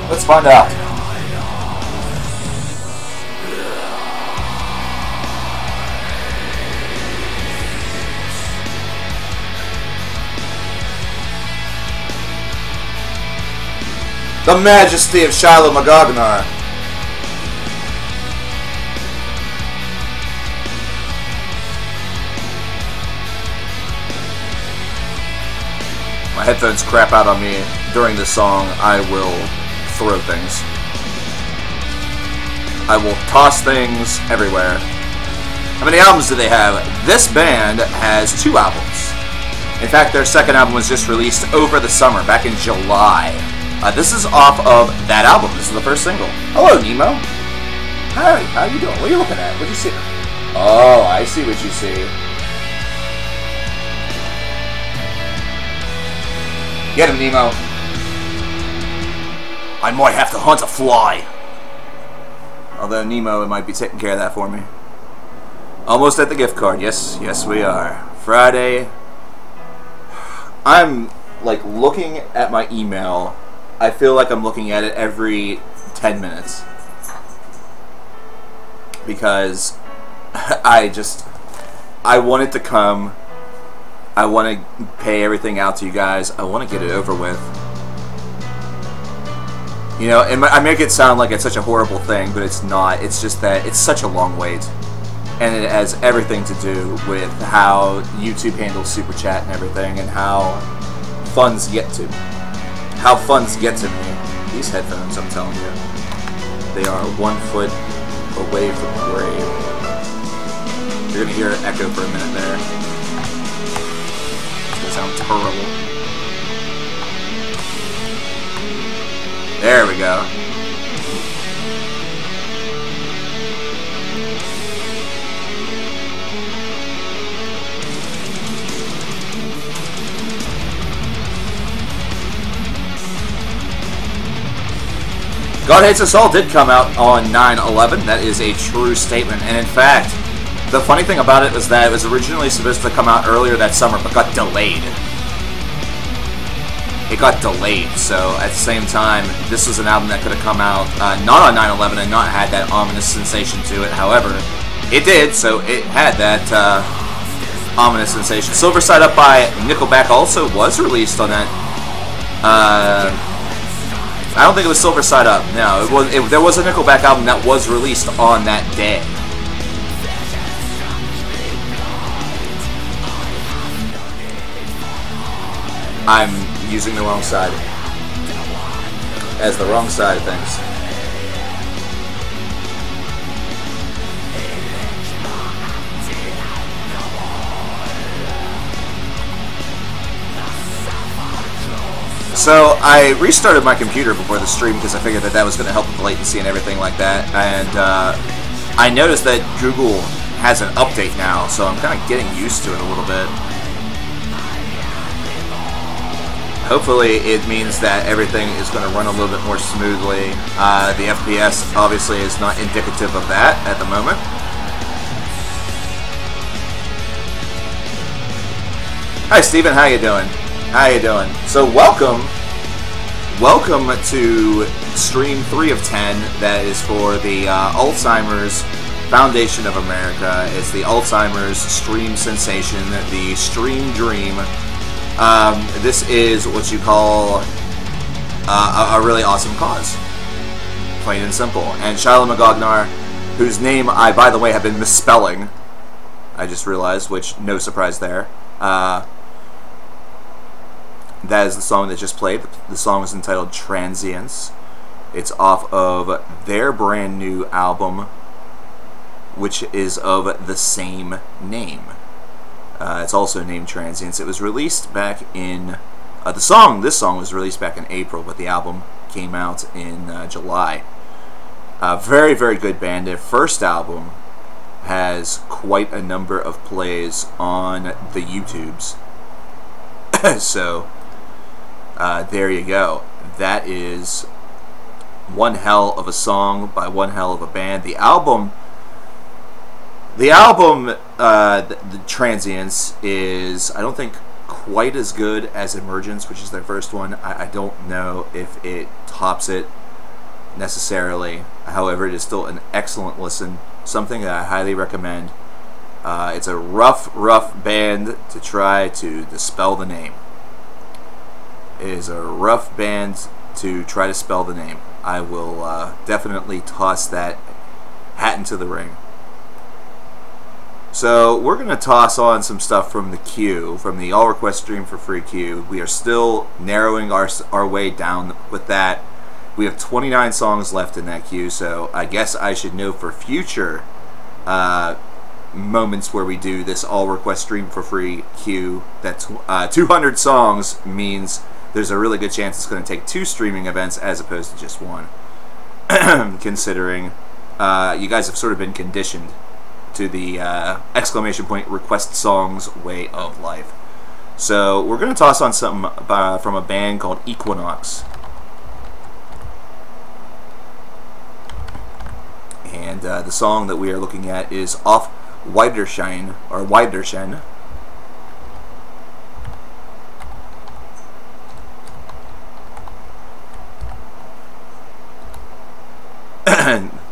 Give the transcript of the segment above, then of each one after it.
Let's find out. The Majesty of Shiloh Magognar. My headphones crap out on me during this song. I will throw things. I will toss things everywhere. How many albums do they have? This band has 2 albums. In fact, their second album was just released over the summer, back in July. This is off of that album. This is the first single. Hello, Nemo. Hi, how you doing? What are you looking at? What do you see? Oh, I see what you see. Get him, Nemo. I might have to hunt a fly. Although Nemo might be taking care of that for me. Almost at the gift card. Yes, yes we are. Friday. I'm like looking at my email. I feel like I'm looking at it every 10 minutes. Because I want it to come. I want to pay everything out to you guys. I want to get it over with. You know, I make it sound like it's such a horrible thing, but it's not. It's just that it's such a long wait. And it has everything to do with how YouTube handles Super Chat and everything, and how funds get to me. These headphones, I'm telling you, they are 1 foot away from the grave. You're going to hear it echo for a minute there. It's going to sound terrible. There we go. God Hates Us All did come out on 9/11. That is a true statement. And in fact, the funny thing about it was that it was originally supposed to come out earlier that summer, but got delayed. It got delayed. So at the same time, this was an album that could have come out not on 9/11 and not had that ominous sensation to it. However, it did, so it had that ominous sensation. Silver Side Up by Nickelback also was released on that. I don't think it was Silver Side Up. No, there was a Nickelback album that was released on that day. I'm using the wrong side. As the wrong side of things. So I restarted my computer before the stream because I figured that was going to help with latency and everything like that. And I noticed that Google has an update now, so I'm kind of getting used to it a little bit. Hopefully it means that everything is going to run a little bit more smoothly. The FPS obviously is not indicative of that at the moment. Hi Steven, how you doing? How you doing? So welcome to stream 3 of 10. That is for the Alzheimer's Foundation of America. It's the Alzheimer's Stream Sensation, the Stream Dream. This is what you call a really awesome cause. Plain and simple. And Shiloh Magognar, whose name I, by the way, have been misspelling, I just realized, which no surprise there. That is the song that just played. The song is entitled Transience. It's off of their brand new album, which is of the same name. It's also named Transience. It was released back in... this song was released back in April, but the album came out in July. Very, very good band. Their first album has quite a number of plays on the YouTubes. So... there you go. That is one hell of a song by one hell of a band. The album, the Transience is, I don't think, quite as good as Emergence, which is their first one. I don't know if it tops it. necessarily. However, it is still an excellent listen, something that I highly recommend. It's a rough band to try to dispel the name. It is a rough band to try to spell the name. I will definitely toss that hat into the ring. So we're going to toss on some stuff from the queue, from the All Request Stream for Free queue. We are still narrowing our way down with that. We have 29 songs left in that queue, so I guess I should know for future moments where we do this All Request Stream for Free queue that 200 songs means there's a really good chance it's going to take 2 streaming events as opposed to just 1. Considering you guys have sort of been conditioned to the request songs way of life. So we're going to toss on something from a band called Equinox. And the song that we are looking at is Off Widerschein, or Widerschein.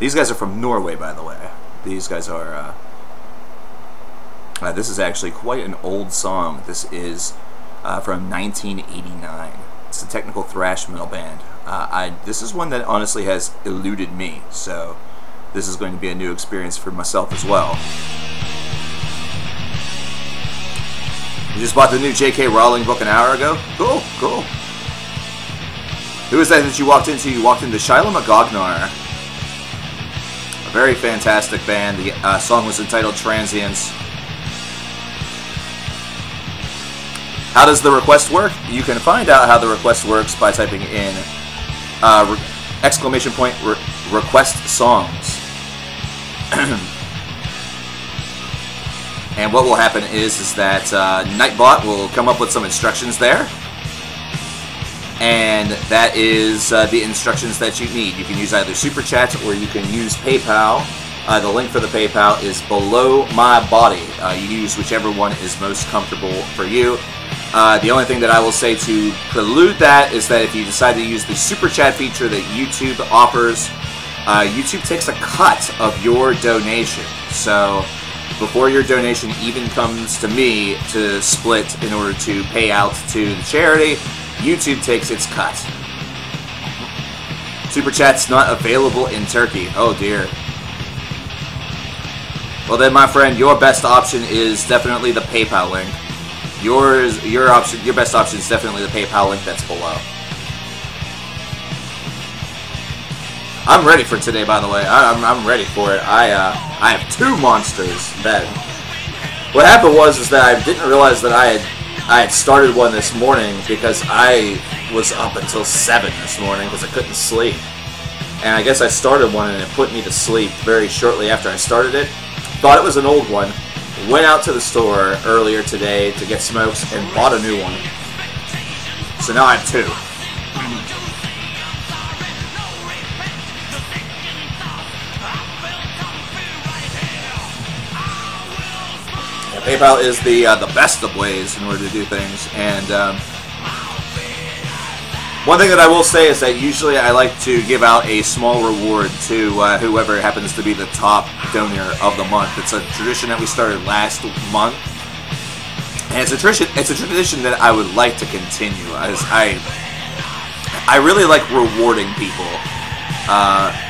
These guys are from Norway, by the way. These guys are, this is actually quite an old song. This is from 1989. It's a technical thrash metal band. This is one that honestly has eluded me, so this is going to be a new experience for myself as well. You just bought the new J.K. Rowling book an hour ago? Cool, cool. Who is that you walked into? You walked into Shiloh McGognar. Very fantastic band. The song was entitled Transience. How does the request work? You can find out how the request works by typing in request songs. And what will happen is that Nightbot will come up with some instructions there. And that is the instructions that you need. You can use either Super Chat or you can use PayPal. The link for the PayPal is below my body. You use whichever one is most comfortable for you. The only thing that I will say to prelude that is that if you decide to use the Super Chat feature that YouTube offers, YouTube takes a cut of your donation. So before your donation even comes to me to split in order to pay out to the charity, YouTube takes its cut. Super Chat's not available in Turkey. Oh dear. Well then, my friend, your best option is definitely the PayPal link. Your best option is definitely the PayPal link that's below. I'm ready for today, by the way. I'm ready for it. I have 2 monsters that. What happened was that I didn't realize that I had started one this morning because I was up until 7 this morning because I couldn't sleep. And I guess I started one and it put me to sleep very shortly after I started it. Thought it was an old one. Went out to the store earlier today to get smokes and bought a new one. So now I have 2. PayPal is the best of ways in order to do things, and one thing that I will say is that usually I like to give out a small reward to whoever happens to be the top donor of the month. It's a tradition that we started last month, and it's a tradition that I would like to continue. As I really like rewarding people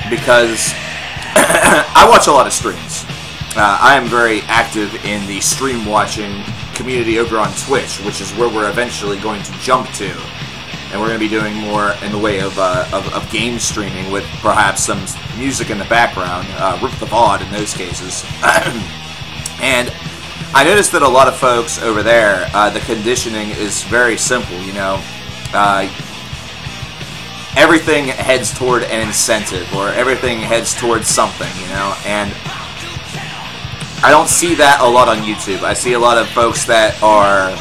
because I watch a lot of streams. I am very active in the stream watching community over on Twitch, which is where we're eventually going to jump to. And we're going to be doing more in the way of game streaming with perhaps some music in the background, Rip the VOD in those cases. And I noticed that a lot of folks over there, the conditioning is very simple, you know. Everything heads toward an incentive, or everything heads towards something, you know, and I don't see that a lot on YouTube. I see a lot of folks that are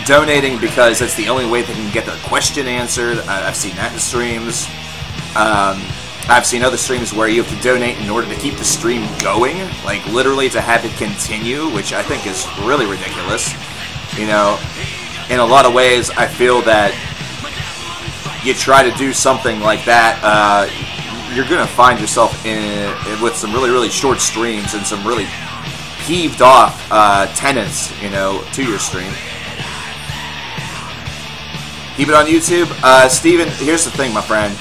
donating because that's the only way they can get their question answered. I've seen that in streams. I've seen other streams where you have to donate in order to keep the stream going, like literally to have it continue, which I think is really ridiculous. You know, in a lot of ways, I feel that you try to do something like that, you're going to find yourself with some really, really short streams and some really peeved off tenants, you know, to your stream. Keep it on YouTube. Steven, here's the thing, my friend.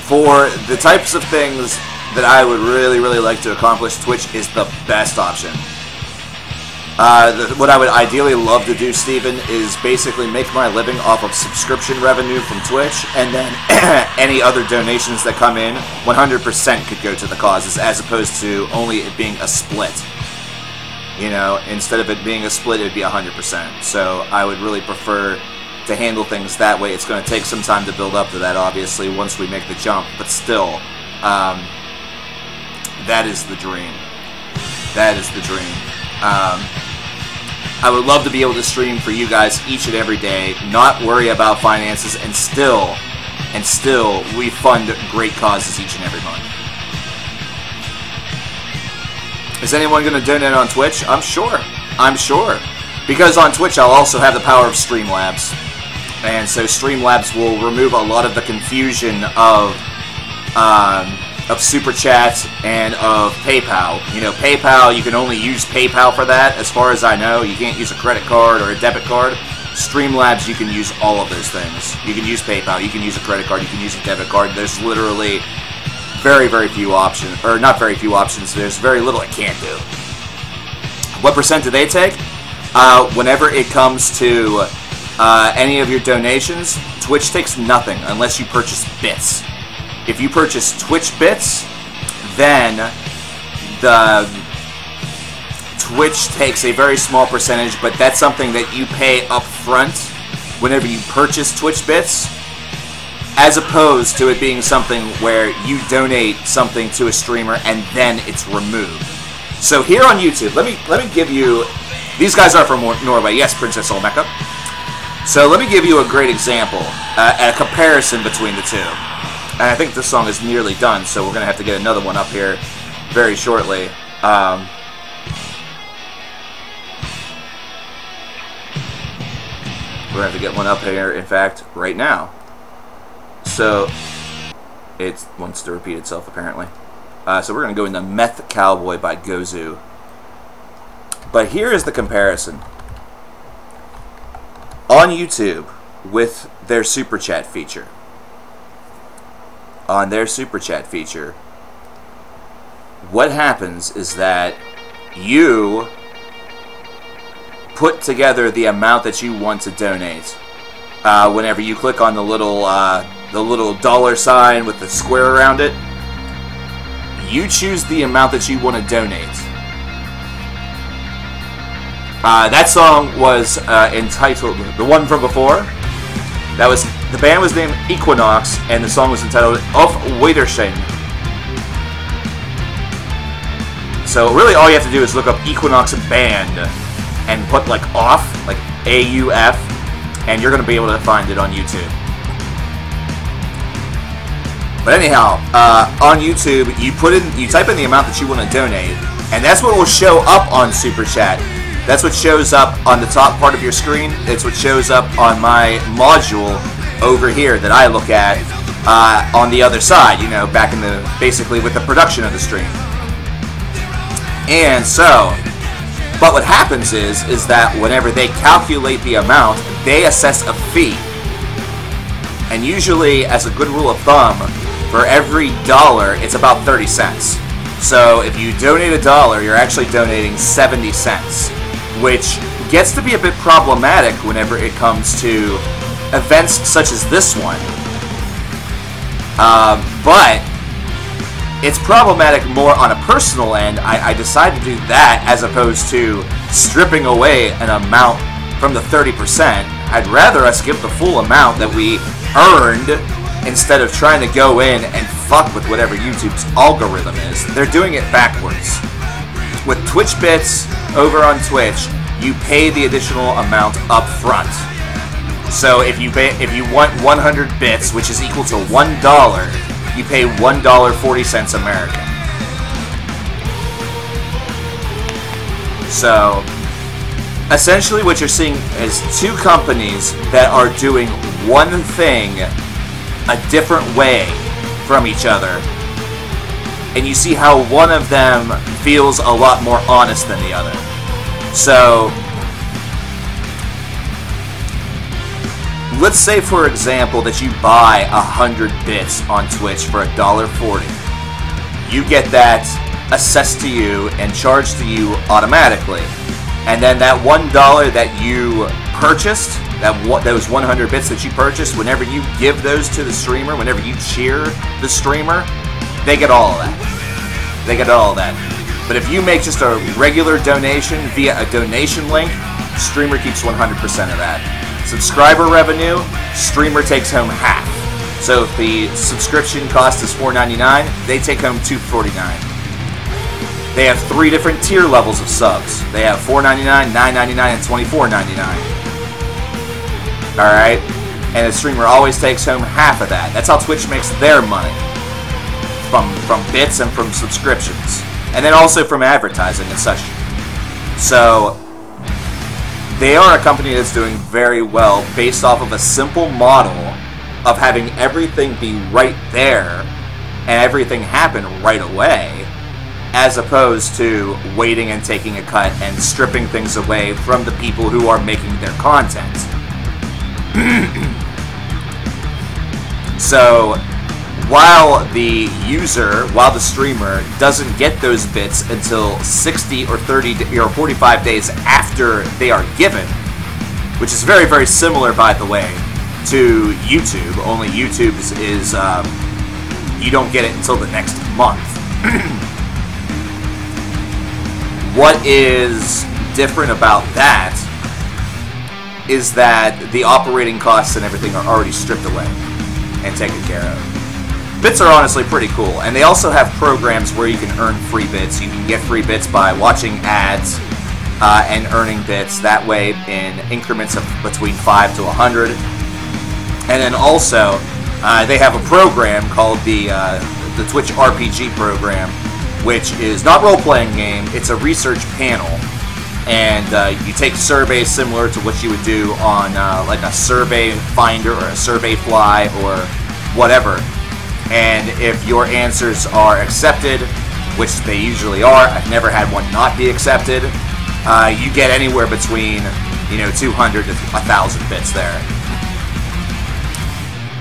For the types of things that I would really, really like to accomplish, Twitch is the best option. What I would ideally love to do, Steven, is basically make my living off of subscription revenue from Twitch, and then any other donations that come in, 100% could go to the causes, as opposed to only it being a split. You know, instead of it being a split, it would be 100%. So I would really prefer to handle things that way. It's going to take some time to build up to that, obviously, once we make the jump, but still, that is the dream. That is the dream. I would love to be able to stream for you guys each and every day, not worry about finances, and still we fund great causes each and every month. Is anyone going to donate on Twitch? I'm sure. Because on Twitch I'll also have the power of Streamlabs. And so Streamlabs will remove a lot of the confusion of Super Chat and of PayPal. You know, PayPal, you can only use PayPal for that, as far as I know. You can't use a credit card or a debit card. Streamlabs, you can use all of those things. You can use PayPal, you can use a credit card, you can use a debit card. There's literally very, very few options, or not very few options, there's very little it can't do. What percent do they take? Whenever it comes to any of your donations, Twitch takes nothing unless you purchase bits. If you purchase Twitch bits, then the Twitch takes a very small percentage, but that's something that you pay up front whenever you purchase Twitch bits, as opposed to it being something where you donate something to a streamer and then it's removed. So here on YouTube, let me give you, these guys are from Norway, yes, Princess Olmeca. So let me give you a great example, a comparison between the two. And I think this song is nearly done, so we're going to have to get another one up here very shortly. We're going to have to get one up here, in fact, right now. So, it wants to repeat itself, apparently. So we're going to go into Meth Cowboy by Gozu. But here is the comparison. On YouTube, with their Super Chat feature. On their Super Chat feature, what happens is that you put together the amount that you want to donate. Whenever you click on the little dollar sign with the square around it, you choose the amount that you want to donate. That song was entitled, the one from before, the band was named Equinox, and the song was entitled Auf Wiedersehen. So really all you have to do is look up Equinox Band and put like off, like A-U-F, and you're going to be able to find it on YouTube. But anyhow, on YouTube, you type in the amount that you want to donate, and that's what will show up on Super Chat. That's what shows up on the top part of your screen. It's what shows up on my module over here that I look at on the other side, you know, back in the, basically with the production of the stream. And so, but what happens is that whenever they calculate the amount, they assess a fee. And usually, as a good rule of thumb, for every $1, it's about 30 cents. So if you donate $1, you're actually donating 70 cents. Which gets to be a bit problematic whenever it comes to events such as this one. But it's problematic more on a personal end. I decided to do that as opposed to stripping away an amount from the 30%. I'd rather us give the full amount that we earned instead of trying to go in and fuck with whatever YouTube's algorithm is. They're doing it backwards. With Twitch bits over on Twitch, you pay the additional amount up front. So if you want 100 bits, which is equal to $1, you pay $1.40 American. So essentially what you're seeing is two companies that are doing one thing a different way from each other, and you see how one of them feels a lot more honest than the other. So, let's say, for example, that you buy 100 bits on Twitch for $1.40. You get that assessed to you and charged to you automatically. And then that $1 that you purchased, those 100 bits that you purchased, whenever you give those to the streamer, whenever you cheer the streamer, they get all of that. They get all of that. But if you make just a regular donation via a donation link, streamer keeps 100% of that. Subscriber revenue, streamer takes home half. So if the subscription cost is $4.99, they take home $2.49. They have 3 different tier levels of subs. They have $4.99, $9.99, and $24.99. Alright? And the streamer always takes home half of that. That's how Twitch makes their money. From bits and from subscriptions. And then also from advertising and such. So, they are a company that's doing very well based off of a simple model of having everything be right there and everything happen right away, as opposed to waiting and taking a cut and stripping things away from the people who are making their content. So, while the streamer doesn't get those bits until 60 or 30 or 45 days after they are given, which is very, very similar, by the way, to YouTube. Only YouTube's is you don't get it until the next month. What is different about that is that the operating costs and everything are already stripped away and taken care of. Bits are honestly pretty cool, and they also have programs where you can earn free bits. You can get free bits by watching ads and earning bits that way in increments of between 5 to 100. And then also, they have a program called the Twitch RPG program, which is not a role-playing game. It's a research panel, and you take surveys similar to what you would do on like a survey finder or a survey fly or whatever. And if your answers are accepted, which they usually are, I've never had one not be accepted, you get anywhere between 200 to 1,000 bits there.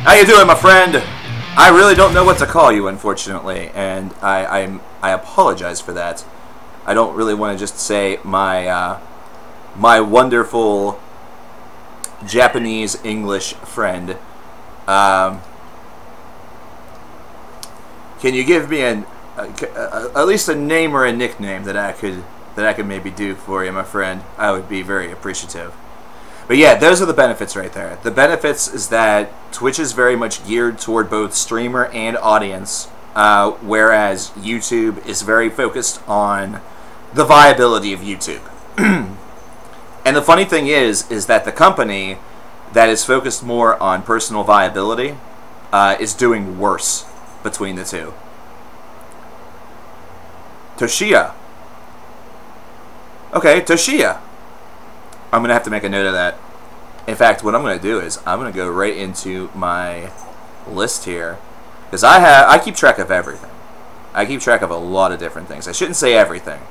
How you doing, my friend? I really don't know what to call you, unfortunately, and I apologize for that. I don't really want to just say my my wonderful Japanese English friend. Can you give me at least a name or a nickname that I could maybe do for you, my friend? I would be very appreciative. But yeah, those are the benefits right there. The benefits is that Twitch is very much geared toward both streamer and audience, whereas YouTube is very focused on the viability of YouTube. And the funny thing is that the company that is focused more on personal viability is doing worse between the two. Toshiya. Okay, Toshiya. I'm going to have to make a note of that. In fact, what I'm going to do is I'm going to go right into my list here, because I keep track of everything. I keep track of a lot of different things. I shouldn't say everything,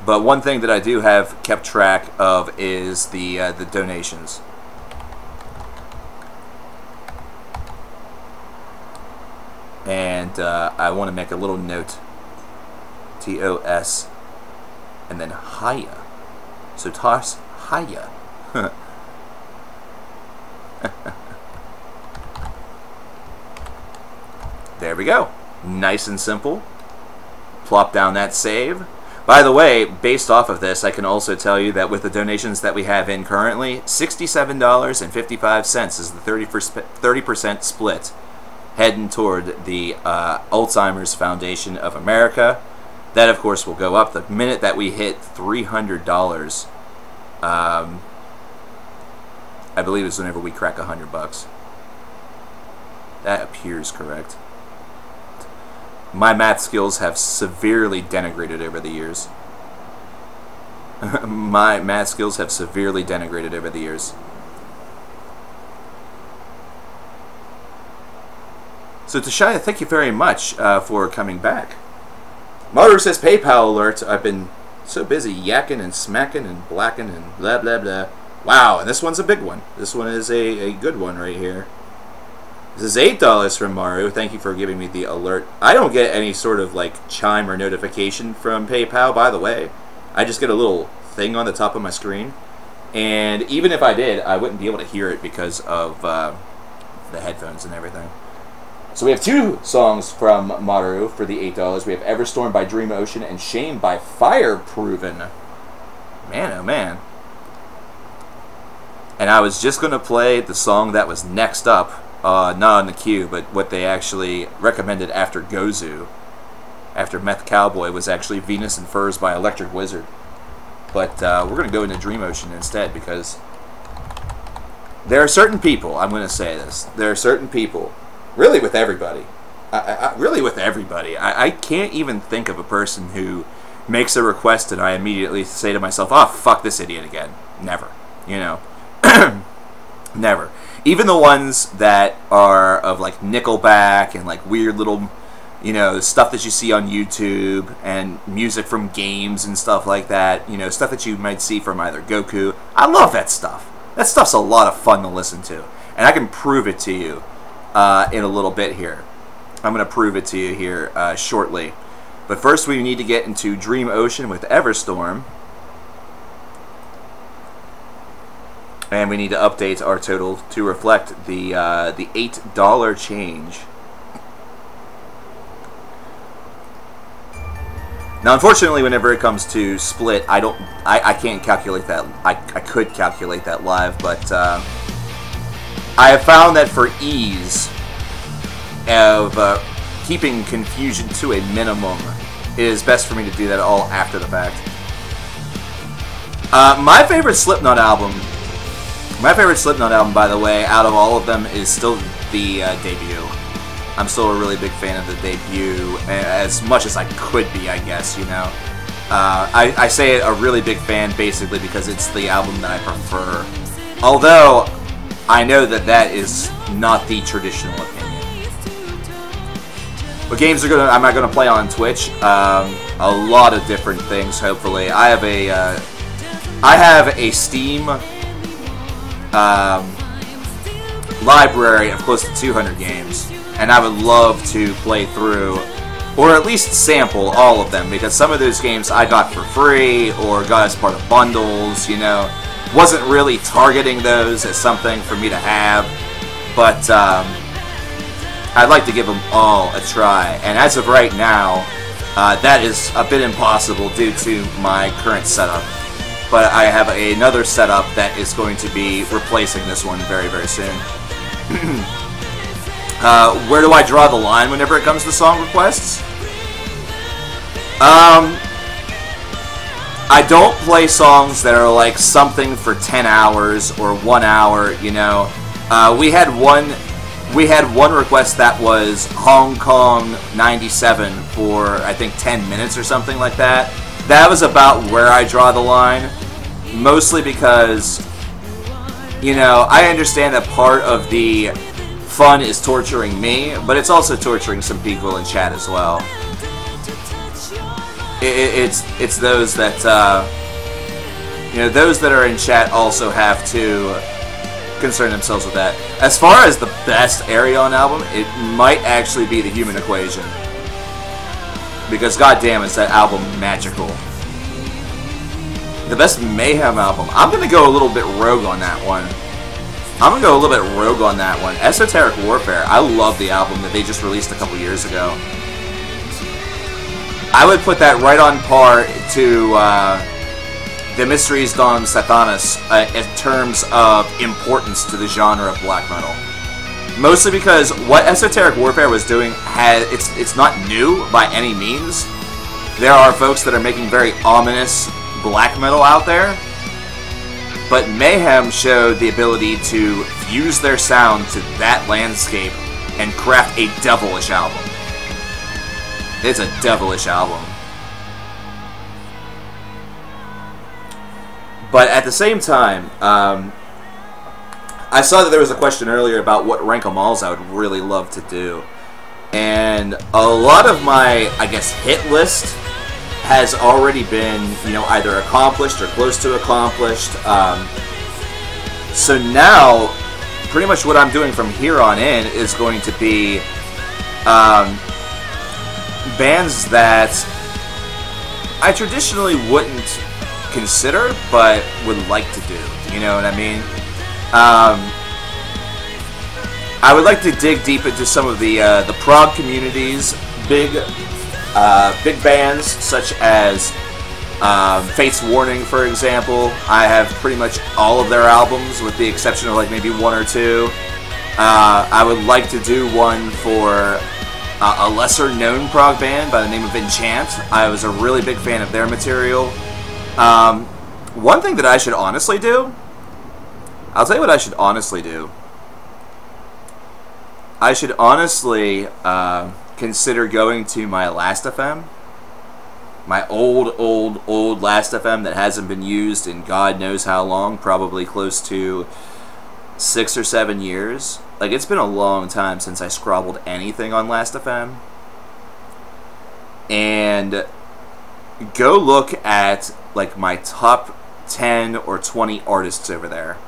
but one thing that I do have kept track of is the donations. And I want to make a little note. TOS and then Haya. So toss Haya. There we go. Nice and simple. Plop down that save. By the way, based off of this, I can also tell you that with the donations that we have in currently, $67.55 is the 30% split heading toward the Alzheimer's Foundation of America. That, of course, will go up the minute that we hit $300. I believe it's whenever we crack $100. That appears correct. My math skills have severely denigrated over the years. My math skills have severely denigrated over the years. So Tashaya, thank you very much for coming back. Maru says, PayPal alert. I've been so busy yakking and smacking and blacking and blah, blah, blah. Wow, and this one's a big one. This one is a good one right here. This is $8 from Maru. Thank you for giving me the alert. I don't get any sort of like chime or notification from PayPal, by the way. I just get a little thing on the top of my screen. And even if I did, I wouldn't be able to hear it because of the headphones and everything. So we have 2 songs from Maru for the $8. We have Everstorm by Dream Ocean and Shame by Fireproven. Man, oh man. And I was just going to play the song that was next up. Not on the queue, but what they actually recommended after Gozu, after Meth Cowboy, was actually Venus and Furs by Electric Wizard. But we're going to go into Dream Ocean instead, because there are certain people, I'm going to say this, there are certain people, really with everybody, I can't even think of a person who makes a request and I immediately say to myself, oh, fuck this idiot again. Never. You know? Never. Even the ones that are of like Nickelback and like weird little, you know, stuff that you see on YouTube and music from games and stuff like that, you know, stuff that you might see from either Goku. I love that stuff. That stuff's a lot of fun to listen to. And I can prove it to you in a little bit here. I'm going to prove it to you here shortly. But first we need to get into Dream Ocean with Everstorm. And we need to update our total to reflect the $8 change. Now, unfortunately, whenever it comes to split, I can't calculate that. I could calculate that live, but I have found that for ease of keeping confusion to a minimum, it is best for me to do that all after the fact. My favorite Slipknot album, by the way, out of all of them, is still the debut. I'm still a really big fan of the debut, as much as I could be, I guess, you know. I say a really big fan basically because it's the album that I prefer. Although, I know that that is not the traditional opinion. What games am I gonna play on Twitch? A lot of different things, hopefully. I have a Steam library of close to 200 games, and I would love to play through, or at least sample all of them, because some of those games I got for free, or got as part of bundles, you know. Wasn't really targeting those as something for me to have, but I'd like to give them all a try, and as of right now, that is a bit impossible due to my current setup. But I have another setup that is going to be replacing this one very, very soon. Where do I draw the line whenever it comes to song requests? I don't play songs that are like something for 10 hours or 1 hour, you know. We had one request that was Hong Kong 97 for, I think, 10 minutes or something like that. That was about where I draw the line, mostly because, you know, I understand that part of the fun is torturing me, but it's also torturing some people in chat as well. It's those that, you know, those that are in chat also have to concern themselves with that. As far as the best Arion album, it might actually be The Human Equation. Because goddamn, is that album magical. The best Mayhem album, I'm going to go a little bit rogue on that one. Esoteric Warfare, I love the album that they just released a couple years ago. I would put that right on par to The Mysteries Gone Satanas in terms of importance to the genre of black metal. Mostly because what Esoteric Warfare was doing, it's not new by any means. There are folks that are making very ominous black metal out there. But Mayhem showed the ability to fuse their sound to that landscape and craft a devilish album. It's a devilish album. But at the same time, I saw that there was a question earlier about what rank 'em alls I would really love to do. And a lot of my, I guess, hit list has already been, you know, either accomplished or close to accomplished. So now, pretty much what I'm doing from here on in is going to be bands that I traditionally wouldn't consider, but would like to do. You know what I mean? I would like to dig deep into some of the prog community's big bands, such as Fate's Warning, for example. I have pretty much all of their albums, with the exception of like maybe one or two. I would like to do one for a lesser-known prog band by the name of Enchant. I was a really big fan of their material. One thing that I should honestly do, I'll tell you what I should honestly do. I should honestly consider going to my Last FM. My old Last FM that hasn't been used in God knows how long, probably close to 6 or 7 years. Like, it's been a long time since I scrobbled anything on Last FM. And go look at, like, my top 10 or 20 artists over there.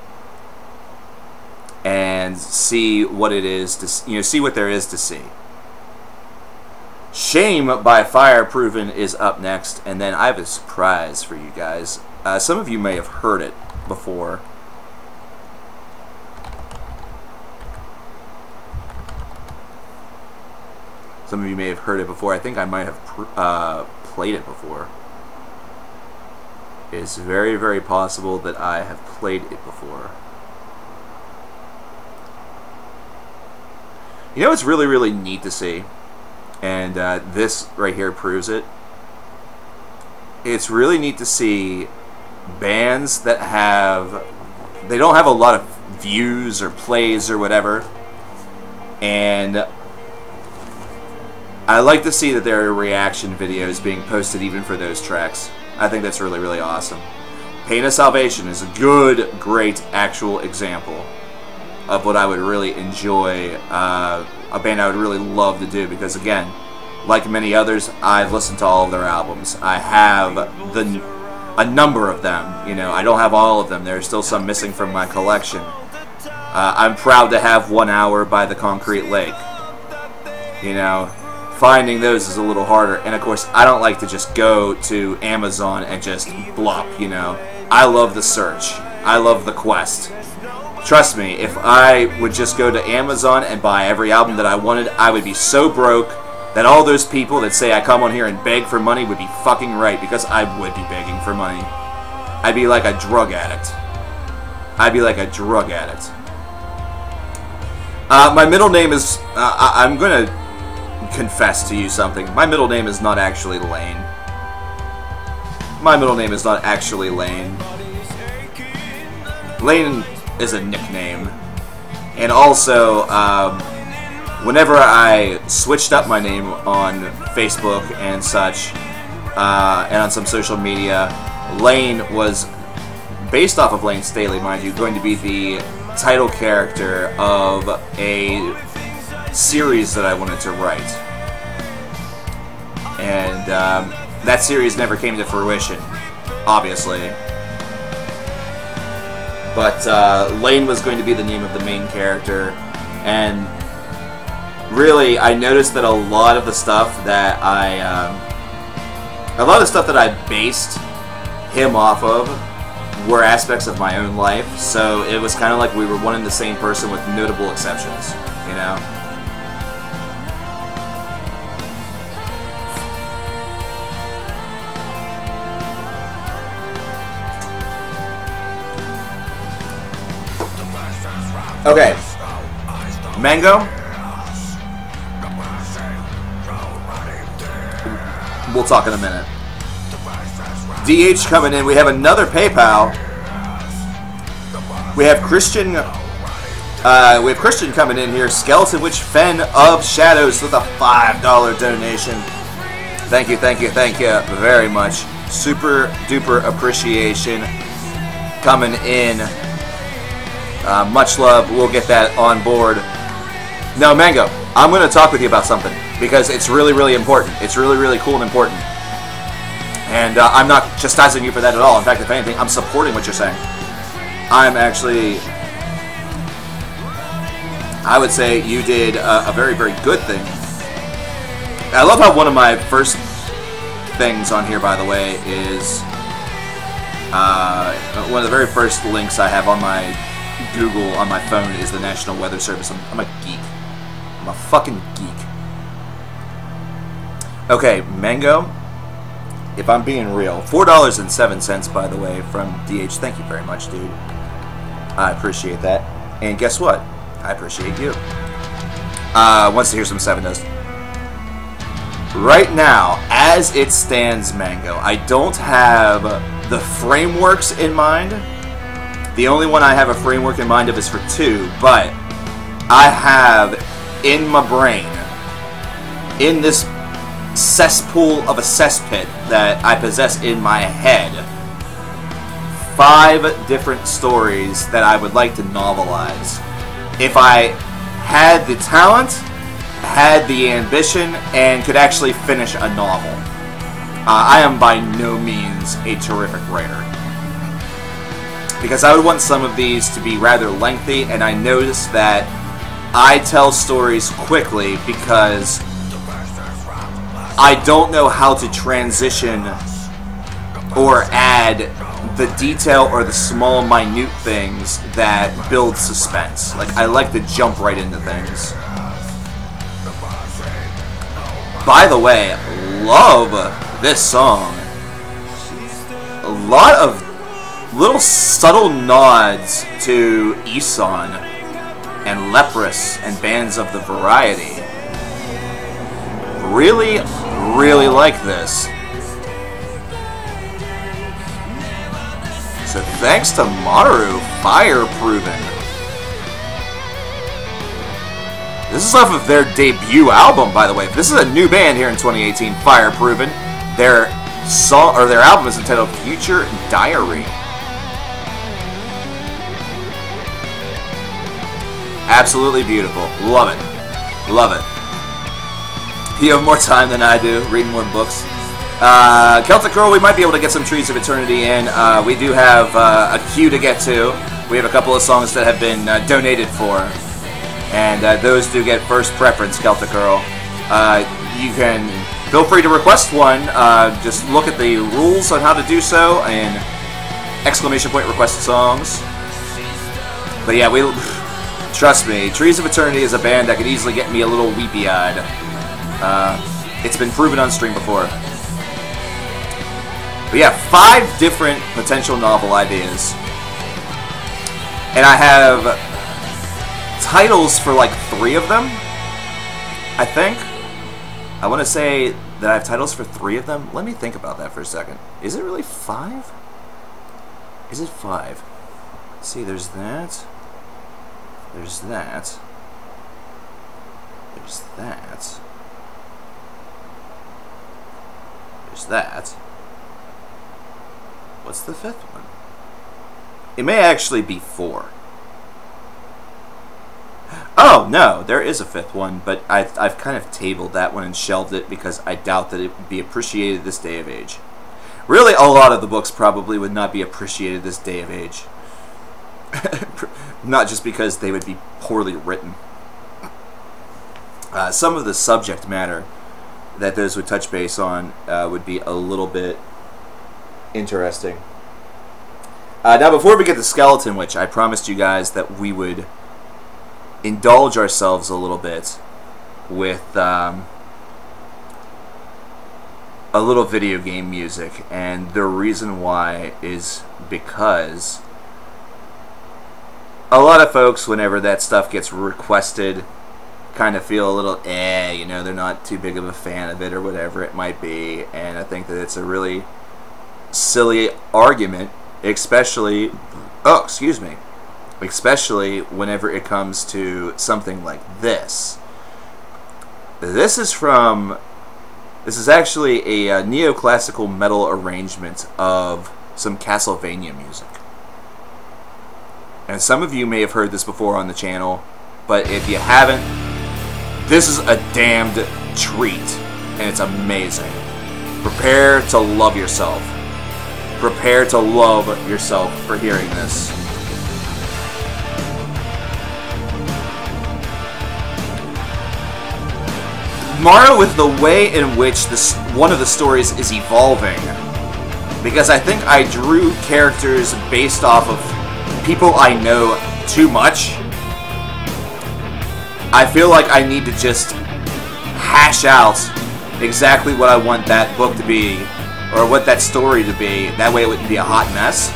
And see what it is to, you know, see what there is to see. Shame by Fireproven is up next, and then I have a surprise for you guys. Some of you may have heard it before. Some of you may have heard it before. I think I might have played it before. It's very, very possible that I have played it before. You know what's really, really neat to see? And this right here proves it. It's really neat to see bands that have... They don't have a lot of views or plays or whatever. And I like to see that there are reaction videos being posted even for those tracks. I think that's really, really awesome. Pain of Salvation is a good, great actual example of what I would really enjoy, a band I would really love to do, because again, like many others, I've listened to all of their albums. I have a number of them. You know, I don't have all of them. There's still some missing from my collection. I'm proud to have 1 Hour by the Concrete Lake. You know, finding those is a little harder, and of course, I don't like to just go to Amazon and just blop, you know. I love the search. I love the quest. Trust me, if I would just go to Amazon and buy every album that I wanted, I would be so broke that all those people that say I come on here and beg for money would be fucking right, because I would be begging for money. I'd be like a drug addict. I'd be like a drug addict. My middle name is... I'm going to confess to you something. My middle name is not actually Lane. My middle name is not actually Lane. Lane is a nickname. And also, whenever I switched up my name on Facebook and such, and on some social media, Lane was, based off of Lane Staley, mind you, going to be the title character of a series that I wanted to write. And that series never came to fruition, obviously. But Lane was going to be the name of the main character, and really, I noticed that a lot of the stuff that I based him off of were aspects of my own life. So it was kind of like we were one and the same person with notable exceptions, you know. Okay, Mango. We'll talk in a minute. DH coming in. We have another PayPal. We have Christian. Coming in here. Skeleton Witch Fen of Shadows with a $5 donation. Thank you very much. Super duper appreciation coming in. Much love. We'll get that on board. Now, Mango, I'm going to talk with you about something. because it's really, really important. It's really, really cool and important. And I'm not chastising you for that at all. In fact, if anything, I'm supporting what you're saying. I'm actually... I would say you did a very, very good thing. I love how one of my first things on here, by the way, is... one of the very first links I have on my Google, on my phone, is the National Weather Service. I'm a geek. I'm a fucking geek. Okay, Mango. If I'm being real, $4.07, by the way, from DH. Thank you very much, dude. I appreciate that. And guess what? I appreciate you. Wants to hear some 7 Does. Right now, as it stands, Mango, I don't have the frameworks in mind. The only one I have a framework in mind of is for 2, but I have in my brain, in this cesspool of a cesspit that I possess in my head, 5 different stories that I would like to novelize. If I had the talent, had the ambition, and could actually finish a novel. I am by no means a terrific writer, because I would want some of these to be rather lengthy, and I noticed that I tell stories quickly because I don't know how to transition or add the detail or the small, minute things that build suspense. Like, I like to jump right into things. By the way, love this song. A lot of little subtle nods to Isan and Leprous and bands of the variety. Really, really like this. So thanks to Maru, Fireproven. This is off of their debut album, by the way. This is a new band here in 2018, Fireproven. Their song, or their album, is entitled Future Diary. Absolutely beautiful. Love it. Love it. You have more time than I do, reading more books. Celtic Girl, we might be able to get some Trees of Eternity in. We do have a queue to get to. We have a couple of songs that have been donated for. And those do get first preference, Celtic Girl. You can feel free to request one. Just look at the rules on how to do so and !request songs. But yeah, trust me, Trees of Eternity is a band that could easily get me a little weepy-eyed. It's been proven on stream before. But yeah, 5 different potential novel ideas. And I have titles for like 3 of them, I think. I want to say that I have titles for 3 of them. Let me think about that for a second. Is it really 5? Is it 5? Let's see, there's that. There's that. There's that. There's that. What's the 5th one? It may actually be 4. Oh, no, there is a 5th one, but I've kind of tabled that one and shelved it because I doubt that it would be appreciated this day of age. Really, a lot of the books probably would not be appreciated this day of age. Not just because they would be poorly written. Some of the subject matter that those would touch base on would be a little bit interesting. Now, before we get to Skeleton Witch, I promised you guys that we would indulge ourselves a little bit with a little video game music, and the reason why is because a lot of folks, whenever that stuff gets requested, kind of feel a little, you know, they're not too big of a fan of it or whatever it might be, and I think that it's a really silly argument, especially, especially whenever it comes to something like this. This is actually a neoclassical metal arrangement of some Castlevania music. And some of you may have heard this before on the channel, but if you haven't, This is a damned treat, and it's amazing. Prepare to love yourself. Prepare to love yourself for hearing this. Mara, with the way in which this one of the stories is evolving, because I think I drew characters based off of people I know too much. I feel like I need to just hash out exactly what I want that book to be, or what that story to be. That way it wouldn't be a hot mess.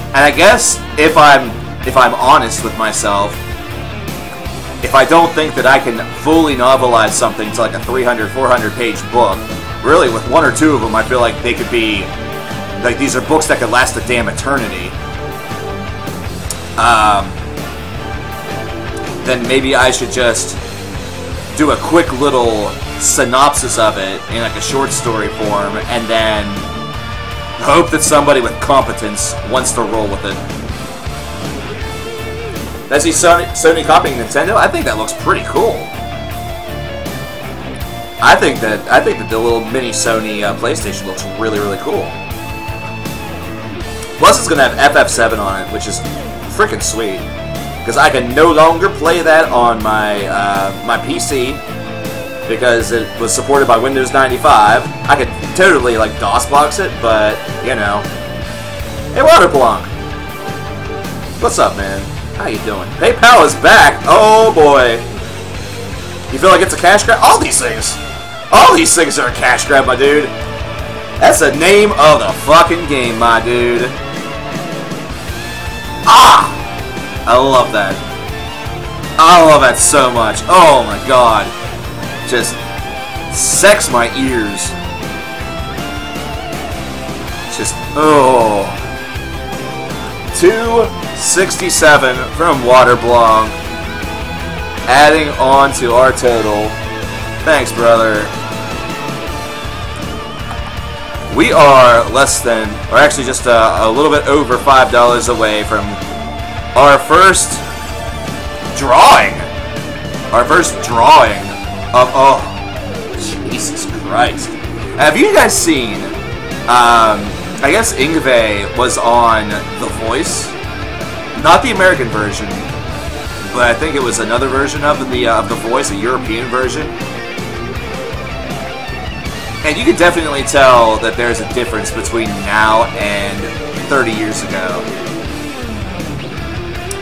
And I guess if I'm honest with myself, if I don't think that I can fully novelize something to like a 300, 400 page book, really with one or two of them, I feel like they could be, like, these are books that could last a damn eternity. Then maybe I should just do a quick little synopsis of it in like a short story form, and then hope that somebody with competence wants to roll with it. Does he Sony copying Nintendo? I think that looks pretty cool. I think that the little mini Sony PlayStation looks really, really cool. Plus, it's gonna have FF7 on it, which is freaking sweet. Because I can no longer play that on my my PC because it was supported by Windows 95. I could totally like DOS box it, but you know. Hey, Waterblanc, what's up, man? How you doing? PayPal is back. Oh boy, you feel like it's a cash grab? All these things are a cash grab, my dude. That's the name of the fucking game, my dude. Ah! I love that. I love that so much. Oh my god. Just sex my ears. Just, oh. 267 from Waterblanc. Adding on to our total. Thanks, brother. We are less than, or actually just a little bit over $5 away from our first drawing. Our first drawing of, oh, Jesus Christ. Have you guys seen, I guess Yngwie was on The Voice. Not the American version, but I think it was another version of The Voice, a European version. And you can definitely tell that there's a difference between now and 30 years ago.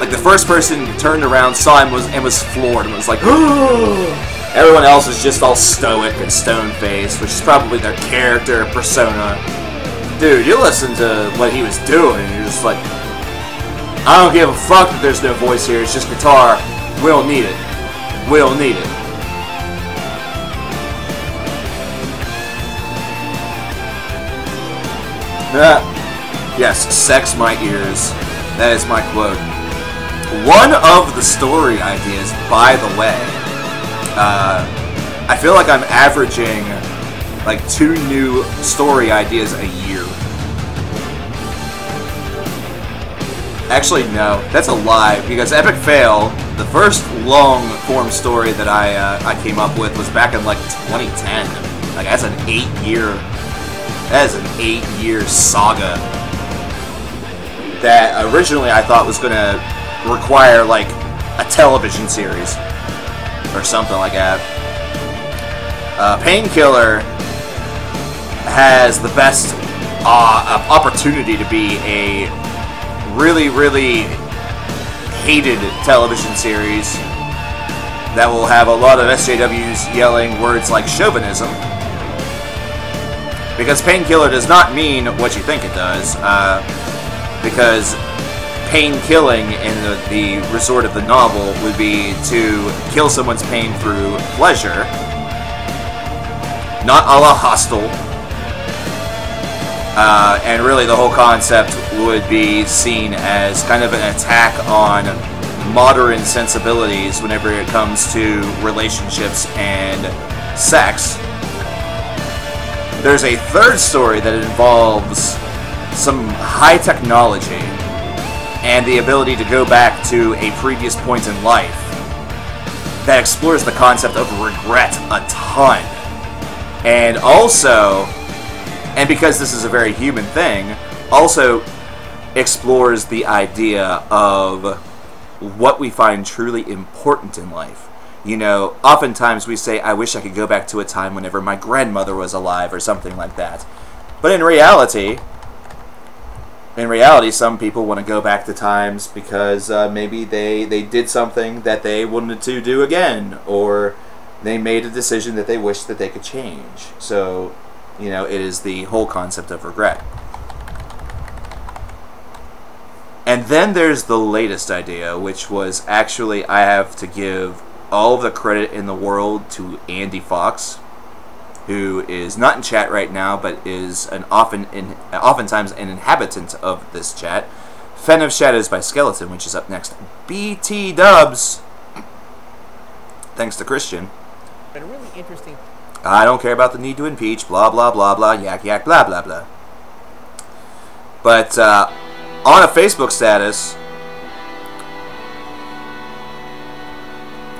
Like, the first person turned around, saw him, and was floored, and was like, oh! Everyone else is just all stoic and stone-faced, which is probably their character persona. Dude, you listen to what he was doing, and you're just like, I don't give a fuck that there's no voice here, it's just guitar. We'll need it. We'll need it. Yes, sex my ears. That is my quote. One of the story ideas, by the way, I feel like I'm averaging like 2 new story ideas a year. Actually, no, that's a lie, because Epic Fail, the first long-form story that I came up with was back in like 2010. Like, that's an 8-year, that is an 8-year saga that originally I thought was going to require like a television series or something like that. Painkiller has the best opportunity to be a really, really hated television series that will have a lot of SJWs yelling words like chauvinism. Because Painkiller does not mean what you think it does. Because pain killing in the resort of the novel would be to kill someone's pain through pleasure, not a la Hostel. And really the whole concept would be seen as kind of an attack on modern sensibilities whenever it comes to relationships and sex. There's a third story that involves some high technology and the ability to go back to a previous point in life. that explores the concept of regret a ton. And also, and because this is a very human thing, also explores the idea of what we find truly important in life. You know, oftentimes we say, I wish I could go back to a time whenever my grandmother was alive or something like that. But in reality, some people want to go back to times because maybe they did something that they wanted to do again, or they made a decision that they wish that they could change. So, you know, it is the whole concept of regret. And then there's the latest idea, which was actually, I have to give all of the credit in the world to Andy Fox, who is not in chat right now, but is oftentimes an inhabitant of this chat. Fen of Shadows by Skeleton, which is up next. BT Dubs. Thanks to Christian. Been a really interesting. I don't care about the need to impeach. Blah blah blah blah. Yak yak blah blah blah. But on a Facebook status.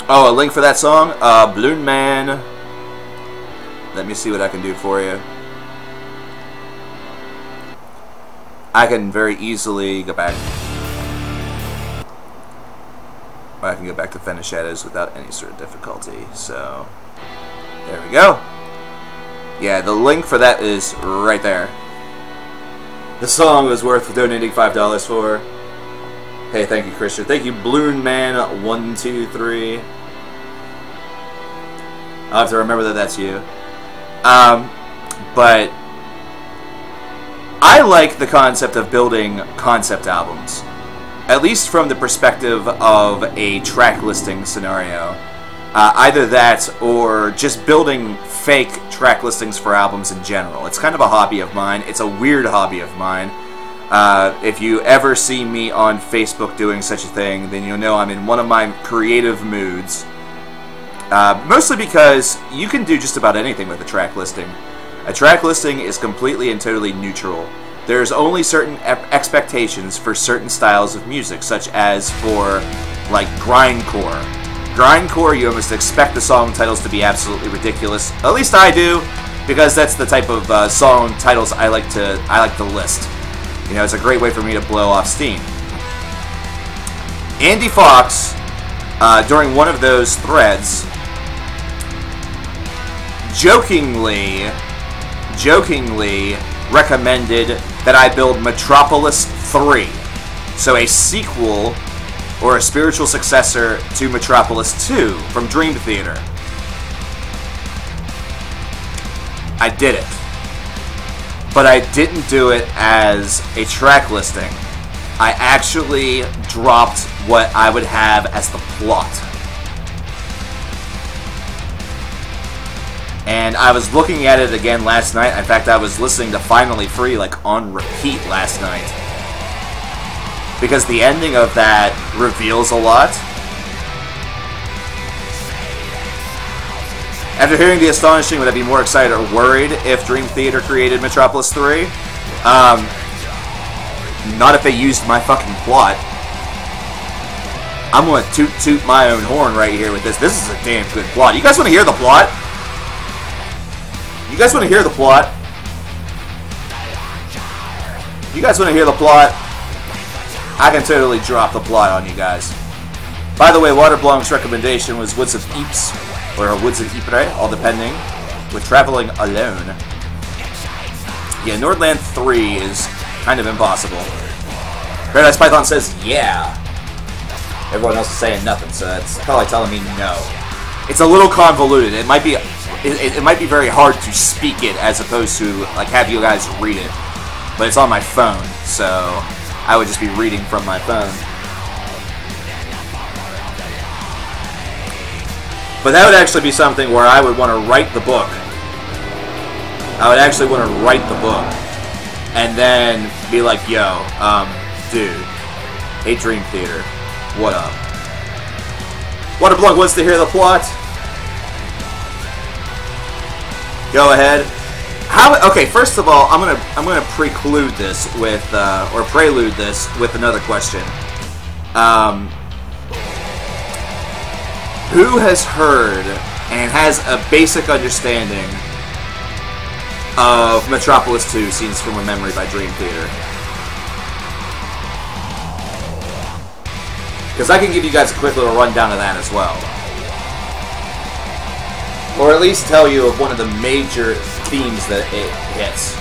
Oh, a link for that song? Balloon Man. Let me see what I can do for you. I can very easily go back. I can go back to Fen of Shadows without any sort of difficulty. So, there we go. Yeah, the link for that is right there. The song was worth donating $5 for. Hey, thank you, Christian. Thank you, Balloon Man 123. I'll have to remember that that's you. But I like the concept of building concept albums, at least from the perspective of a track listing scenario. Either that or just building fake track listings for albums in general. It's kind of a hobby of mine. It's a weird hobby of mine. If you ever see me on Facebook doing such a thing, then you'll know I'm in one of my creative moods. Mostly because you can do just about anything with a track listing. A track listing is completely and totally neutral. There's only certain expectations for certain styles of music, such as for, like, grindcore. Grindcore, you almost expect the song titles to be absolutely ridiculous. At least I do, because that's the type of song titles I like to list. You know, it's a great way for me to blow off steam. Andy Fox, during one of those threads, jokingly recommended that I build Metropolis 3. So a sequel or a spiritual successor to Metropolis 2 from Dream Theater. I did it. But I didn't do it as a track listing. I actually dropped what I would have as the plot. And I was looking at it again last night. In fact, I was listening to Finally Free like on repeat last night. Because the ending of that reveals a lot. After hearing the astonishing, would I be more excited or worried if Dream Theater created Metropolis 3? Not if they used my fucking plot. I'm gonna toot my own horn right here with this. This is a damn good plot. You guys want to hear the plot? You guys want to hear the plot? You guys want to hear the plot? I can totally drop the plot on you guys. By the way, Waterblonk's recommendation was Woods of Eeps, or Woods of Ypres, all depending, with Traveling Alone. Yeah, Nordland 3 is kind of impossible. Paradise Python says, yeah. Everyone else is saying nothing, so that's probably telling me no. It's a little convoluted. It might be very hard to speak it as opposed to like have you guys read it. But it's on my phone, so I would just be reading from my phone. But that would actually be something where I would want to write the book. I would actually want to write the book. And then be like, yo, dude, hey Dream Theater, what up? Waterblog wants to hear the plot. Go ahead. Okay, first of all, I'm gonna preclude this with or prelude this with another question. who has heard and has a basic understanding of Metropolis 2, Scenes from a Memory by Dream Theater? Because I can give you guys a quick little rundown of that as well. Or at least tell you of one of the major themes that it hits.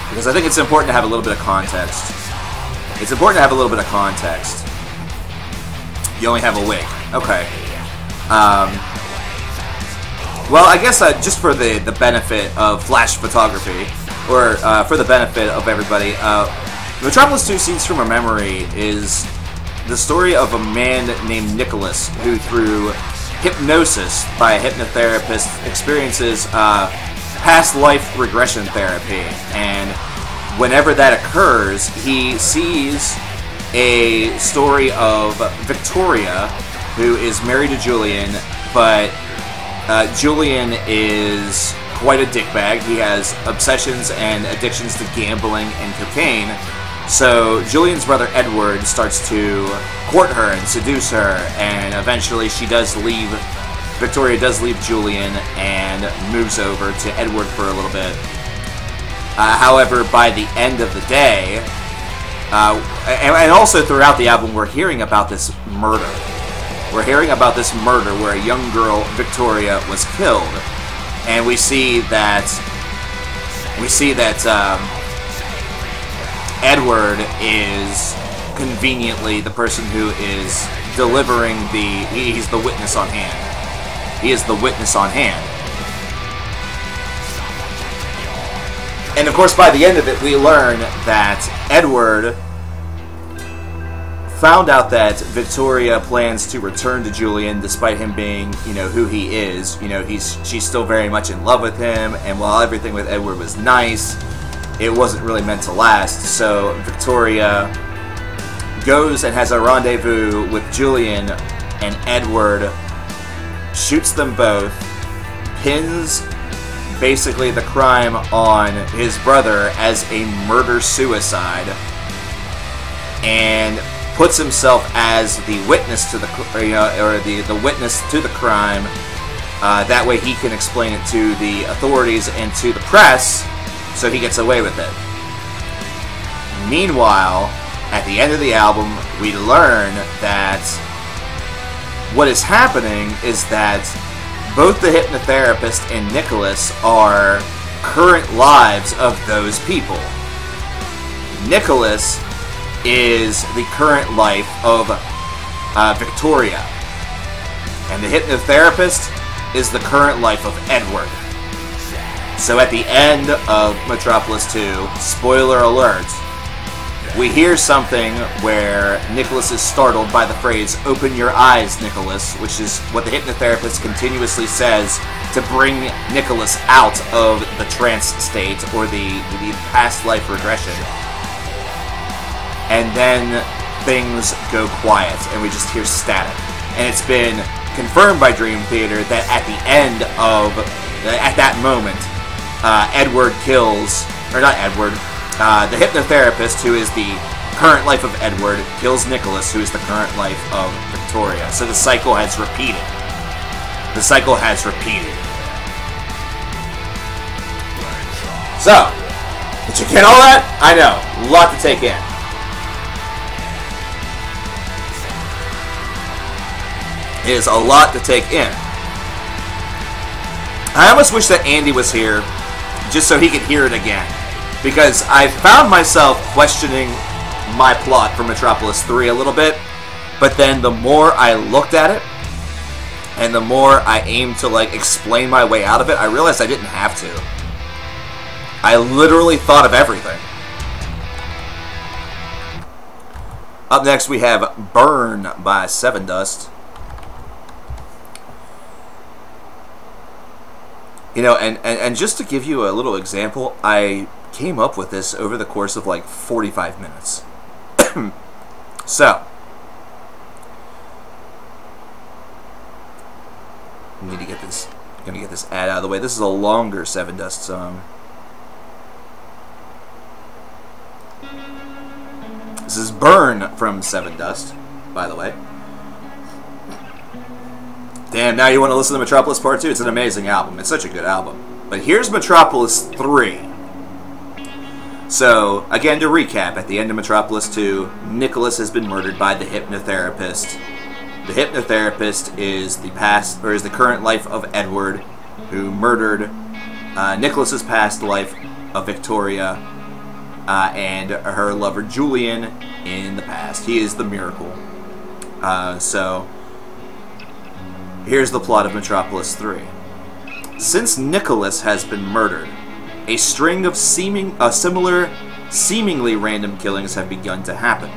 Because I think it's important to have a little bit of context. It's important to have a little bit of context. You only have a week. Okay. Well, I guess just for the benefit of flash photography, or for the benefit of everybody, Metropolis 2 Scenes from a Memory is the story of a man named Nicholas who, through hypnosis by a hypnotherapist, experiences past life regression therapy. And whenever that occurs, he sees a story of Victoria, who is married to Julian, but Julian is quite a dickbag. He has obsessions and addictions to gambling and cocaine. So Julian's brother Edward starts to court her and seduce her, and eventually Victoria does leave Julian and moves over to Edward for a little bit. However, by the end of the day, and also throughout the album, we're hearing about this murder. We're hearing about this murder where a young girl, Victoria, was killed, and we see that Edward is conveniently the person who is delivering he's the witness on hand. He is the witness on hand. And of course, by the end of it, we learn that Edward found out that Victoria plans to return to Julian despite him being, who he is. She's still very much in love with him, and while everything with Edward was nice, it wasn't really meant to last. So Victoria goes and has a rendezvous with Julian, and Edward shoots them both, pins basically the crime on his brother as a murder-suicide, and puts himself as the witness to the witness to the crime. That way he can explain it to the authorities and to the press, so he gets away with it. Meanwhile, at the end of the album, we learn that what is happening is that both the hypnotherapist and Nicholas are current lives of those people. Nicholas is the current life of Victoria, and the hypnotherapist is the current life of Edward. So at the end of Metropolis 2, spoiler alert, we hear something where Nicholas is startled by the phrase, "Open your eyes, Nicholas," which is what the hypnotherapist continuously says to bring Nicholas out of the trance state, or the past life regression. And then things go quiet, and we just hear static. And it's been confirmed by Dream Theater that at the end of, at that moment, Edward kills, or not Edward, the hypnotherapist, who is the current life of Edward, kills Nicholas, who is the current life of Victoria. So the cycle has repeated. The cycle has repeated. So, did you get all that? I know, a lot to take in. It is a lot to take in. I almost wish that Andy was here, just so he could hear it again. Because I found myself questioning my plot for Metropolis 3 a little bit, but then the more I looked at it, and the more I aimed to explain my way out of it, I realized I didn't have to. I literally thought of everything. Up next we have Burn by Seven Dust. And just to give you a little example, I came up with this over the course of 45 minutes. So, I need to get this. I'm gonna get this ad out of the way. This is a longer Seven Dust song. This is Burn from Seven Dust, by the way. Damn, now you want to listen to Metropolis Part 2? It's an amazing album. It's such a good album. But here's Metropolis 3. So, again, to recap, at the end of Metropolis 2, Nicholas has been murdered by the hypnotherapist. The hypnotherapist is the current life of Edward, who murdered Nicholas's past life of Victoria and her lover Julian in the past. He is the miracle. So, here's the plot of Metropolis 3. Since Nicholas has been murdered, a string of seemingly random killings have begun to happen.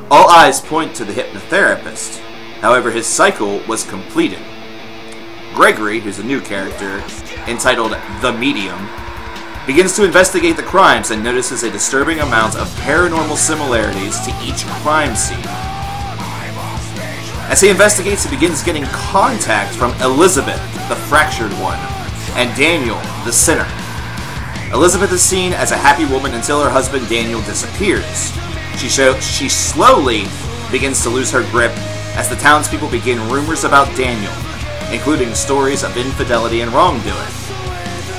All eyes point to the hypnotherapist. However, his cycle was completed. Gregory, who's a new character, entitled The Medium, begins to investigate the crimes and notices a disturbing amount of paranormal similarities to each crime scene. As he investigates, he begins getting contact from Elizabeth, the fractured one, and Daniel, the sinner. Elizabeth is seen as a happy woman until her husband Daniel disappears. She slowly begins to lose her grip as the townspeople begin rumors about Daniel, including stories of infidelity and wrongdoing.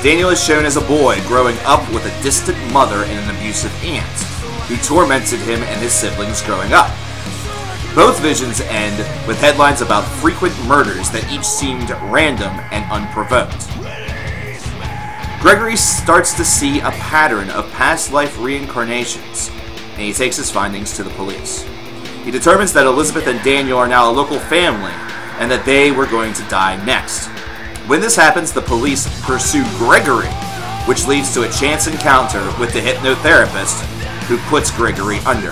Daniel is shown as a boy growing up with a distant mother and an abusive aunt, who tormented him and his siblings growing up. Both visions end with headlines about frequent murders that each seemed random and unprovoked. Gregory starts to see a pattern of past life reincarnations, and he takes his findings to the police. He determines that Elizabeth and Daniel are now a local family, and that they were going to die next. When this happens, the police pursue Gregory, which leads to a chance encounter with the hypnotherapist, who puts Gregory under.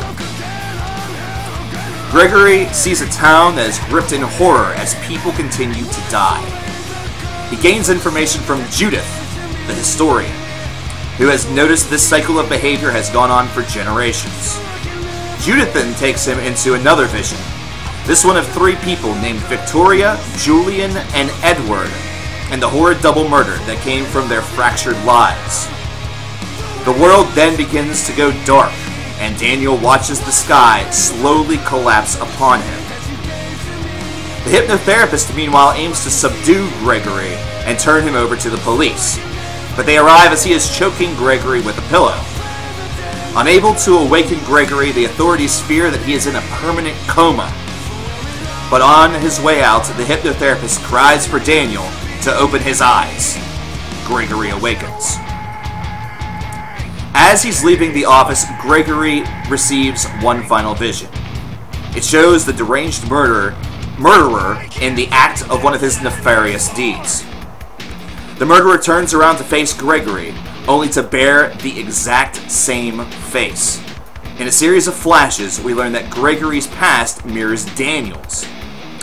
Gregory sees a town that is gripped in horror as people continue to die. He gains information from Judith, the historian, who has noticed this cycle of behavior has gone on for generations. Judith then takes him into another vision, this one of three people named Victoria, Julian, and Edward, and the horrid double murder that came from their fractured lives. The world then begins to go dark, and Daniel watches the sky slowly collapse upon him. The hypnotherapist, meanwhile, aims to subdue Gregory and turn him over to the police, but they arrive as he is choking Gregory with a pillow. Unable to awaken Gregory, the authorities fear that he is in a permanent coma. But on his way out, the hypnotherapist cries for Daniel to open his eyes. Gregory awakens. As he's leaving the office, Gregory receives one final vision. It shows the deranged murderer in the act of one of his nefarious deeds. The murderer turns around to face Gregory, only to bear the exact same face. In a series of flashes, we learn that Gregory's past mirrors Daniel's,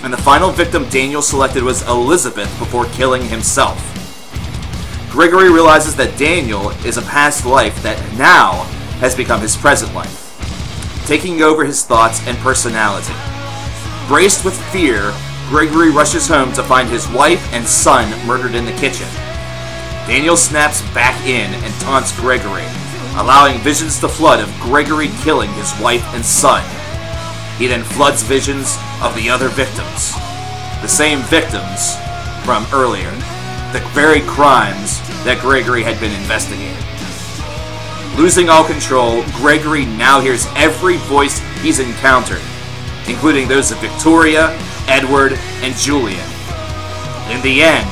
and the final victim Daniel selected was Elizabeth before killing himself. Gregory realizes that Daniel is a past life that now has become his present life, taking over his thoughts and personality. Braced with fear, Gregory rushes home to find his wife and son murdered in the kitchen. Daniel snaps back in and taunts Gregory, allowing visions to flood of Gregory killing his wife and son. He then floods visions of the other victims, the same victims from earlier, the very crimes that Gregory had been investigating. Losing all control, Gregory now hears every voice he's encountered, including those of Victoria, Edward, and Julian. In the end,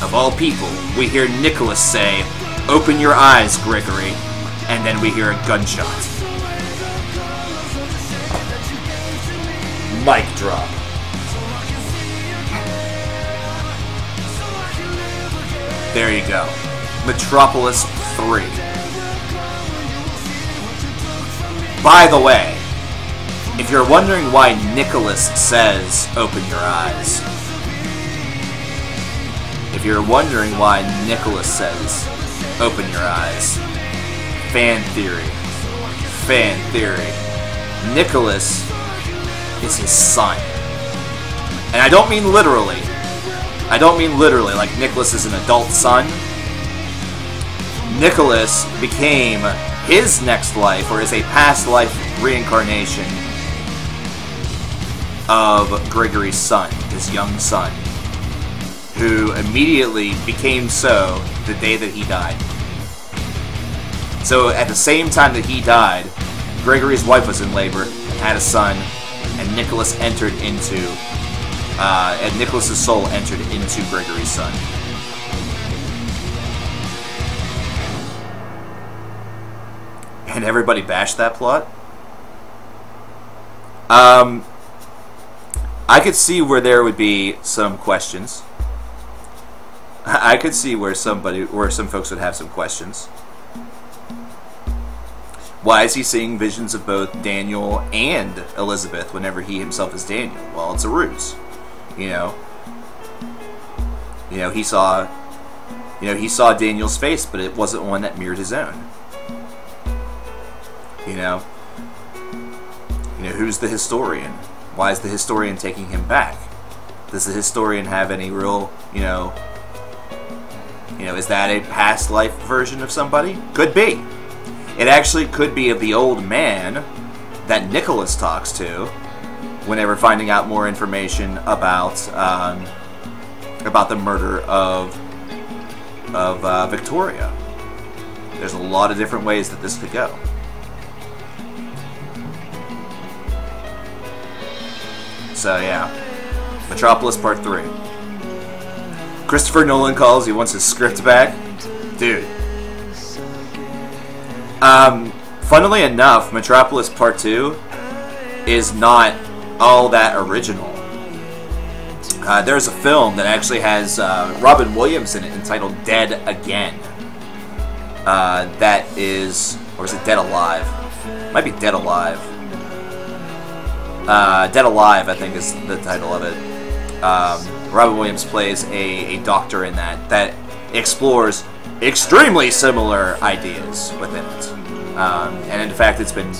of all people, we hear Nicholas say, "Open your eyes, Gregory," and then we hear a gunshot. Mic drop. There you go. Metropolis 3. By the way, if you're wondering why Nicholas says, "Open your eyes," if you're wondering why Nicholas says, "Open your eyes," fan theory. Fan theory. Nicholas is his son. And I don't mean literally. I don't mean literally, like Nicholas is an adult son. Nicholas became his next life, or is a past life reincarnation of Gregory's son, his young son, who immediately became so the day that he died. So at the same time that he died, Gregory's wife was in labor and had a son, and Nicholas entered into, and Nicholas's soul entered into Gregory's son. And everybody bashed that plot. I could see where there would be some questions. I could see where some folks would have some questions. Why is he seeing visions of both Daniel and Elizabeth whenever he himself is Daniel? Well, it's a ruse. You know, he saw Daniel's face, but it wasn't one that mirrored his own. You know, who's the historian? Why is the historian taking him back? Does the historian have any real, is that a past life version of somebody? Could be. It actually could be of the old man that Nicholas talks to whenever finding out more information about the murder of Victoria. There's a lot of different ways that this could go. So yeah, Metropolis Part 3. Christopher Nolan calls, he wants his script back. Dude. Funnily enough, Metropolis Part 2 is not all that original. There's a film that actually has Robin Williams in it entitled Dead Again. That is, or is it Dead Alive? It might be Dead Alive. Dead Alive, I think, is the title of it. Robin Williams plays a doctor in that explores extremely similar ideas within it. And in fact, it's been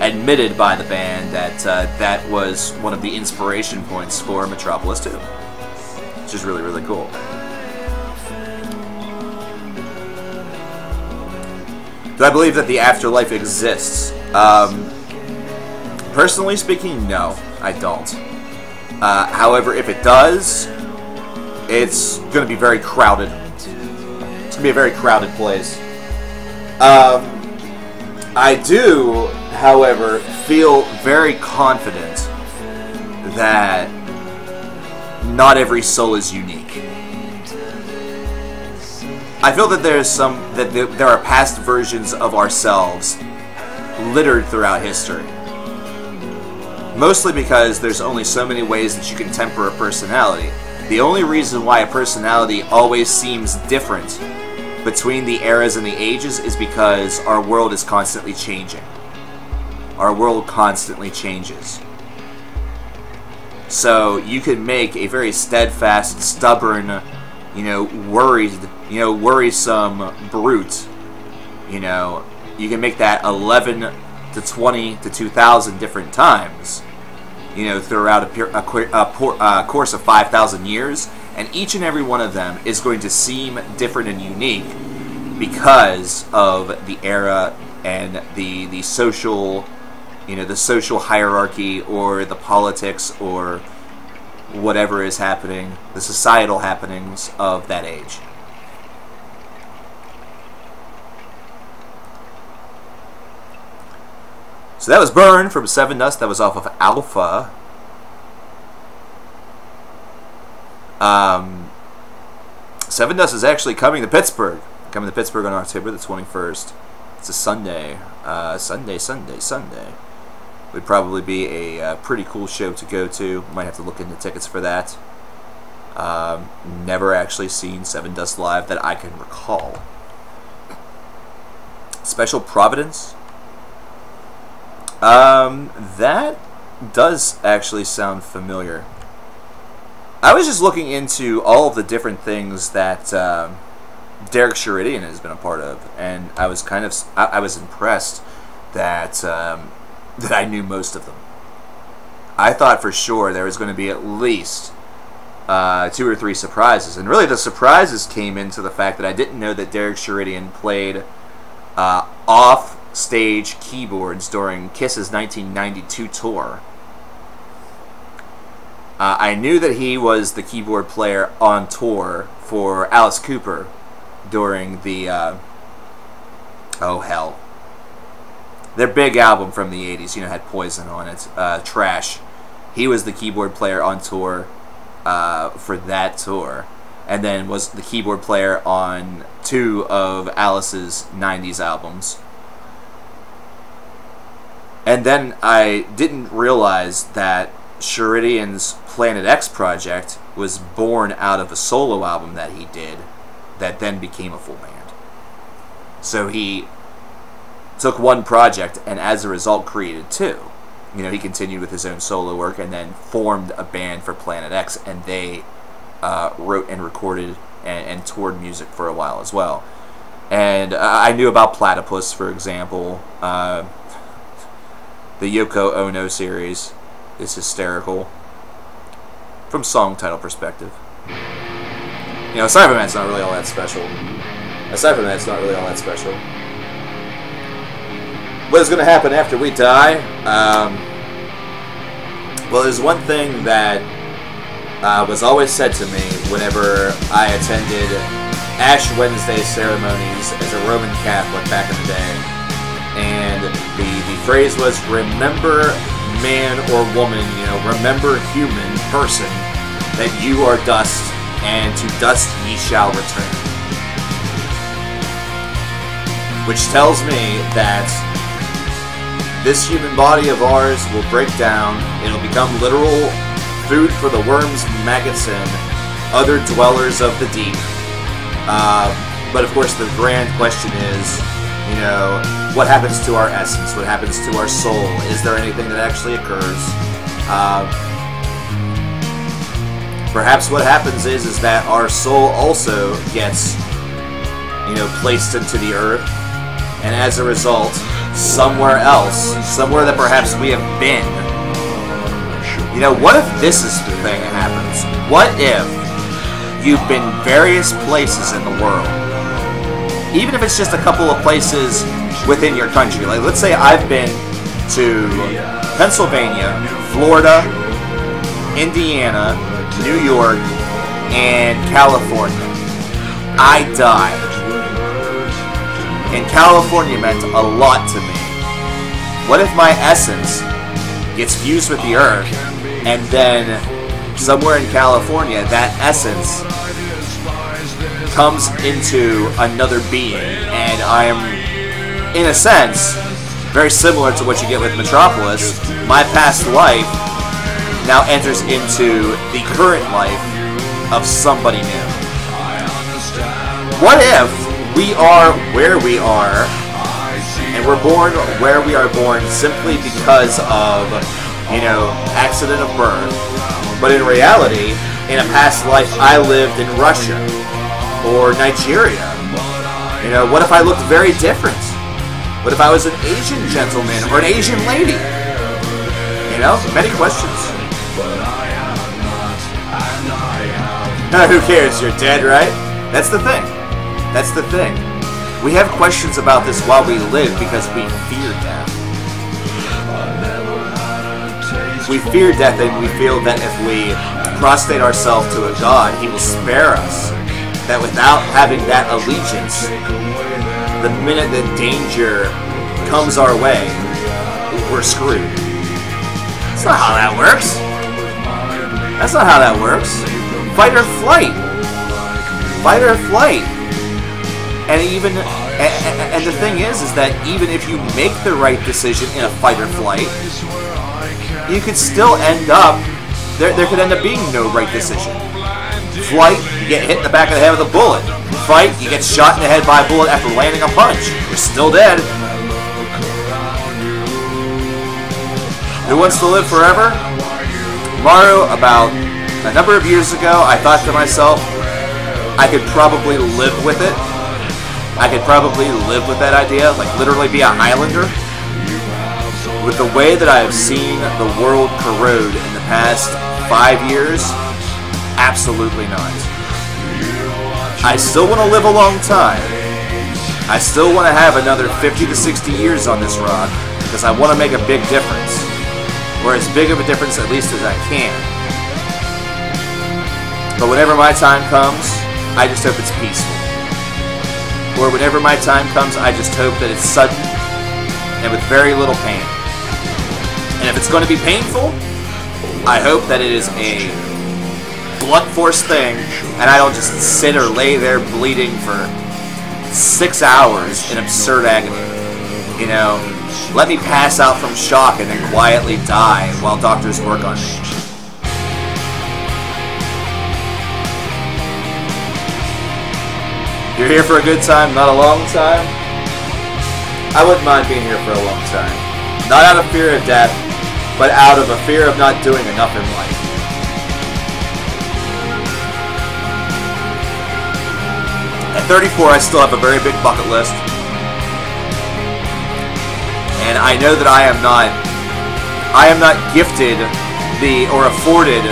admitted by the band that that was one of the inspiration points for Metropolis 2. Which is really, really cool. Do I believe that the afterlife exists? Personally speaking, no, I don't. However, if it does, it's going to be very crowded. It's going to be a very crowded place. I do, however, feel very confident that not every soul is unique. I feel that there are past versions of ourselves littered throughout history. Mostly because there's only so many ways that you can temper a personality. The only reason why a personality always seems different between the eras and the ages is because our world is constantly changing. Our world constantly changes. So you can make a very steadfast, stubborn, worrisome brute. You can make that 11 to 20 to 2,000 different times. Throughout a course of 5,000 years, and each and every one of them is going to seem different and unique because of the era and the social, the social hierarchy or the politics or whatever is happening, the societal happenings of that age. So that was Burn from Seven Dust. That was off of Alpha. Seven Dust is actually coming to Pittsburgh. Coming to Pittsburgh on October the 21st. It's a Sunday. Sunday. Would probably be a pretty cool show to go to. Might have to look into tickets for that. Never actually seen Seven Dust live that I can recall. Special Providence. That does actually sound familiar. I was just looking into all of the different things that Derek Sheridan has been a part of, and I was I was impressed that that I knew most of them. I thought for sure there was going to be at least 2 or 3 surprises, and really the surprises came into the fact that I didn't know that Derek Sheridan played off-stage keyboards during Kiss's 1992 tour. I knew that he was the keyboard player on tour for Alice Cooper during the, oh hell, their big album from the 80s, you know, had Poison on it, Trash. He was the keyboard player on tour for that tour, and then was the keyboard player on 2 of Alice's 90s albums. And then I didn't realize that Sheridan's Planet X project was born out of a solo album that he did that then became a full band. So he took one project and as a result created 2. You know, he continued with his own solo work and then formed a band for Planet X, and they wrote and recorded and toured music for a while as well. And I knew about Platypus, for example. The Yoko Ono series is hysterical from song title perspective. You know, aside from that, it's not really all that special. What is going to happen after we die? Well, there's one thing that was always said to me whenever I attended Ash Wednesday ceremonies as a Roman Catholic back in the day. And the phrase was, remember man or woman, you know, remember human person, that you are dust, and to dust ye shall return. Which tells me that this human body of ours will break down, it'll become literal food for the worms, maggots, and other dwellers of the deep. But of course the grand question is, you know, what happens to our essence? What happens to our soul? Is there anything that actually occurs? Perhaps what happens is that our soul also gets, you know, placed into the earth, and as a result, somewhere else, somewhere that perhaps we have been. You know, what if this is the thing that happens? What if you've been various places in the world? Even if it's just a couple of places within your country. Like, let's say I've been to Pennsylvania, Florida, Indiana, New York, and California. I died. And California meant a lot to me. What if my essence gets fused with the earth, and then somewhere in California, that essence comes into another being, and I am, in a sense, very similar to what you get with Metropolis. My past life now enters into the current life of somebody new. What if we are where we are, and we're born where we are born simply because of, you know, accident of birth, but in reality, in a past life, I lived in Russia or Nigeria? You know, what if I looked very different? What if I was an Asian gentleman or an Asian lady? You know, many questions. Who cares? You're dead, right? That's the thing. That's the thing. We have questions about this while we live because we fear death. We fear death, and we feel that if we prostrate ourselves to a god, he will spare us. That without having that allegiance, the minute that danger comes our way, we're screwed. That's not how that works. That's not how that works. Fight or flight. Fight or flight. And even, and the thing is that even if you make the right decision in a fight or flight, you could still end up, there could end up being no right decision. Flight, you get hit in the back of the head with a bullet. Fight, you get shot in the head by a bullet after landing a punch. You're still dead. Who wants to live forever? Tomorrow, about a number of years ago, I thought to myself, I could probably live with it. I could probably live with that idea, like literally be a Highlander. With the way that I have seen the world corrode in the past 5 years, absolutely not. I still want to live a long time, I still want to have another 50 to 60 years on this rock because I want to make a big difference. Or as big of a difference at least as I can. But whenever my time comes, I just hope it's peaceful. Or whenever my time comes, I just hope that it's sudden and with very little pain. And if it's going to be painful, I hope that it is a blunt force thing and I don't just sit or lay there bleeding for 6 hours in absurd agony. You know, let me pass out from shock and then quietly die while doctors work on me. You're here for a good time, not a long time? I wouldn't mind being here for a long time. Not out of fear of death, but out of a fear of not doing enough in life. At 34, I still have a very big bucket list. And I know that I am not gifted or afforded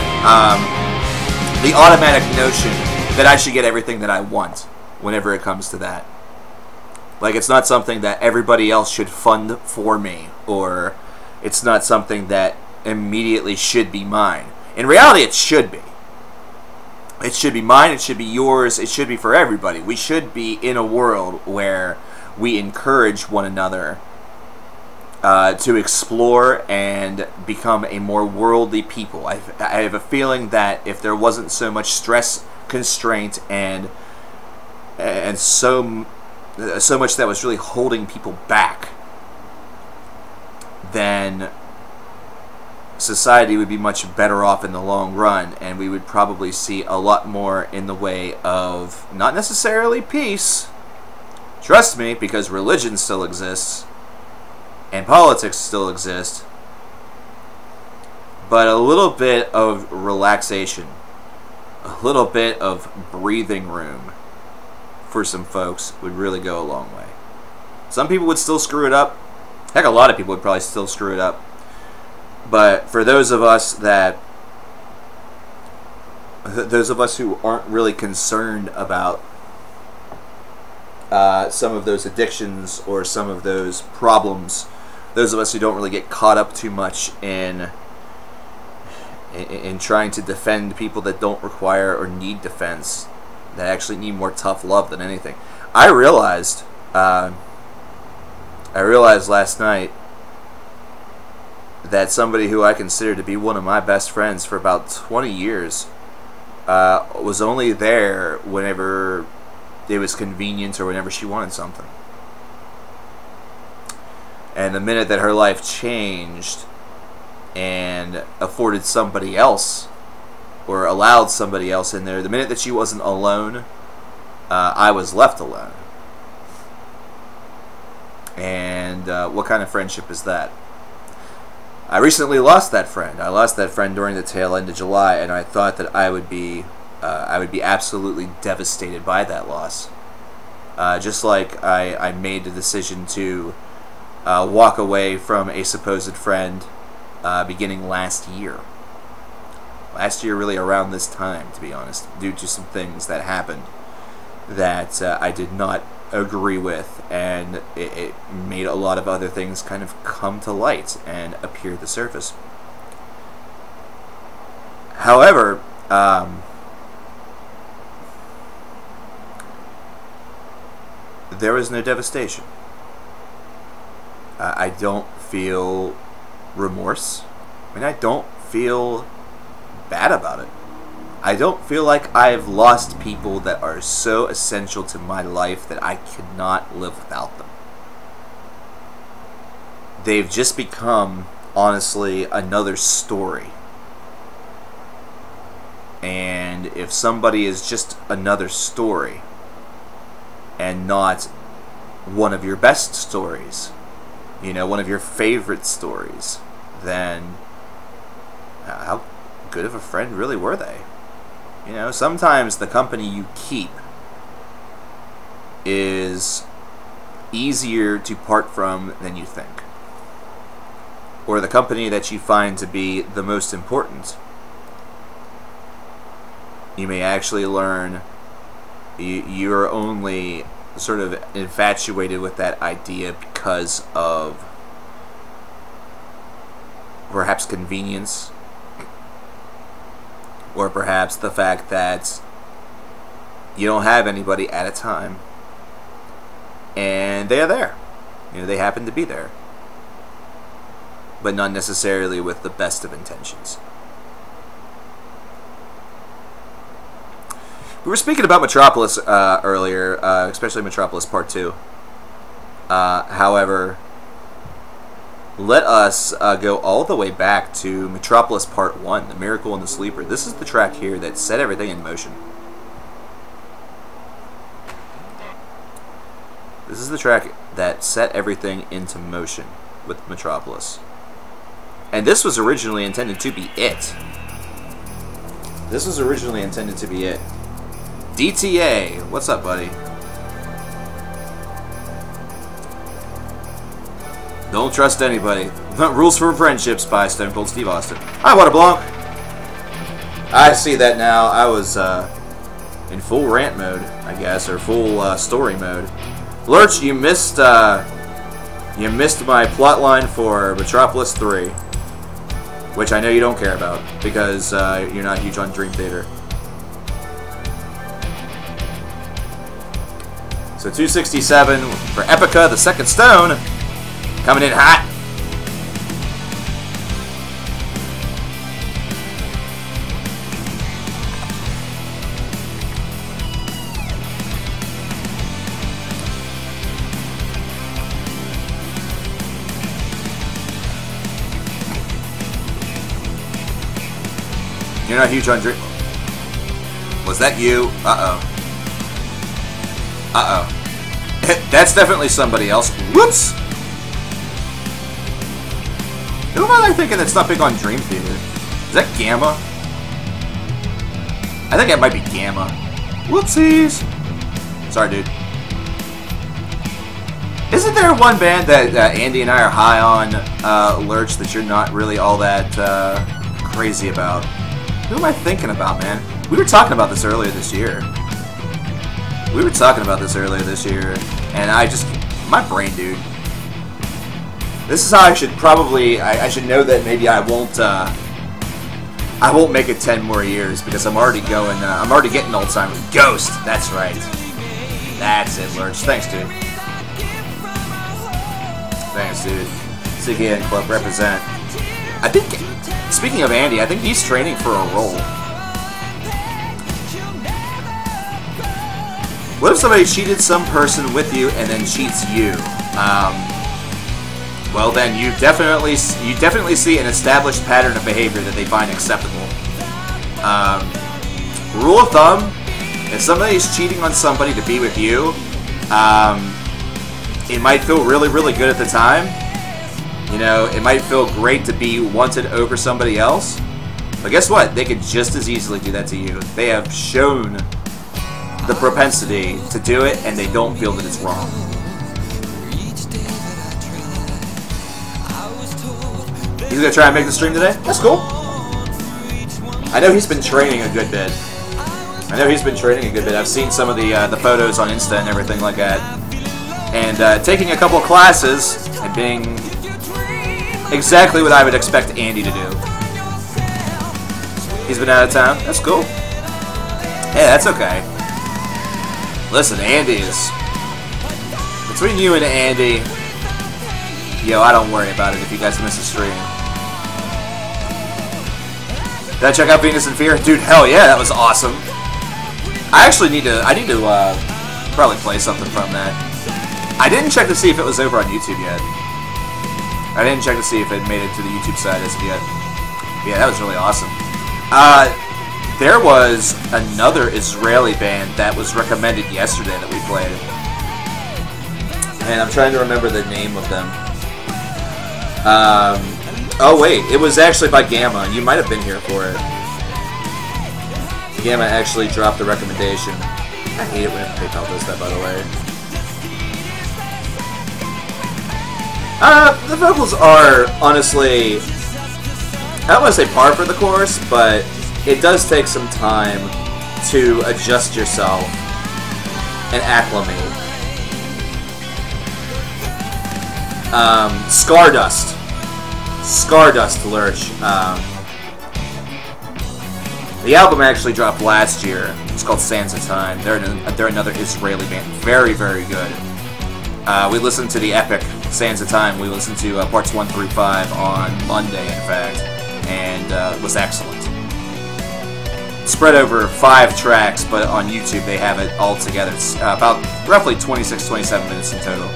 the automatic notion that I should get everything that I want whenever it comes to that. Like, it's not something that everybody else should fund for me, or it's not something that immediately should be mine. In reality, it should be. It should be mine, it should be yours, it should be for everybody. We should be in a world where we encourage one another to explore and become a more worldly people. I have a feeling that if there wasn't so much stress, constraint, and so much that was really holding people back, then society would be much better off in the long run, and we would probably see a lot more in the way of not necessarily peace. Trust me, because religion still exists and politics still exist, but a little bit of relaxation, a little bit of breathing room for some folks would really go a long way. Some people would still screw it up. Heck, a lot of people would probably still screw it up. But for those of us who aren't really concerned about some of those addictions or some of those problems, those of us who don't really get caught up too much in trying to defend people that don't require or need defense, that actually need more tough love than anything. I realized last night that somebody who I consider to be one of my best friends for about 20 years was only there whenever it was convenient or whenever she wanted something. And the minute that her life changed and afforded somebody else or allowed somebody else in there, the minute that she wasn't alone, I was left alone. And what kind of friendship is that? I recently lost that friend. I lost that friend during the tail end of July, and I thought that I would be absolutely devastated by that loss. Just like I made the decision to walk away from a supposed friend beginning last year. Last year, really around this time, to be honest, due to some things that happened that I did not agree with, and it made a lot of other things kind of come to light and appear at the surface. However, there was no devastation. I don't feel remorse. I mean, I don't feel bad about it. I don't feel like I've lost people that are so essential to my life that I could not live without them. They've just become, honestly, another story. And if somebody is just another story and not one of your best stories, you know, one of your favorite stories, then how good of a friend really were they? You know, sometimes the company you keep is easier to part from than you think. Or the company that you find to be the most important, you may actually learn you're only sort of infatuated with that idea because of perhaps convenience, or perhaps the fact that you don't have anybody at a time and they are there. You know, they happen to be there, but not necessarily with the best of intentions. We were speaking about Metropolis earlier, especially Metropolis Part 2. However, let us go all the way back to Metropolis Part 1, The Miracle and the Sleeper. This is the track here that set everything in motion. This is the track that set everything into motion with Metropolis. And this was originally intended to be it. This was originally intended to be it. DTA, what's up, buddy? Don't trust anybody. Rules for Friendships by Stone Cold Steve Austin. Hi, Water Blanc. I see that now. I was in full rant mode, I guess, or full story mode. Lurch, you missed my plotline for Metropolis 3, which I know you don't care about because you're not huge on Dream Theater. So 267 for Epica, the Second Stone, coming in hot. You're not huge on Dream. Was that you? Uh-oh. Uh-oh. That's definitely somebody else. Whoops! Who am I thinking that's not big on Dream Theater? Is that Gamma? I think it might be Gamma. Whoopsies! Sorry, dude. Isn't there one band that Andy and I are high on, Lurch, that you're not really all that crazy about? Who am I thinking about, man? We were talking about this earlier this year. And my brain, dude. This is how I should probably, I should know that maybe I won't make it 10 more years because I'm already getting Alzheimer. Ghost, that's right. That's it, Lurch. Thanks, dude. CKN Club represent. I think, speaking of Andy, I think he's training for a role. What if somebody cheated some person with you and then cheats you? Well, then you definitely see an established pattern of behavior that they find acceptable. Rule of thumb: if somebody's cheating on somebody to be with you, it might feel really, really good at the time. You know, it might feel great to be wanted over somebody else. But guess what? They could just as easily do that to you. They have shown the propensity to do it, and they don't feel that it's wrong. He's gonna try and make the stream today? That's cool. I know he's been training a good bit. I've seen some of the photos on Insta and everything like that. And taking a couple classes and being exactly what I would expect Andy to do. He's been out of town? That's cool. Yeah, that's okay. Listen, Andy is... Between you and Andy, yo, I don't worry about it if you guys miss a stream. Did I check out Venus in Fear? Dude, hell yeah, that was awesome. I need to probably play something from that. I didn't check to see if it was over on YouTube yet. I didn't check to see if it made it to the YouTube side as of yet. Yeah, that was really awesome. There was another Israeli band that was recommended yesterday that we played. And I'm trying to remember the name of them. Oh wait, it was actually by Gamma. You might have been here for it. Gamma actually dropped the recommendation. I hate it when PayPal does that, by the way. The vocals are, honestly, I don't want to say par for the course, but it does take some time to adjust yourself and acclimate. Stardust Lurch. The album actually dropped last year. It's called Sands of Time. They're another Israeli band. Very, very good. We listened to the epic Sands of Time. We listened to parts 1 through 5 on Monday, in fact, and it was excellent. Spread over 5 tracks, but on YouTube they have it all together. It's about roughly 26-27 minutes in total.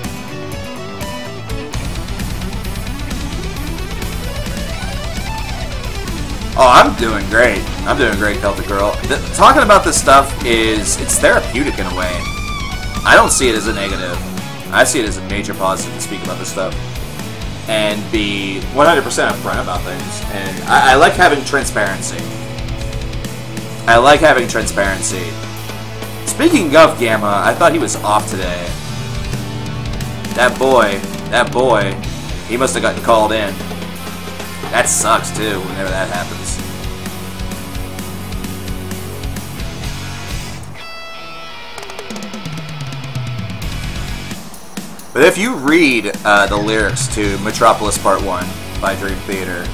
Oh, I'm doing great. I'm doing great, Celtic Girl. Talking about this stuff it's therapeutic in a way. I don't see it as a negative. I see it as a major positive to speak about this stuff and be 100% upfront about things. And I like having transparency. I like having transparency. Speaking of Gamma, I thought he was off today. That boy, he must have gotten called in. That sucks too, whenever that happens. But if you read the lyrics to Metropolis Part 1 by Dream Theater,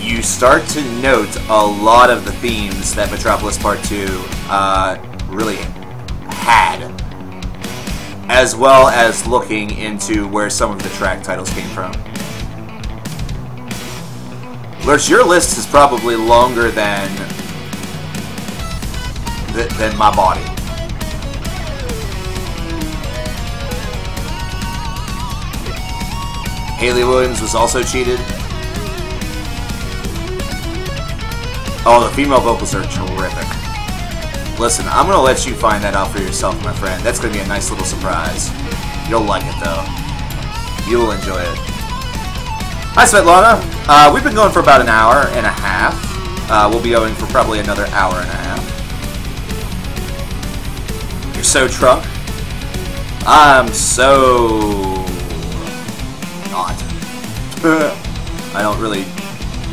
you start to note a lot of the themes that Metropolis Part 2 really had, as well as looking into where some of the track titles came from. Lurch, your list is probably longer than my body. Haley Williams was also cheated. Oh, the female vocals are terrific. Listen, I'm going to let you find that out for yourself, my friend. That's going to be a nice little surprise. You'll like it, though. You will enjoy it. Hi, Svetlana. We've been going for about an hour and a half. We'll be going for probably another hour and a half. You're so drunk. I'm so not. I don't really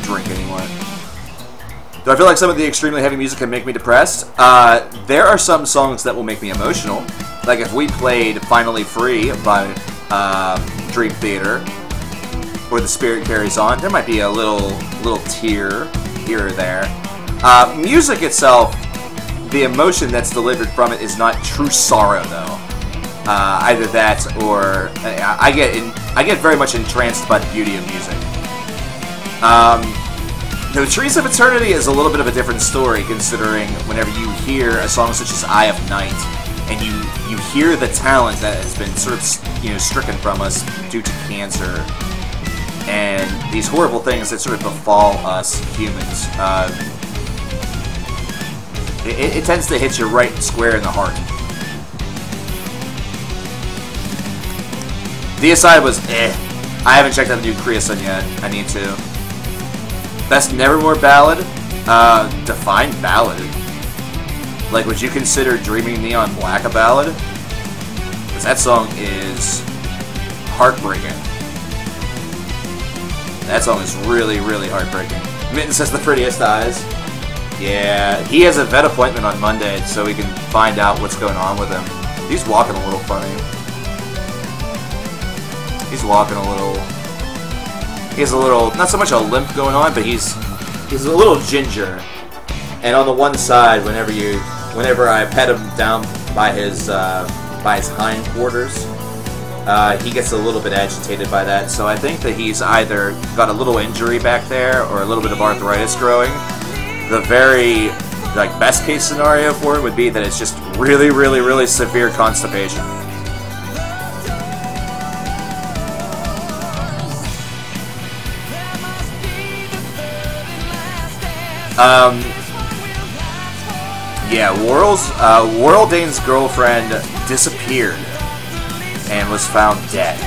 drink anymore. Do I feel like some of the extremely heavy music can make me depressed? There are some songs that will make me emotional. Like if we played Finally Free by Dream Theater, or The Spirit Carries On, there might be a little tear here or there. Music itself, the emotion that's delivered from it is not true sorrow, though. Either that, or I get very much entranced by the beauty of music. The Trees of Eternity is a little bit of a different story, considering whenever you hear a song such as Eye of Night, and you hear the talent that has been sort of stricken from us due to cancer, and these horrible things that sort of befall us humans, it tends to hit you right square in the heart. DSI was I haven't checked out the new Creosun yet. I need to. Best Nevermore ballad? Define ballad. Like, would you consider Dreaming Neon Black a ballad? Because that song is heartbreaking. That song is really, really heartbreaking. Mitten says the prettiest eyes. Yeah, he has a vet appointment on Monday, so we can find out what's going on with him. He's walking a little funny. He's walking a little... He has a little, not so much a limp going on, but he's a little ginger. And on the one side, whenever I pet him down by his hindquarters, he gets a little bit agitated by that. So I think that he's either got a little injury back there or a little bit of arthritis growing. The very best case scenario for it would be that it's just really, really, really severe constipation. Yeah, Warldane's girlfriend disappeared and was found dead.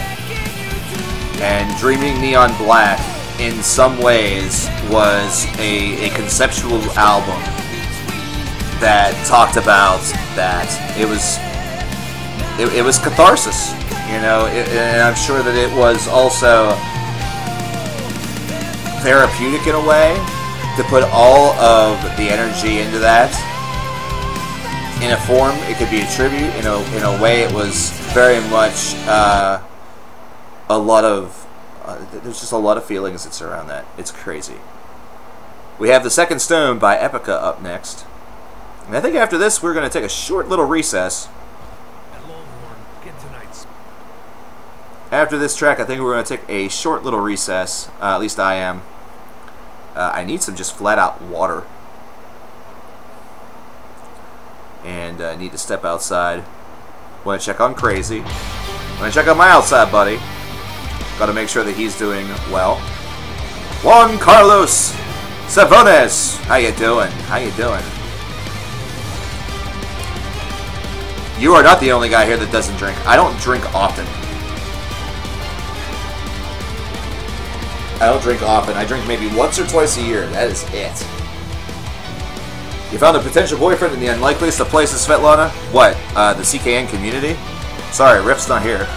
And Dreaming Neon Black, in some ways, was a conceptual album that talked about that it was catharsis, and I'm sure that it was also therapeutic in a way. To put all of the energy into that in a form, it could be a tribute. In a way, it was very much a lot of there's just a lot of feelings that surround that. It's crazy. We have The Second Stone by Epica up next. And I think after this we're going to take a short little recess. After this track, I think we're going to take a short little recess. At least I am. I need some just flat out water. And I need to step outside. Want to check on Crazy. Want to check on my outside buddy. Got to make sure that he's doing well. Juan Carlos Savones, how you doing? How you doing? You are not the only guy here that doesn't drink. I don't drink often. I don't drink often. I drink maybe once or twice a year. That is it. You found a potential boyfriend in the unlikeliest of places, Svetlana? What? The CKN community? Sorry, Riff's not here.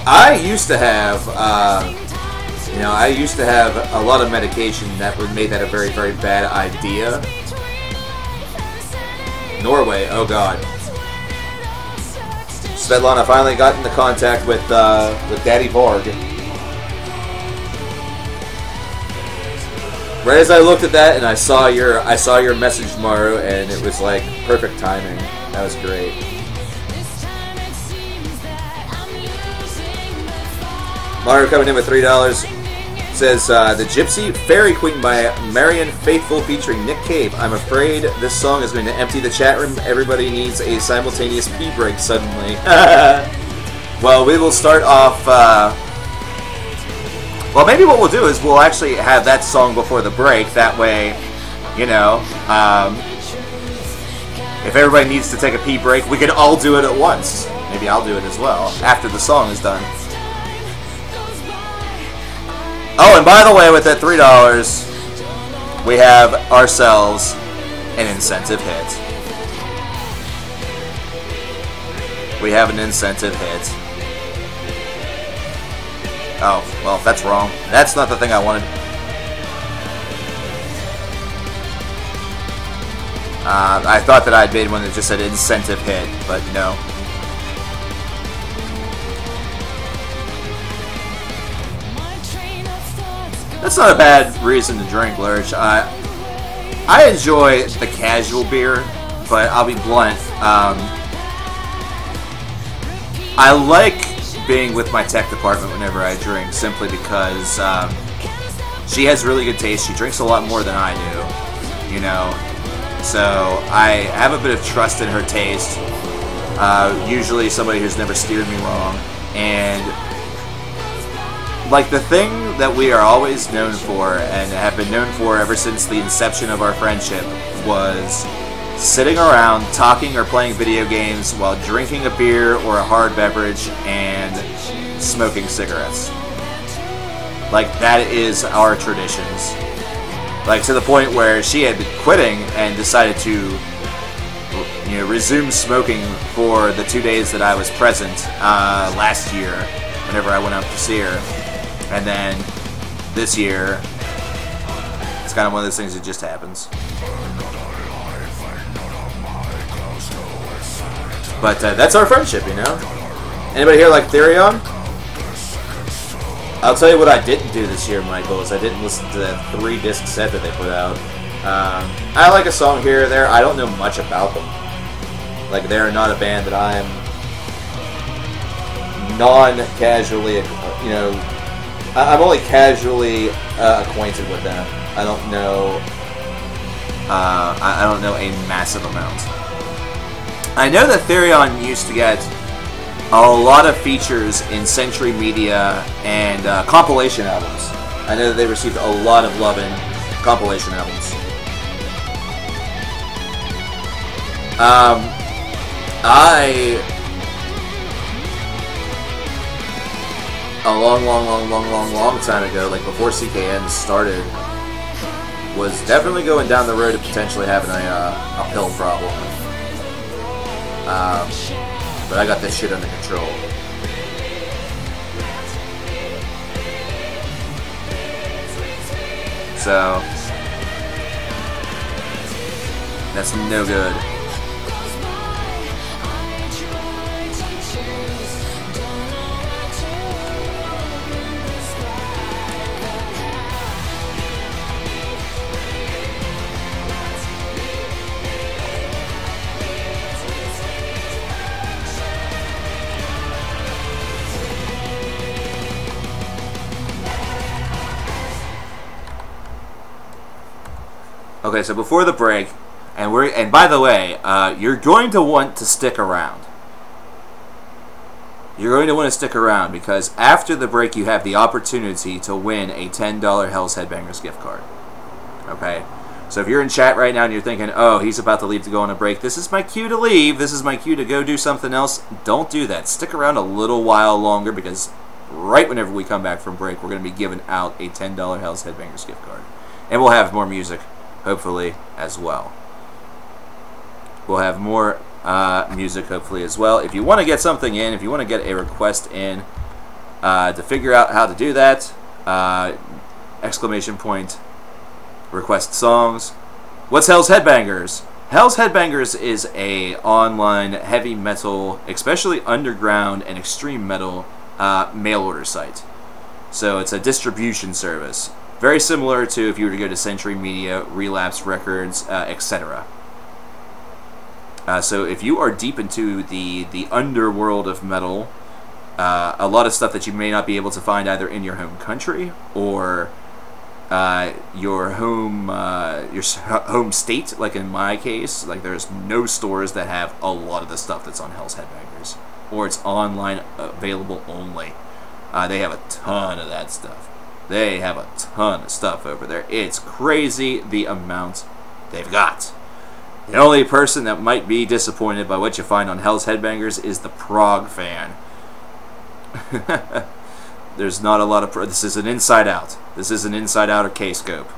I used to have, I used to have a lot of medication that would make that a very, very bad idea. Norway, oh god. Svetlana finally got into contact with Daddy Borg. Right as I looked at that and I saw your message, Maru, and it was like perfect timing. That was great. Maru coming in with $3. Says, The Gypsy Fairy Queen by Marian Faithfull featuring Nick Cave. I'm afraid this song is going to empty the chat room. Everybody needs a simultaneous pee break suddenly. Well, we will start off... well, maybe what we'll do is we'll actually have that song before the break. That way, you know, if everybody needs to take a pee break, we can all do it at once. Maybe I'll do it as well after the song is done. Oh, and by the way, with that $3, we have ourselves an incentive hit. We have an incentive hit. Oh, well, that's wrong. That's not the thing I wanted. I thought that I'd made one that just said incentive hit, but no. That's not a bad reason to drink, Lurch. I enjoy the casual beer, but I'll be blunt. I like being with my tech department whenever I drink, simply because she has really good taste. She drinks a lot more than I do, you know. So I have a bit of trust in her taste. Usually somebody who's never steered me wrong. And like the thing that we are always known for, and have been known for ever since the inception of our friendship, was sitting around talking or playing video games while drinking a beer or a hard beverage and smoking cigarettes. Like, that is our traditions. Like, to the point where she had been quitting and decided to, you know, resume smoking for the 2 days that I was present last year, whenever I went out to see her. And then this year, it's kind of one of those things that just happens. But that's our friendship, you know? Anybody here like Therion? I'll tell you what I didn't do this year, Michael, is I didn't listen to that 3-disc set that they put out. I like a song here or there. I don't know much about them. Like, they're not a band that I'm non-casually, you know, I'm only casually acquainted with them. I don't know. I don't know a massive amount. I know that Therion used to get a lot of features in Century Media and compilation albums. I know that they received a lot of love in compilation albums. A long time ago, like before CKN started, was definitely going down the road of potentially having a pill problem. But I got this shit under control. So, That's no good. Okay, so before the break, and by the way, you're going to want to stick around. You're going to want to stick around because after the break, you have the opportunity to win a $10 Hell's Headbangers gift card. Okay, so if you're in chat right now and you're thinking, "Oh, he's about to leave to go on a break. This is my cue to leave. This is my cue to go do something else." Don't do that. Stick around a little while longer because right whenever we come back from break, we're going to be giving out a $10 Hell's Headbangers gift card, and we'll have more music. Hopefully as well. We'll have more music hopefully as well. If you want to get something in, if you want to get a request in, to figure out how to do that, exclamation point, request songs. What's Hell's Headbangers? Hell's Headbangers is a online heavy metal, especially underground and extreme metal, mail order site. So it's a distribution service. Very similar to if you were to go to Century Media, Relapse Records, etc. So if you are deep into the underworld of metal, a lot of stuff that you may not be able to find either in your home country or your home state, like in my case, like there's no stores that have a lot of the stuff that's on Hell's Headbangers, or it's online available only. They have a ton of that stuff. They have a ton of stuff over there. It's crazy the amount they've got. The only person that might be disappointed by what you find on Hell's Headbangers is the prog fan. There's not a lot of... This is an inside out. This is an inside out or K-scope.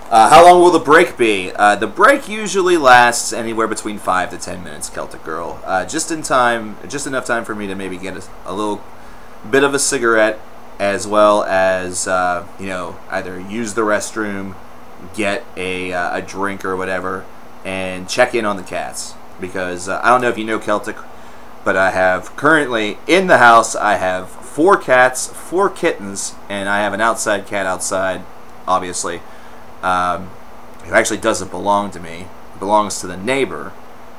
How long will the break be? The break usually lasts anywhere between 5 to 10 minutes, Celtic Girl. Just in time, just enough time for me to maybe get a little bit of a cigarette, as well as, you know, either use the restroom, get a drink or whatever, and check in on the cats. Because I don't know if you know Celtic, but I have currently in the house, I have 4 cats, 4 kittens, and I have an outside cat outside, obviously, who actually doesn't belong to me. It belongs to the neighbor,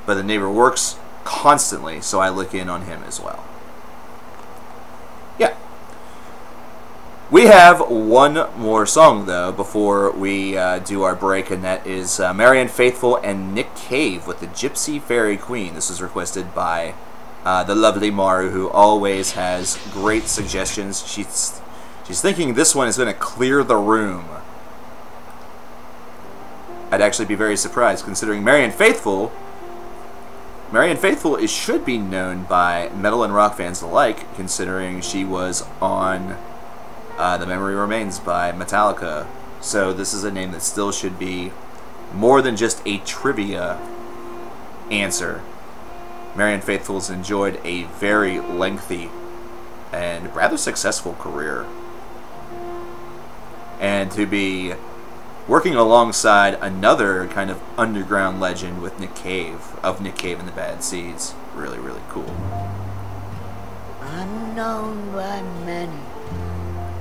but the neighbor works constantly, so I look in on him as well. Yeah. We have one more song, though, before we do our break, and that is Marianne Faithfull and Nick Cave with the Gypsy Fairy Queen. This is requested by the lovely Maru, who always has great suggestions. She's thinking this one is going to clear the room. I'd actually be very surprised, considering Marianne Faithfull should be known by metal and rock fans alike, considering she was on The Memory Remains by Metallica. So this is a name that still should be more than just a trivia answer. Marianne Faithfull's enjoyed a very lengthy and rather successful career. And to be working alongside another kind of underground legend with Nick Cave, of Nick Cave and the Bad Seeds. Really, really cool. Unknown by many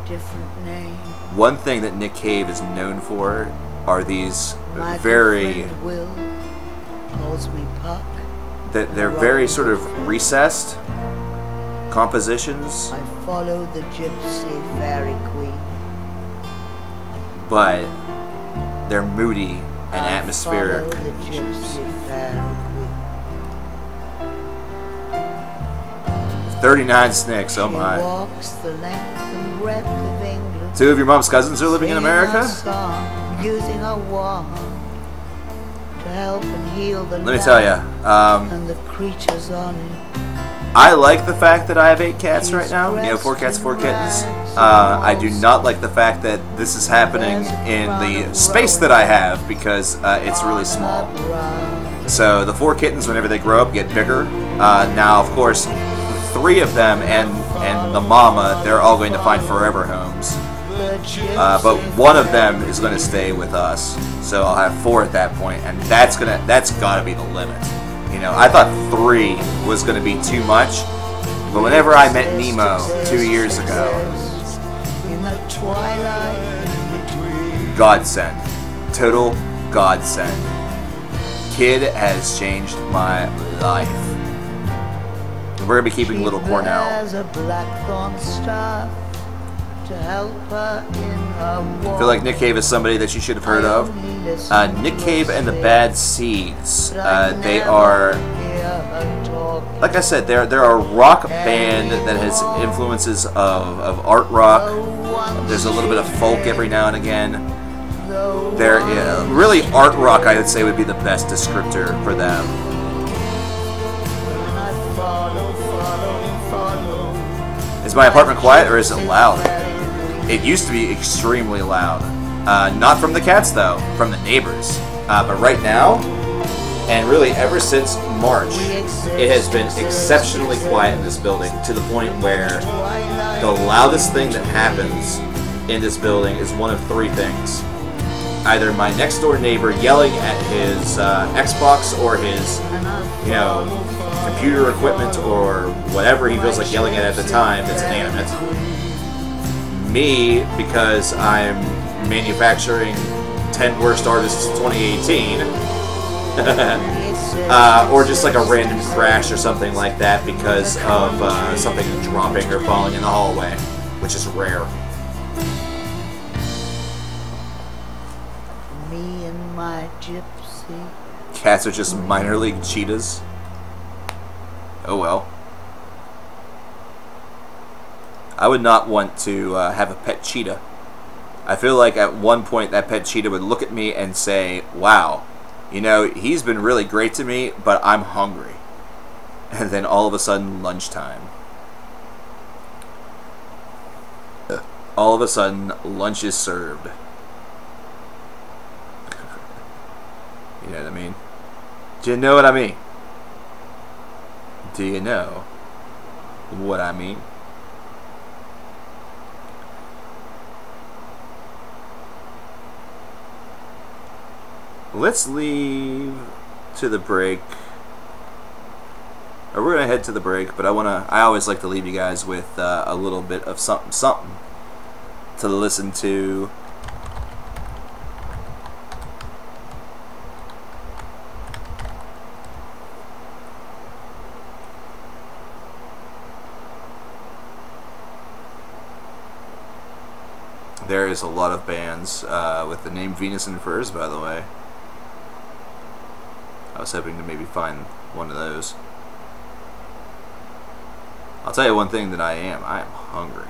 different names. One thing that Nick Cave is known for are these My very... friend Will calls me Puck. that they're very sort of recessed compositions, I follow the Gypsy Fairy Queen. but they're moody and I atmospheric. follow the Gypsy Fairy Queen. 39 snakes, oh She my. walks the length and breadth of England. 2 of your mom's cousins are living in Singing America? a song, using a wand to help and heal the Let me tell you, and the creatures on it. I like the fact that I have 8 cats right now. You know, 4 cats, 4 kittens. I do not like the fact that this is happening in the space that I have because it's really small. So the 4 kittens, whenever they grow up, get bigger. Now, of course, 3 of them and the mama, they're all going to find forever homes. But one of them is going to stay with us, so I'll have 4 at that point, and that's got to be the limit. You know, I thought 3 was going to be too much, but whenever I met Nemo 2 years ago, godsend, total godsend. Kid has changed my life. We're going to be keeping Little Cornell. I feel like Nick Cave is somebody that you should have heard of. Nick Cave and the Bad Seeds. They are, like I said, they're a rock band that has influences of art rock. There's a little bit of folk every now and again. They're really art rock, I would say, would be the best descriptor for them. Is my apartment quiet or is it loud? It used to be extremely loud. Not from the cats though, from the neighbors. But right now, and really ever since March, it has been exceptionally quiet in this building, to the point where the loudest thing that happens in this building is one of 3 things. Either my next door neighbor yelling at his Xbox or his, you know, computer equipment or whatever he feels like yelling at the time that's inanimate. Me, because I'm manufacturing 10 Worst Artists 2018. Or just like a random crash or something like that because of something dropping or falling in the hallway, which is rare. Me and my gypsy. Cats are just minor league cheetahs. Oh well. I would not want to have a pet cheetah. I feel like at one point that pet cheetah would look at me and say, wow, you know, he's been really great to me, but I'm hungry. And then all of a sudden, lunchtime. All of a sudden, lunch is served. You know what I mean? Do you know what I mean? Do you know what I mean? Let's leave to the break. Or we're gonna head to the break, but I always like to leave you guys with a little bit of something to listen to. There is a lot of bands with the name Venus and Furs, by the way. I was hoping to maybe find one of those. I'll tell you one thing that I am hungry.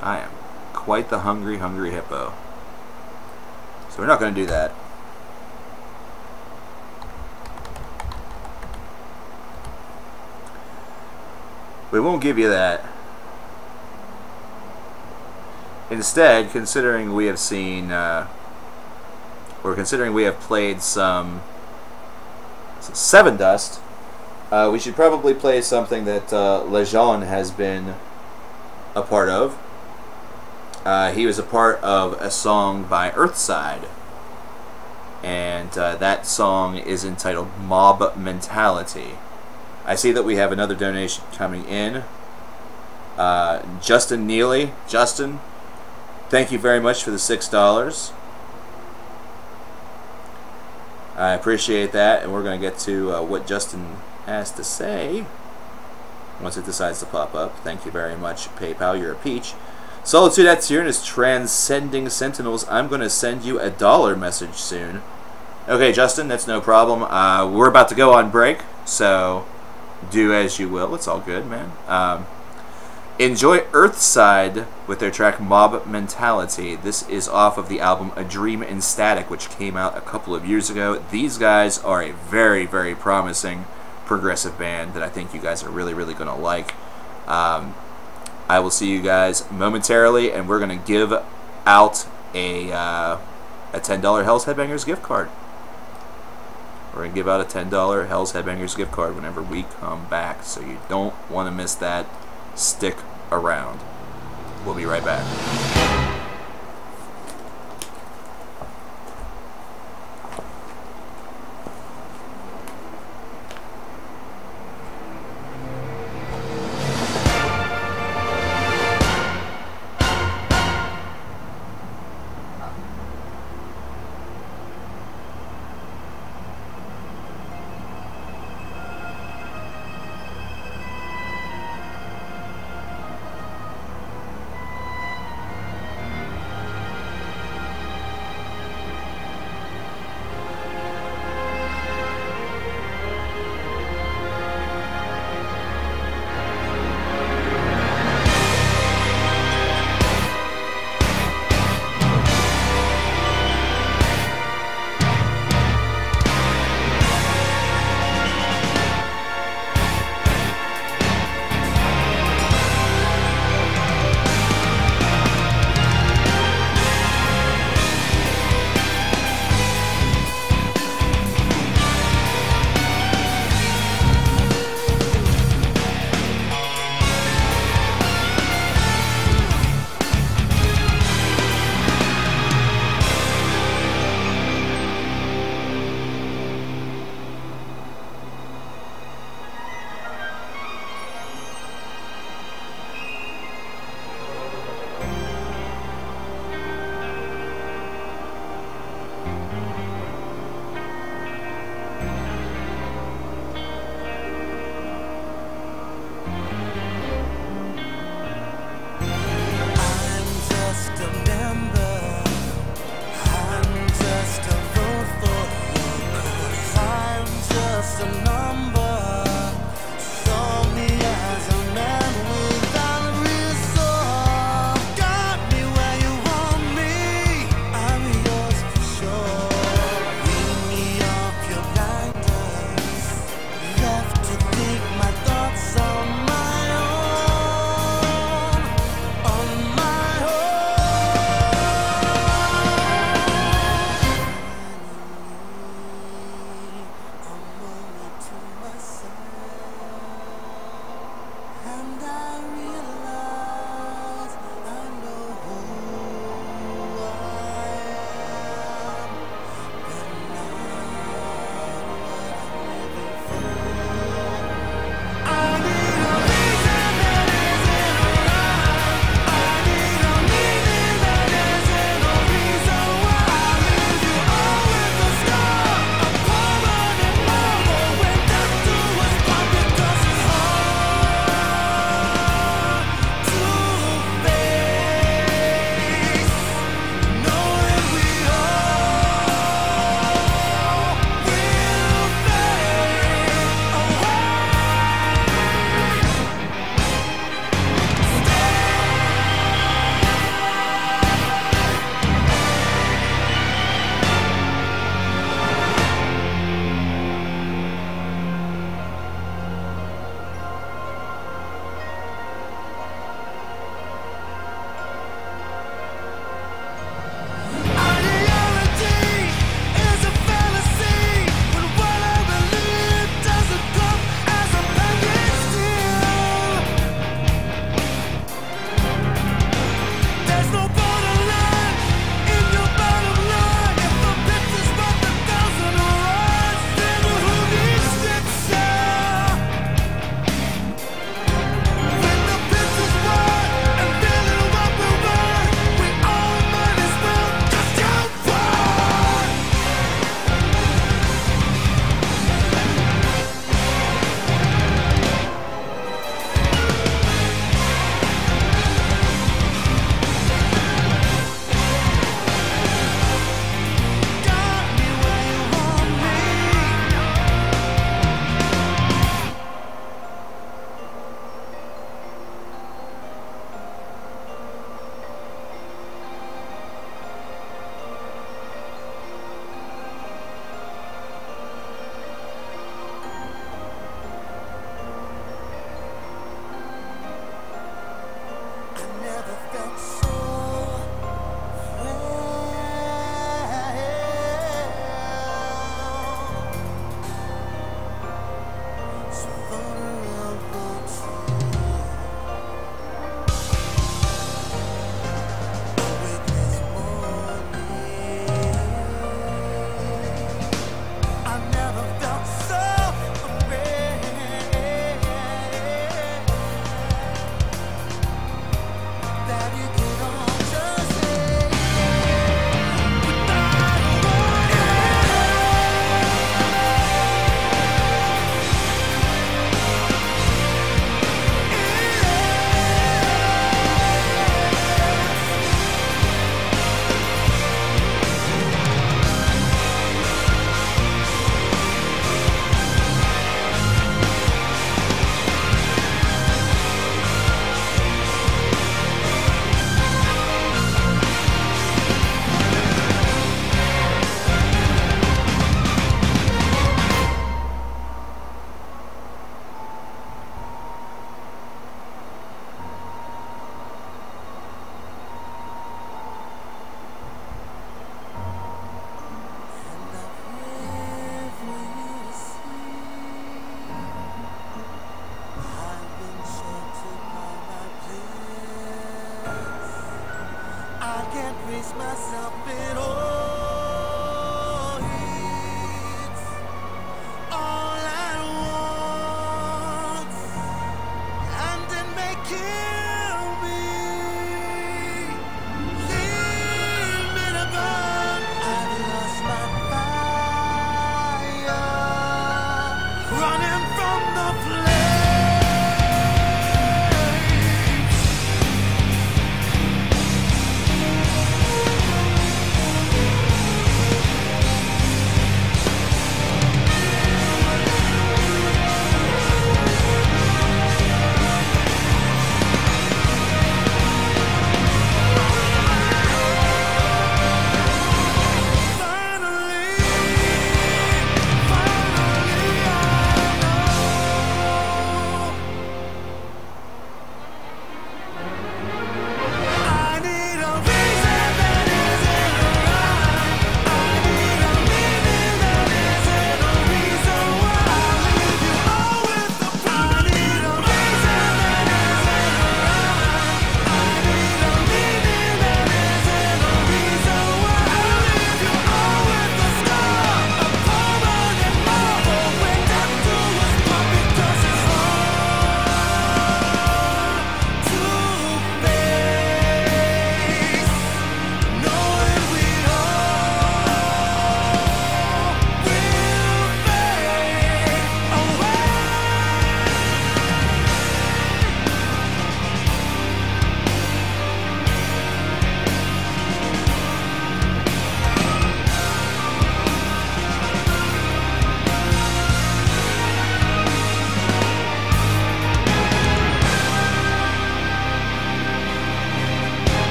I am quite the hungry hippo. So we're not going to do that. We won't give you that. Instead, considering we have seen, considering we have played some Seven Dust, we should probably play something that Lejeune has been a part of. He was a part of a song by Earthside, and that song is entitled Mob Mentality. I see that we have another donation coming in. Justin Neely. Justin, thank you very much for the $6. I appreciate that, and we're going to get to what Justin has to say once it decides to pop up. Thank you very much, PayPal. You're a peach. Solitude at Tyrann is transcending sentinels. I'm going to send you a $1 message soon. Okay, Justin, that's no problem. We're about to go on break, so do as you will. It's all good, man. Enjoy Earthside with their track Mob Mentality. This is off of the album A Dream in Static, which came out a couple of years ago. These guys are a very, very promising progressive band that I think you guys are really, really going to like. I will see you guys momentarily, and we're going to give out a $10 Hell's Headbangers gift card. We're going to give out a $10 Hell's Headbangers gift card whenever we come back, so you don't want to miss that. Stick around. We'll be right back.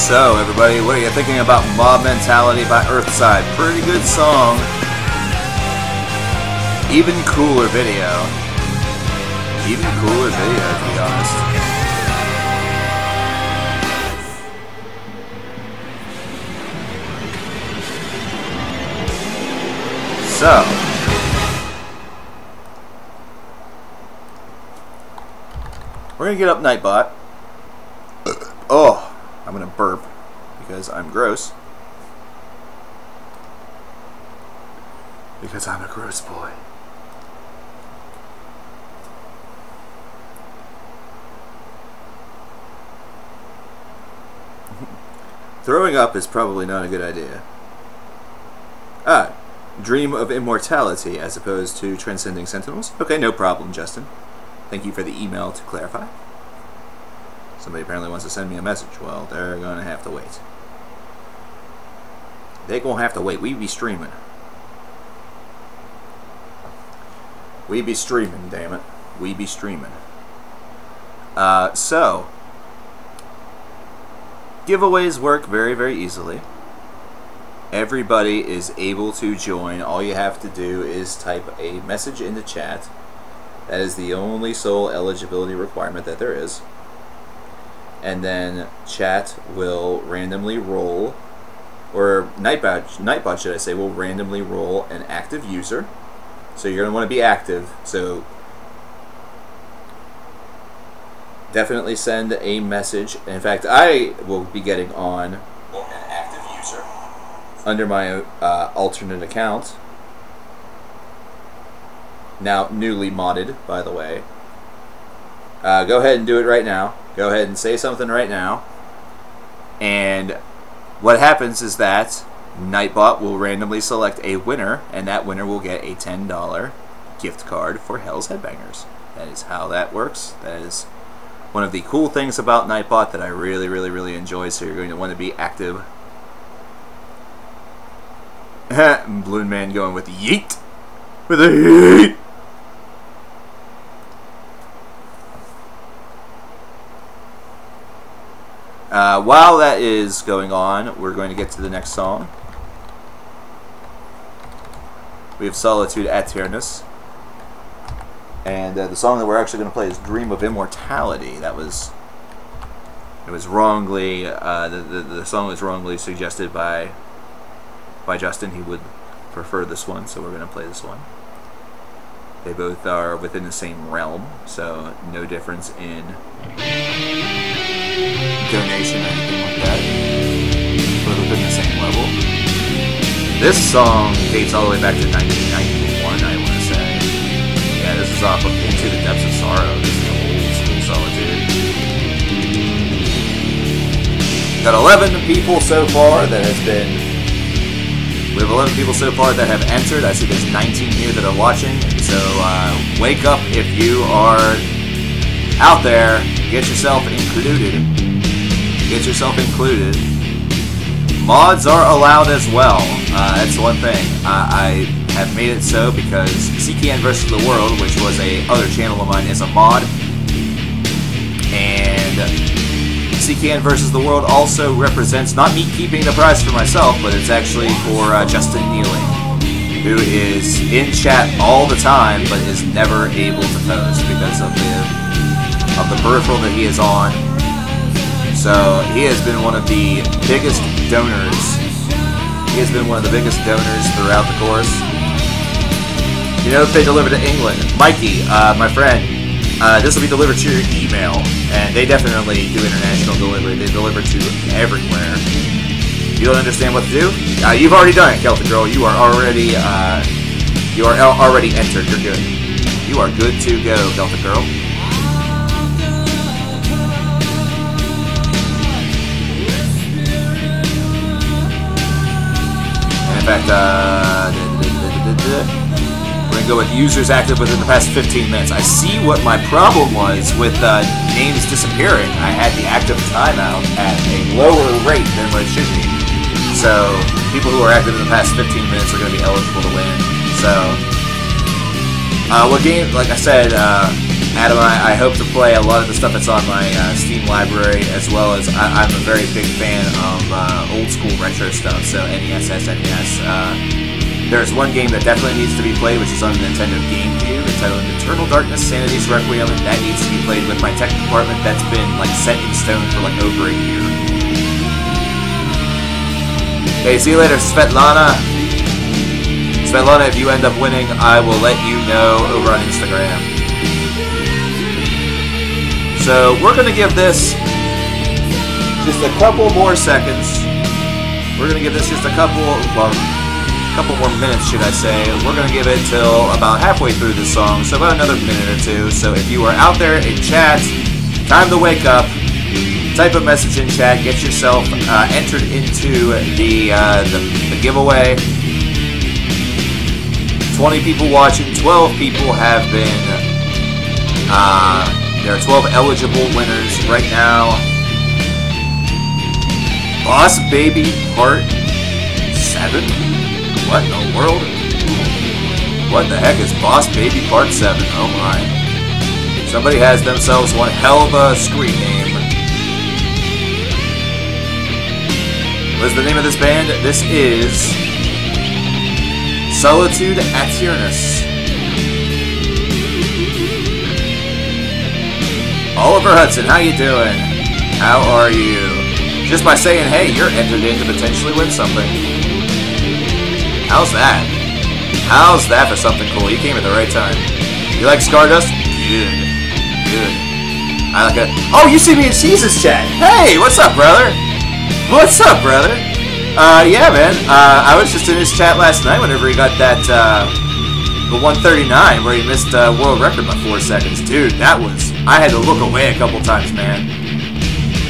So, everybody, what are you thinking about Mob Mentality by Earthside? Pretty good song. Even cooler video. Even cooler video, to be honest. So, we're gonna get up Nightbot. Oh, I'm gonna burp because I'm gross. Because I'm a gross boy. Throwing up is probably not a good idea. Ah, dream of immortality as opposed to transcending sentinels? Okay, no problem, Justin. Thank you for the email to clarify. Somebody apparently wants to send me a message. Well, they're gonna have to wait. They're gonna have to wait. We be streaming. We be streaming, damn it. We be streaming. So, giveaways work very, very easily. Everybody is able to join. All you have to do is type a message in the chat. That is the only sole eligibility requirement that there is. And then chat will randomly roll, or Nightbot should I say, will randomly roll an active user. So you're going to want to be active. So definitely send a message. In fact, I will be getting on an active user under my alternate account. Now newly modded, by the way. Go ahead and do it right now. Go ahead and say something right now. And what happens is that Nightbot will randomly select a winner, and that winner will get a $10 gift card for Hell's Headbangers. That is how that works. That is one of the cool things about Nightbot that I really, really, really enjoy, so you're going to want to be active. Balloon Man going with yeet. With a yeet. While that is going on, we're going to get to the next song. We have Solitude Aeternus. And the song that we're actually going to play is Dream of Immortality. It was wrongly, the song was wrongly suggested by Justin. He would prefer this one, so we're going to play this one. They both are within the same realm, so no difference in donation or anything like that. We're within the same level. This song dates all the way back to 1991, I want to say. Yeah, this is off of Into the Depths of Sorrow. This is old school Solitude. Got 11 people so far that has been... We have 11 people so far that have entered. I see there's 19 here that are watching. So wake up if you are out there. Get yourself included. Get yourself included. Mods are allowed as well. That's one thing. I have made it so because CKN vs. the World, which was a other channel of mine, is a mod. And CKN vs. the World also represents not me keeping the prize for myself, but it's actually for Justin Nealing, who is in chat all the time, but is never able to post because of the peripheral that he is on. So he has been one of the biggest donors. He has been one of the biggest donors throughout the course. You know, if they deliver to England, Mikey, my friend, this will be delivered to your email, and they definitely do international delivery. They deliver to everywhere. You don't understand what to do? You've already done it, Celtic Girl. You are already entered. You're good. You are good to go, Celtic Girl. In fact, we're going to go with users active within the past 15 minutes. I see what my problem was with names disappearing. I had the active timeout at a lower rate than what it should be. So, people who are active in the past 15 minutes are going to be eligible to win. So, what game, like I said, Adam, I hope to play a lot of the stuff that's on my Steam library, as well as I'm a very big fan of old school retro stuff, so NES, SNES. There's one game that definitely needs to be played, which is on the Nintendo GameCube, entitled Eternal Darkness, Sanity's Requiem, and that needs to be played with my tech department. That's been like set in stone for like over a year. Okay, see you later, Svetlana. Svetlana, if you end up winning, I will let you know over on Instagram. So we're going to give this just a couple more seconds. We're going to give this just a couple more minutes, should I say. We're going to give it till about halfway through the song, so about another minute or two. So if you are out there in chat, time to wake up. Type a message in chat. Get yourself entered into the giveaway. 20 people watching. 12 people have been. There are 12 eligible winners right now. Boss Baby Part 7? What in the world? What the heck is Boss Baby Part 7? Oh my. Somebody has themselves one hell of a screen name. What's the name of this band? This is Solitude Atyrnus. Oliver Hudson, how you doing? How are you? Just by saying hey, you're entered in to potentially win something. How's that? How's that for something cool? You came at the right time. You like Stardust? Good. Good. I like it. Oh, you see me in Jesus chat. Hey, what's up, brother? What's up, brother? Yeah, man. I was just in his chat last night whenever he got that, the 139 where he missed world record by 4 seconds. Dude, that was... I had to look away a couple times, man.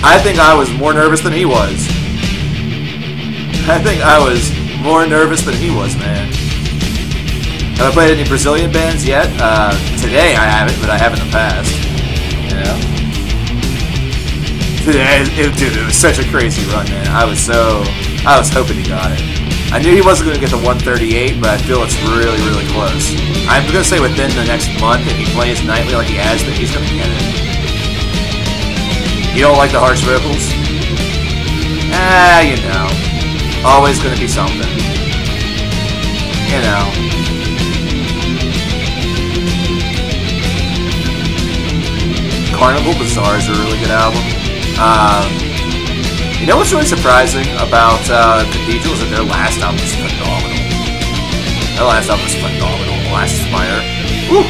I think I was more nervous than he was. I think I was more nervous than he was, man. Have I played any Brazilian bands yet? Today I haven't, but I have in the past. You know? Today, dude, it was such a crazy run, man. I was hoping he got it. I knew he wasn't going to get the 138, but I feel it's really, really close. I'm going to say within the next month, if he plays nightly like he has, that he's going to get it. You don't like the harsh vocals? You know. Always going to be something. You know. Carnival Bazaar is a really good album. You know what's really surprising about Cathedral is that their last album is phenomenal. Their last album is phenomenal. The Last Spire. Woo!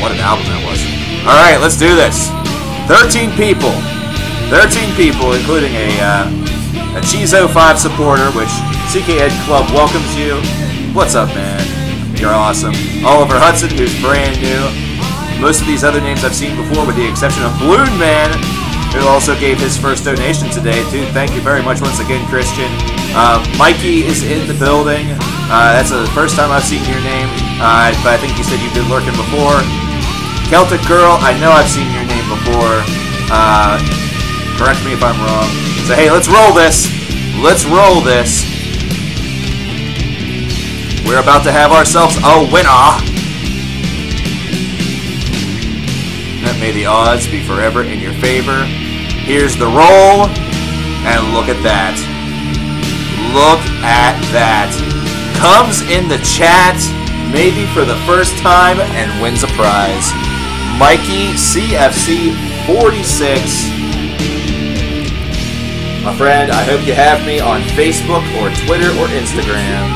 What an album that was. Alright, let's do this. 13 people. 13 people, including a Cheezo 5 supporter, which CK Ed Club welcomes you. What's up, man? You're awesome. Oliver Hudson, who's brand new. Most of these other names I've seen before, with the exception of Balloon Man, who also gave his first donation today. Dude, thank you very much once again, Christian. Mikey is in the building. That's the first time I've seen your name, but I think you said you've been lurking before. Celtic Girl, I know I've seen your name before. Correct me if I'm wrong. So hey, let's roll this. Let's roll this. We're about to have ourselves a winner. May the odds be forever in your favor. Here's the roll, and look at that. Look at that. Comes in the chat, maybe for the first time, and wins a prize. Mikey CFC 46. My friend, I hope you have me on Facebook or Twitter or Instagram.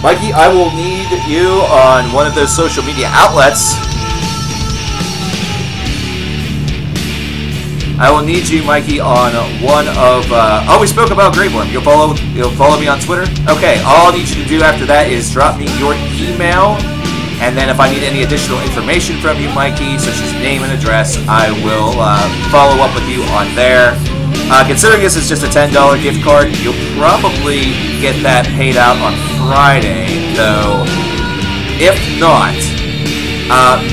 Mikey, I will need you on one of those social media outlets. I will need you, Mikey, on one of. Oh, we spoke about Grey Worm. You'll follow me on Twitter. Okay. All I need you to do after that is drop me your email, and then if I need any additional information from you, Mikey, such as name and address, I will follow up with you on there. Considering this is just a $10 gift card, you'll probably get that paid out on Friday, though if not,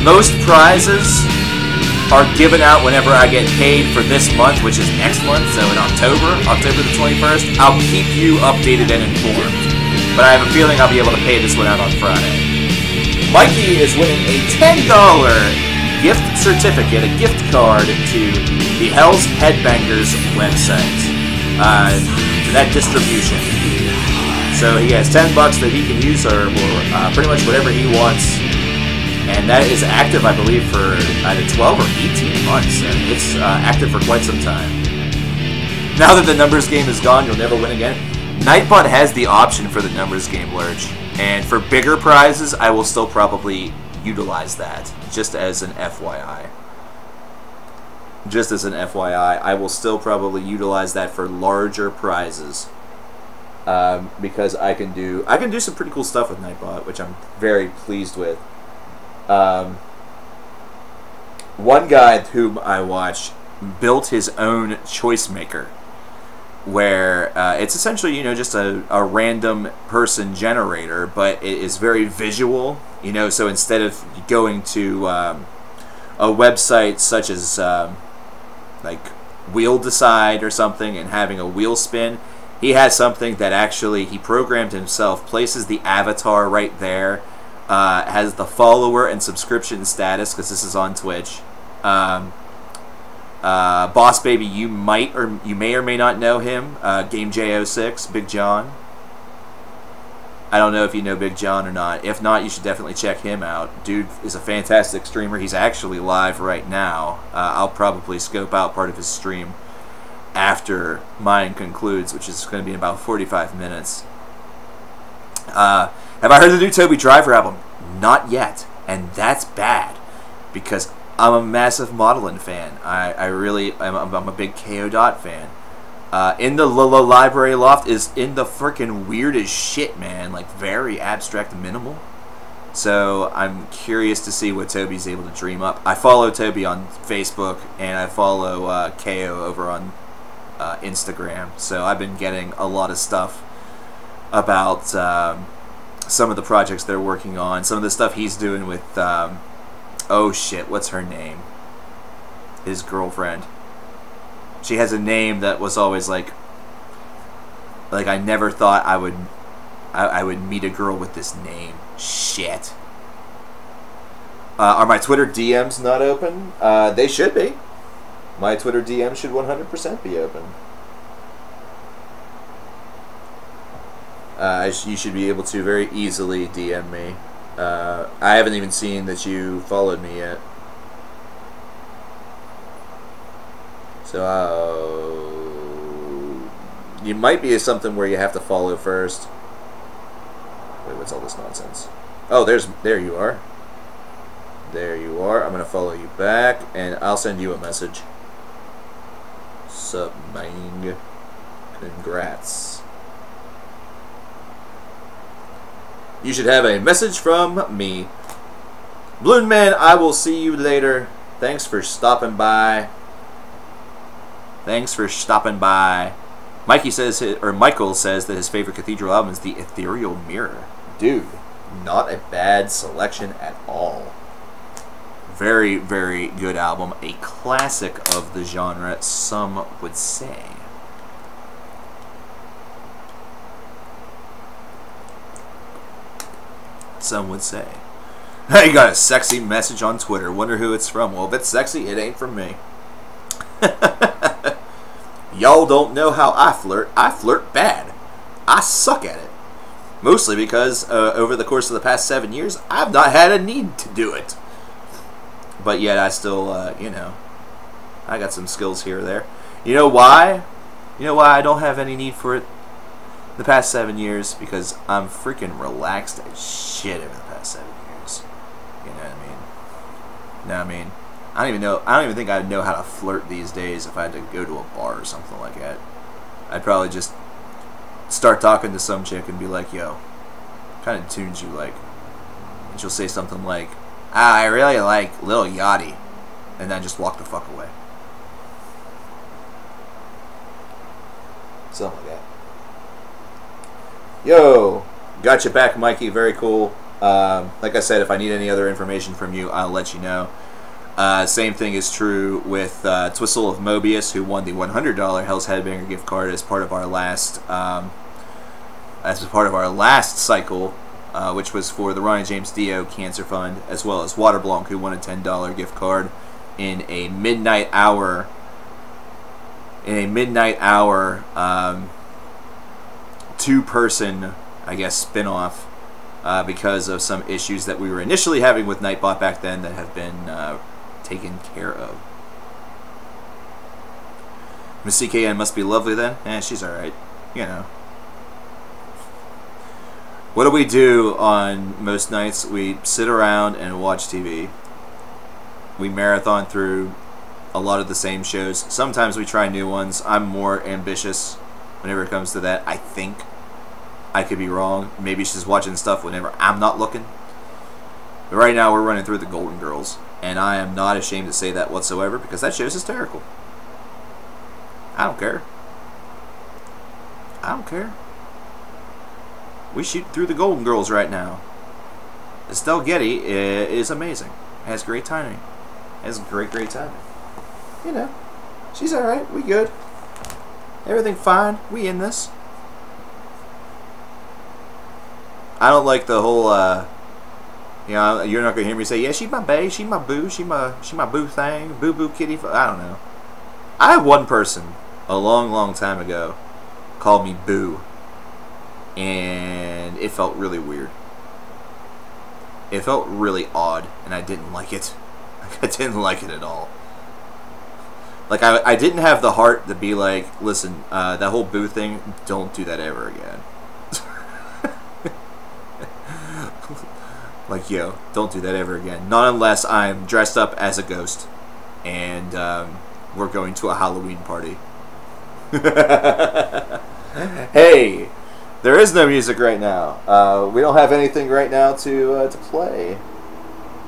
Most prizes are given out whenever I get paid for this month, which is next month, so in October the 21st. I'll keep you updated and informed. But I have a feeling I'll be able to pay this one out on Friday. Mikey is winning a $10 gift certificate, a gift card to the Hell's Headbangers website. For that distribution. So he has $10 that he can use for pretty much whatever he wants. And that is active, I believe, for either 12 or 18 months. And it's active for quite some time. Now that the numbers game is gone, you'll never win again. Nightbot has the option for the numbers game, Lurch. And for bigger prizes, I will still probably utilize that. Just as an FYI. Just as an FYI, I will still probably utilize that for larger prizes. Because I can do some pretty cool stuff with Nightbot, which I'm very pleased with. One guy whom I watch built his own choice maker, where it's essentially, you know, just a random person generator, but it is very visual, you know. So instead of going to a website such as like Wheel Decide or something and having a wheel spin, he has something that actually he programmed himself, places the avatar right there. Has the follower and subscription status, because this is on Twitch. Boss Baby, you may or may not know him. Game J06, Big John. I don't know if you know Big John or not. If not, you should definitely check him out. Dude is a fantastic streamer. He's actually live right now. I'll probably scope out part of his stream after mine concludes, which is going to be in about 45 minutes. Have I heard the new Toby Driver album? Not yet, and that's bad, because I'm a massive Modelin fan. I'm a big KO Dot fan. In the Library Loft is in the freaking weirdest shit, man. Like, very abstract minimal. So I'm curious to see what Toby's able to dream up. I follow Toby on Facebook, and I follow KO over on Instagram. So I've been getting a lot of stuff about some of the projects they're working on, some of the stuff he's doing with oh shit, what's her name? His girlfriend. She has a name that was always like I never thought I would meet a girl with this name. Shit. Are my Twitter DMs not open? They should be. My Twitter DMs should 100% be open. You should be able to very easily DM me. I haven't even seen that you followed me yet. So, you might be something where you have to follow first. Wait, what's all this nonsense? Oh, there you are. There you are. I'm going to follow you back, and I'll send you a message. Sup, man. Congrats. You should have a message from me. Balloon Man, I will see you later. Thanks for stopping by. Thanks for stopping by. Michael says that his favorite Cathedral album is The Ethereal Mirror. Dude, not a bad selection at all. Very, very good album. A classic of the genre, some would say. Some would say. Hey, you got a sexy message on Twitter. Wonder who it's from. Well, if it's sexy, it ain't from me. Y'all don't know how I flirt. I flirt bad. I suck at it. Mostly because over the course of the past 7 years, I've not had a need to do it. But yet I still, you know, I got some skills here or there. You know why? You know why I don't have any need for it the past 7 years? Because I'm freaking relaxed as shit over the past 7 years. You know what I mean? You know what I mean? I don't even think I'd know how to flirt these days if I had to go to a bar or something like that. I'd probably just start talking to some chick and be like, yo, what kind of tunes you like? And she'll say something like, I really like Lil Yachty. And then just walk the fuck away. Something like that. Yo, got you back, Mikey. Very cool. Like I said, if I need any other information from you, I'll let you know. Same thing is true with Twistle of Mobius, who won the $100 Hell's Headbanger gift card as part of our last cycle, which was for the Ronnie James Dio Cancer Fund, as well as Waterblanc, who won a $10 gift card in a midnight hour. Two-person, I guess, spin-off because of some issues that we were initially having with Nightbot back then that have been taken care of. Miss CKN must be lovely then? She's alright. You know. What do we do on most nights? We sit around and watch TV. We marathon through a lot of the same shows. Sometimes we try new ones. I'm more ambitious whenever it comes to that. I think. I could be wrong. Maybe she's watching stuff whenever I'm not looking. But right now we're running through the Golden Girls. And I am not ashamed to say that whatsoever, because that show's hysterical. I don't care. I don't care. We shoot through the Golden Girls right now. Estelle Getty is amazing. Has great timing. Has great timing. You know, she's alright. We good. Everything fine. We in this. I don't like the whole, you know, you're not going to hear me say, yeah, she's my bae, she's my boo, she my boo thing, boo kitty. I don't know. I had one person a long time ago called me boo, and it felt really weird. It felt really odd, and I didn't like it. I didn't like it at all. Like, I didn't have the heart to be like, listen, that whole boo thing, don't do that ever again. Like, yo, don't do that ever again. Not unless I'm dressed up as a ghost and we're going to a Halloween party. Hey, there is no music right now. We don't have anything right now to play.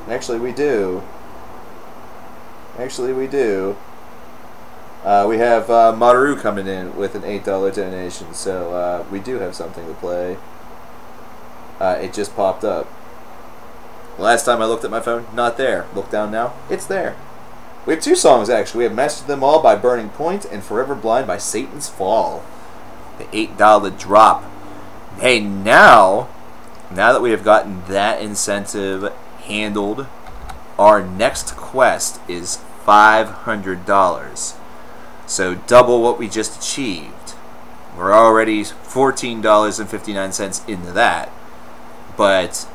Actually, we do. Actually, we do. We have Maru coming in with an $8 donation, so we do have something to play. It just popped up. Last time I looked at my phone, not there. Look down now, it's there. We have two songs, actually. We have Mastered Them All by Burning Point and Forever Blind by Satan's Fall. The $8 drop. Hey, now that we have gotten that incentive handled, our next quest is $500. So double what we just achieved. We're already $14.59 into that. But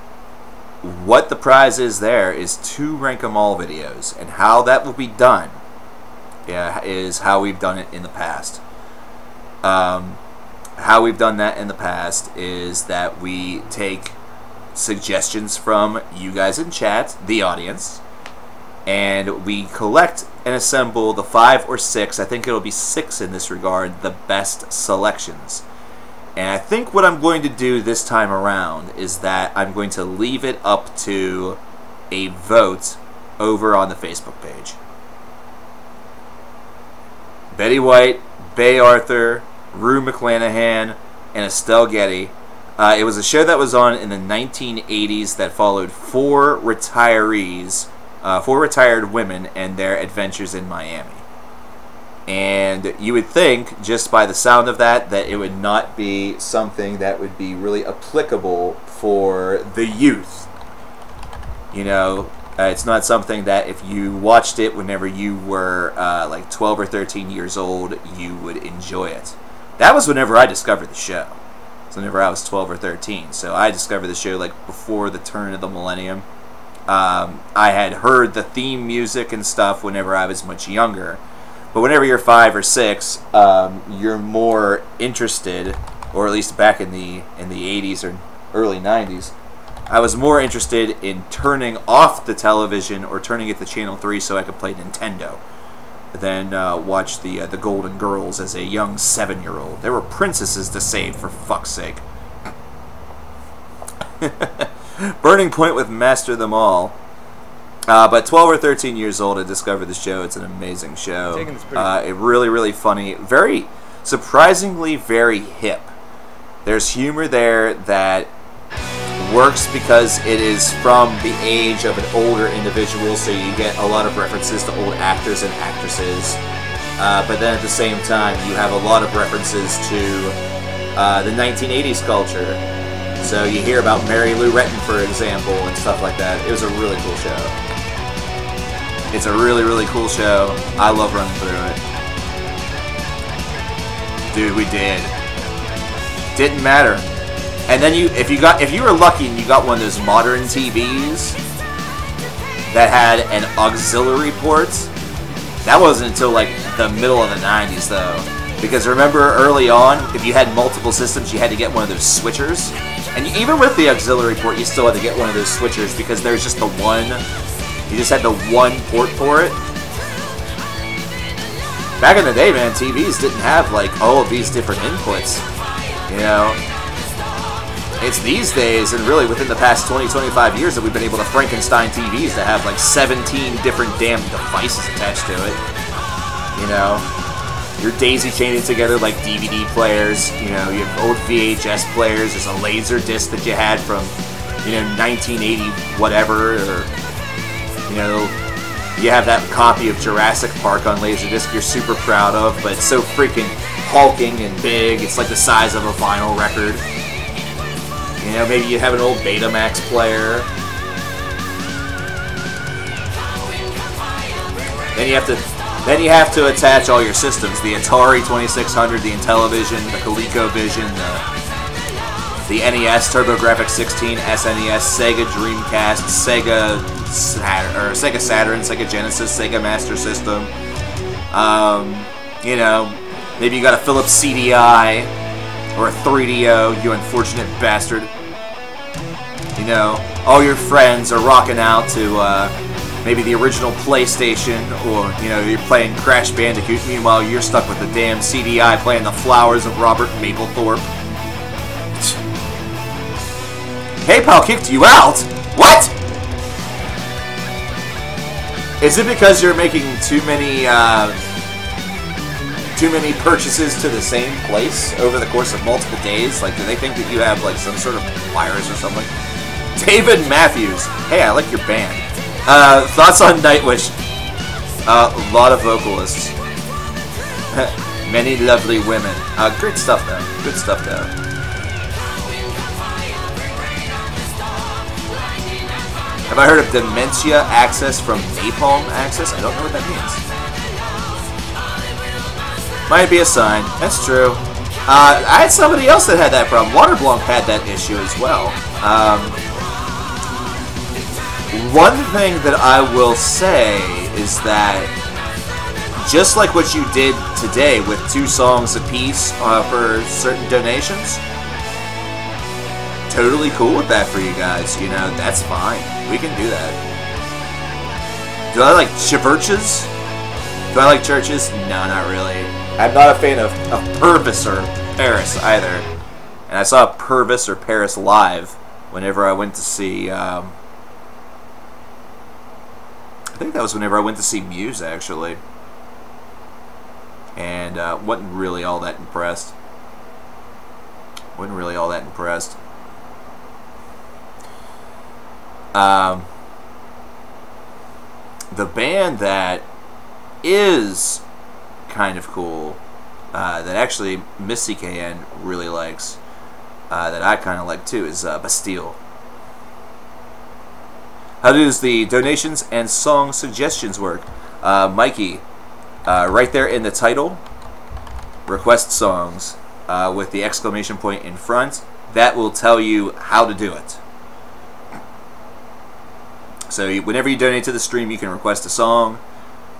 what the prize is there is 2 Rank 'em All videos, and how that will be done is how we've done it in the past. How we've done that in the past is that we take suggestions from you guys in chat, the audience, and we collect and assemble the 5 or 6, I think it'll be 6 in this regard, the best selections. And I think what I'm going to do this time around is that I'm going to leave it up to a vote over on the Facebook page. Betty White, Bay Arthur, Rue McClanahan, and Estelle Getty. It was a show that was on in the 1980s that followed 4 retirees, 4 retired women and their adventures in Miami. And you would think, just by the sound of that, that it would not be something that would be really applicable for the youth. You know, it's not something that if you watched it whenever you were like 12 or 13 years old, you would enjoy it. That was whenever I discovered the show. So whenever I was 12 or 13. So I discovered the show like before the turn of the millennium. I had heard the theme music and stuff whenever I was much younger. But whenever you're 5 or 6, you're more interested, or at least back in the 80s or early 90s, I was more interested in turning off the television or turning it to channel 3 so I could play Nintendo than watch the Golden Girls as a young 7-year-old. There were princesses to save, for fuck's sake. Burning Point with Master Them All. But 12 or 13 years old, I discovered the show. It's an amazing show. It really funny. Very, surprisingly very hip. There's humor there that works because it is from the age of an older individual, so you get a lot of references to old actors and actresses. But then at the same time, you have a lot of references to the 1980s culture. So you hear about Mary Lou Retton, for example, and stuff like that. It was a really cool show. It's a really, really cool show. I love running through it. Dude, we did. Didn't matter. And then if you were lucky and you got one of those modern TVs that had an auxiliary port, that wasn't until like the middle of the 90s though. Because remember early on, if you had multiple systems, you had to get one of those switchers. And even with the auxiliary port, you still had to get one of those switchers because there's just the one. You just had the one port for it. Back in the day, man, TVs didn't have like all of these different inputs. You know, it's these days, and really within the past 20-25 years, that we've been able to Frankenstein TVs that have like 17 different damn devices attached to it. You know, you're daisy chaining together like DVD players. You know, you have old VHS players. There's a laser disc that you had from, 1980 whatever, or you have that copy of Jurassic Park on Laserdisc you're super proud of, but it's so freaking hulking and big, it's like the size of a vinyl record. Maybe you have an old Betamax player. Then you have to attach all your systems. The Atari 2600, the Intellivision, the ColecoVision, the NES, TurboGrafx 16, SNES, Sega Dreamcast, Sega Saturn, Sega Genesis, Sega Master System. Maybe you got a Philips CDI or a 3DO, you unfortunate bastard. All your friends are rocking out to maybe the original PlayStation, or you're playing Crash Bandicoot. Meanwhile, you're stuck with the damn CDI playing The Flowers of Robert Mapplethorpe. PayPal kicked you out? What? Is it because you're making too many purchases to the same place over the course of multiple days? Like, do they think that you have like some sort of virus or something? David Matthews. Hey, I like your band. Thoughts on Nightwish? A lot of vocalists. Many lovely women. Great stuff though. Good stuff though. Have I heard of dementia access from napalm access? I don't know what that means. Might be a sign. That's true. I had somebody else that had that problem. Waterblanc had that issue as well. One thing that I will say is that just like what you did today with 2 songs apiece for certain donations, totally cool with that for you guys. That's fine. We can do that. Do I like churches? Do I like churches? No, not really. I'm not a fan of Purvis or Paris either. And I saw Purvis or Paris live whenever I went to see... I think that was whenever I went to see Muse, actually. And wasn't really all that impressed. The band that is kind of cool, that actually Miss CKN really likes, that I kind of like too, is Bastille. How does the donations and song suggestions work? Mikey, right there in the title, request songs, with the exclamation point in front, that will tell you how to do it. So whenever you donate to the stream, you can request a song,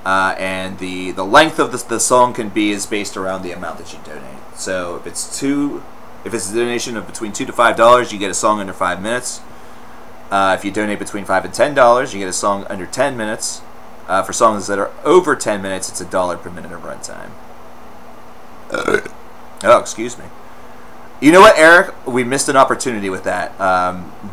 and the length of the song can be is based around the amount that you donate. So if it's a donation of between $2 to $5, you get a song under 5 minutes. If you donate between $5 and $10, you get a song under 10 minutes. For songs that are over 10 minutes, it's $1 per minute of runtime. Oh, excuse me. You know what, Eric? We missed an opportunity with that.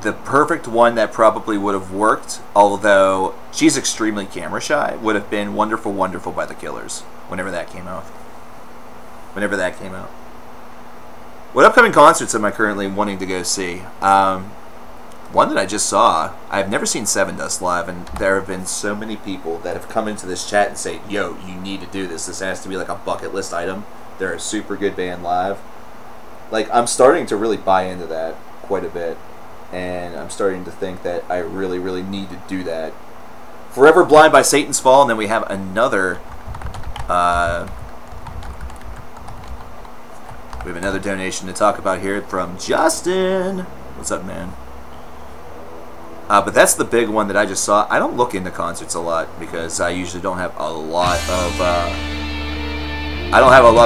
The perfect one that probably would have worked, although she's extremely camera shy, would have been Wonderful, Wonderful by the Killers, whenever that came out. What upcoming concerts am I currently wanting to go see? one that I just saw. I've never seen Seven Dust live, and there have been so many people that have come into this chat and say, yo, you need to do this. This has to be like a bucket list item. They're a super good band live. Like, I'm starting to really buy into that quite a bit, and I'm starting to think that I really, really need to do that. Forever Blind by Satan's Fall, and then we have another donation to talk about here from Justin. What's up, man? But that's the big one that I just saw. I don't look into concerts a lot because I usually don't have a lot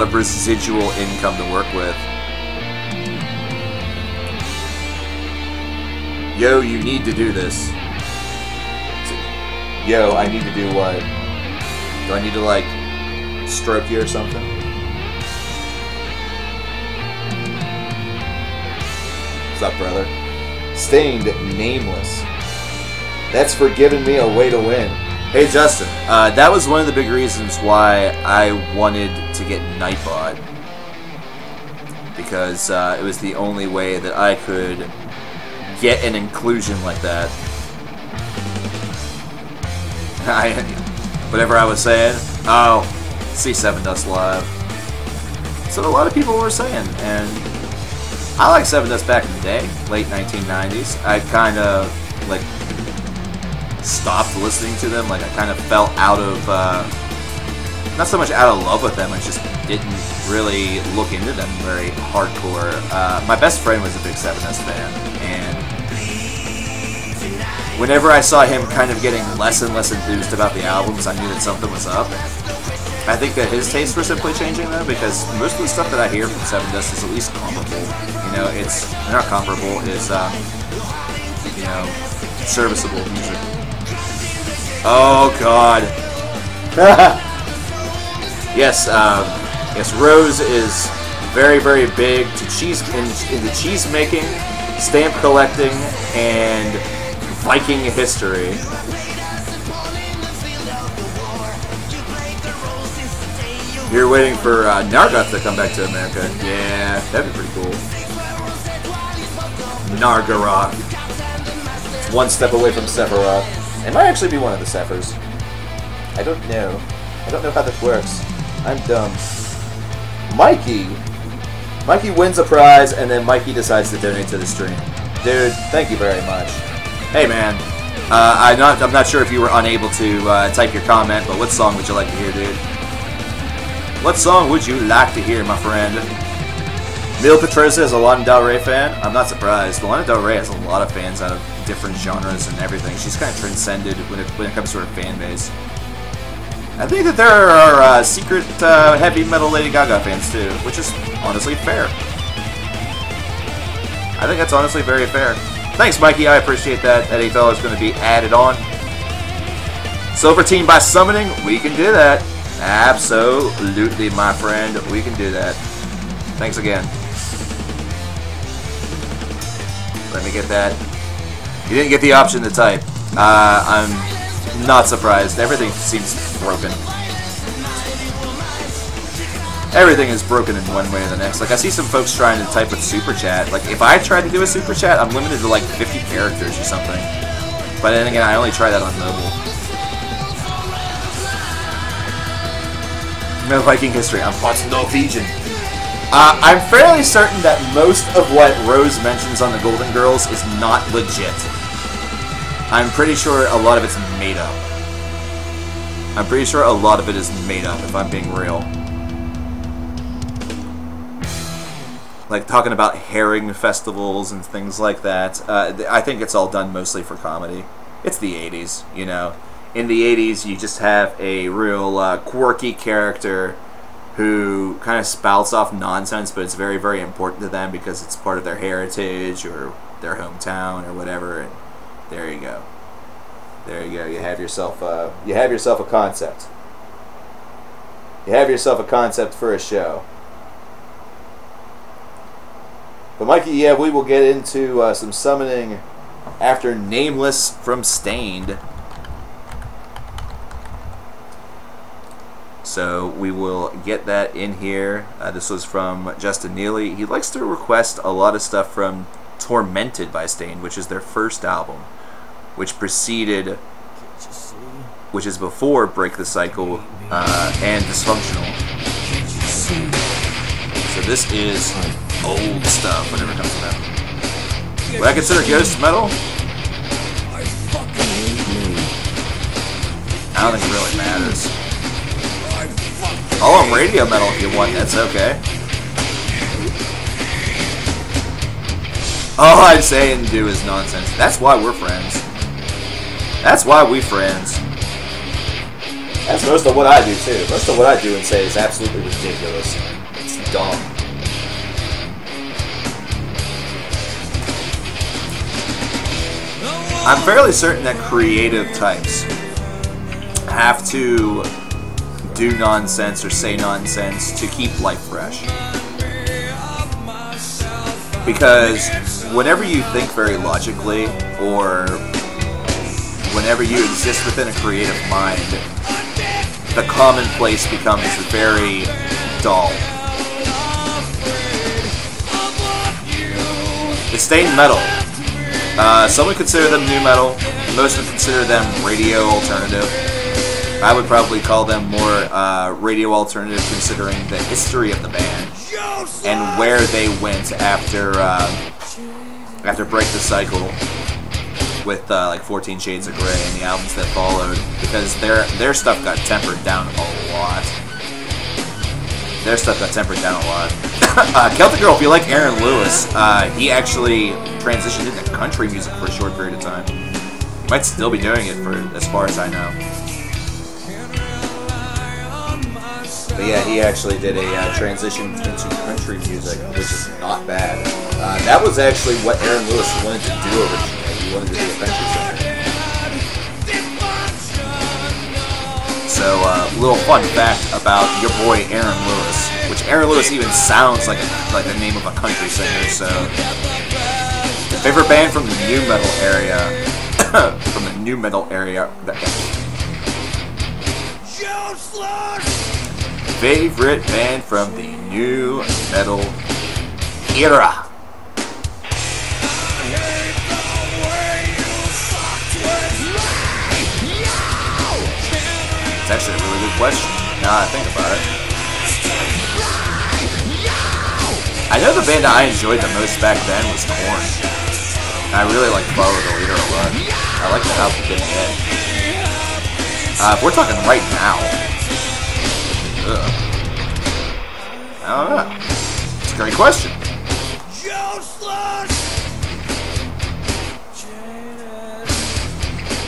of residual income to work with. Yo, you need to do this. Yo, I need to do what? Do I need to, like, stroke you or something? What's up, brother? Stained Nameless. That's for giving me a way to win. Hey, Justin. That was one of the big reasons why I wanted to get Nightbot. Because it was the only way that I could get an inclusion like that. Whatever I was saying, oh, see Seven Dust live. That's what a lot of people were saying, and I like Seven Dust back in the day, late 1990s. I kind of, like, stopped listening to them. Like, I kind of fell out of, not so much out of love with them, I just didn't really look into them very hardcore. My best friend was a big Seven Dust fan, and whenever I saw him kind of getting less and less enthused about the albums, I knew that something was up. I think that his tastes were simply changing, though, because most of the stuff that I hear from Seven Dust is at least comparable. You know, it's not comparable, it's, you know, serviceable music. Oh, God. Yes, yes, Rose is very, very big into cheese making, stamp collecting, and Viking history. You're waiting for Nargoth to come back to America. Yeah, that'd be pretty cool. Nargaroth. It's one step away from Sephiroth. It might actually be one of the Sephers. I don't know. I don't know how this works. I'm dumb. Mikey! Mikey wins a prize, and then Mikey decides to donate to the stream. Dude, thank you very much. Hey, man. I'm not sure if you were unable to type your comment, but what song would you like to hear, dude? What song would you like to hear, my friend? Neil Petrosa is a Lana Del Rey fan. I'm not surprised. Lana Del Rey has a lot of fans out of different genres and everything. She's kind of transcended when it comes to her fan base. I think that there are secret heavy metal Lady Gaga fans too, which is honestly fair. I think that's honestly very fair. Thanks, Mikey. I appreciate that. That $8 is going to be added on. Silver Team by summoning. We can do that. Absolutely, my friend. We can do that. Thanks again. Let me get that. You didn't get the option to type. I'm not surprised. Everything seems broken. Everything is broken in one way or the next. Like, I see some folks trying to type with Super Chat. Like, if I try to do a Super Chat, I'm limited to like 50 characters or something. But then again, I only try that on mobile. No Viking history. I'm part Norwegian. I'm fairly certain that most of what Rose mentions on the Golden Girls is not legit. I'm pretty sure a lot of it's made up. I'm pretty sure a lot of it is made up, if I'm being real. Like, talking about herring festivals and things like that. I think it's all done mostly for comedy. It's the 80s, you know. In the 80s, you just have a real quirky character who kind of spouts off nonsense, but it's very, very important to them because it's part of their heritage or their hometown or whatever. And there you go. There you go. You have yourself a concept. You have yourself a concept for a show. But Mikey, yeah, we will get into some summoning after Nameless from Stained. So we will get that in here. This was from Justin Neely. He likes to request a lot of stuff from Tormented by Stain, which is their first album, which preceded, which is before Break the Cycle and Dysfunctional. So this is old stuff whenever it comes to metal. Would I consider ghost metal? I don't think it really matters. I'll radio metal if you want, that's okay. All I say and do is nonsense. That's why we're friends. That's why we friends. That's most of what I do too. Most of what I do and say is absolutely ridiculous. It's dumb. I'm fairly certain that creative types have to do nonsense or say nonsense to keep life fresh. Because whenever you think very logically, or whenever you exist within a creative mind, the commonplace becomes very dull. Disdain metal. Some would consider them new metal. Most would consider them radio alternative. I would probably call them more radio alternative, considering the history of the band and where they went after Break the Cycle with like 14 Shades of Grey and the albums that followed, because their stuff got tempered down a lot. Celtic Girl, if you like Aaron Lewis, he actually transitioned into country music for a short period of time. Might still be doing it for as far as I know. But yeah, he actually did a transition into country music, which is not bad. That was actually what Aaron Lewis wanted to do originally. He wanted to be a country singer. So, little fun fact about your boy Aaron Lewis, which Aaron Lewis even sounds like the name of a country singer. So, favorite band from the new metal area, Favorite band from the new metal era. It's actually a really good question, now I think about it. I know the band I enjoyed the most back then was Korn. I really like Follow the Leader a lot. I like the album Getting It. If we're talking right now, I don't know. It's a great question.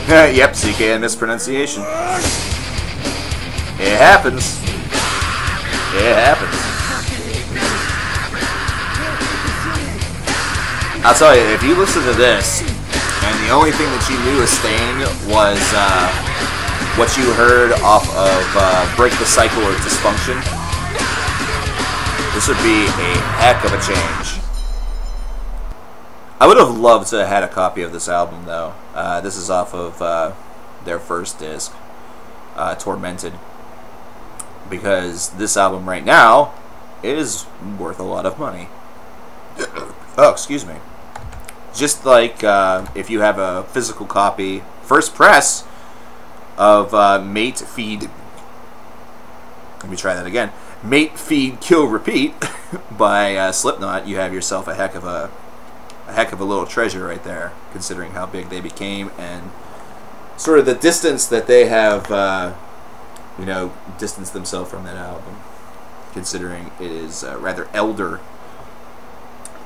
Yep, CK and mispronunciation. It happens. It happens. I'll tell you, if you listen to this, and the only thing that you knew of Stain was what you heard off of Break the Cycle or Dysfunction, this would be a heck of a change. I would have loved to have had a copy of this album, though. This is off of their first disc, Tormented, because this album right now is worth a lot of money. Oh, excuse me. Just like if you have a physical copy, first press, of Mate, Feed... Let me try that again. Mate, Feed, Kill, Repeat by Slipknot, you have yourself a heck of a little treasure right there, considering how big they became and sort of the distance that they have, distanced themselves from that album, considering it is rather elder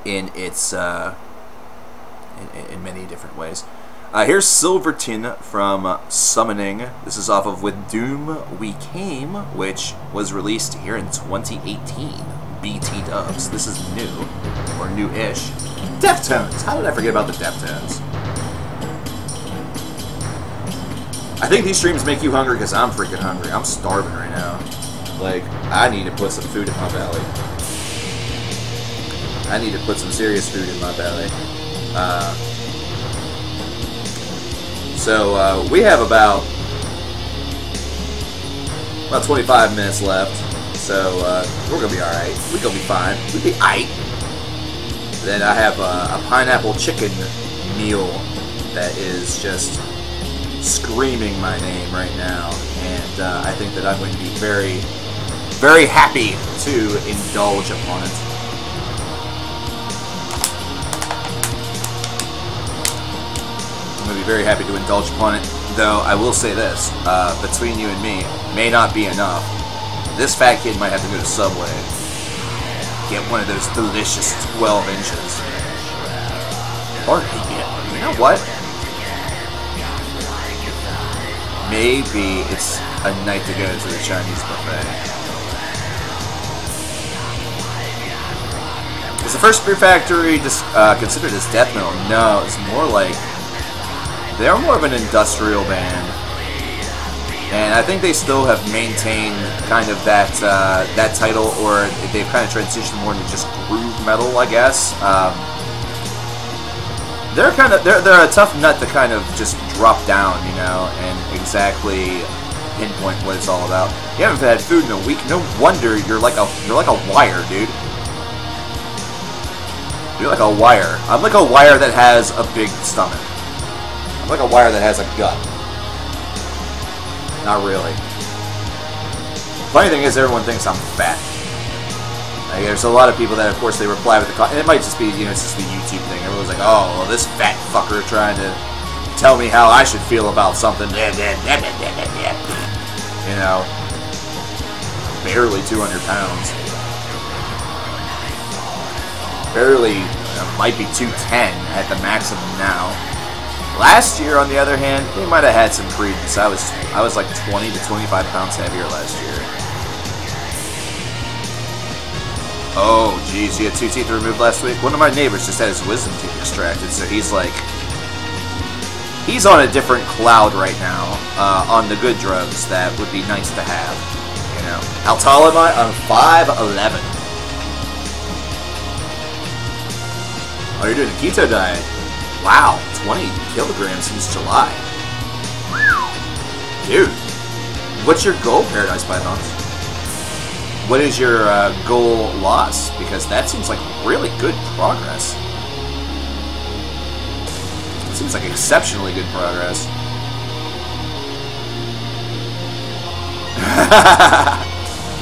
in its in many different ways. Here's Silverton from Summoning. This is off of With Doom We Came, which was released here in 2018. BT dubs. This is new, or new-ish. Deftones. How did I forget about the Deftones? I think these streams make you hungry because I'm freaking hungry. I'm starving right now. Like, I need to put some food in my belly. I need to put some serious food in my belly. So we have about 25 minutes left. So we're gonna be all right. We're gonna be fine. We'll be aight. Then I have a pineapple chicken meal that is just screaming my name right now, and I think that I'm going to be very, very happy to indulge upon it. I'm going to be very happy to indulge upon it, though I will say this, between you and me, may not be enough. This fat kid might have to go to Subway, get one of those delicious 12 inches. Or, you know what? Maybe it's a night to go to the Chinese buffet. Is the First Beer Factory considered as death metal? No, it's more like they're more of an industrial band, and I think they still have maintained kind of that that title, or they've kind of transitioned more into just groove metal, I guess. They're a tough nut to kind of just drop down, you know, and exactly pinpoint what it's all about. You haven't had food in a week. No wonder you're like a wire, dude. You're like a wire. I'm like a wire that has a big stomach. I'm like a wire that has a gut. Not really. Funny thing is, everyone thinks I'm fat. Like, there's a lot of people that, of course, they reply with the and it might just be, you know, it's just the YouTube thing. Everyone's like, oh, well, this fat fucker trying to tell me how I should feel about something. You know, barely 200 pounds. Barely, might be 210 at the maximum now. Last year, on the other hand, they might have had some credence. I was like 20 to 25 pounds heavier last year. Oh, geez, you had 2 teeth removed last week? One of my neighbors just had his wisdom teeth extracted, so he's like... He's on a different cloud right now, on the good drugs that would be nice to have, you know. How tall am I? I'm 5'11". Oh, you're doing a keto diet. Wow, 20 kilograms since July. Dude, what's your goal, Paradise Pythons? What is your goal loss? Because that seems like really good progress. It seems like exceptionally good progress.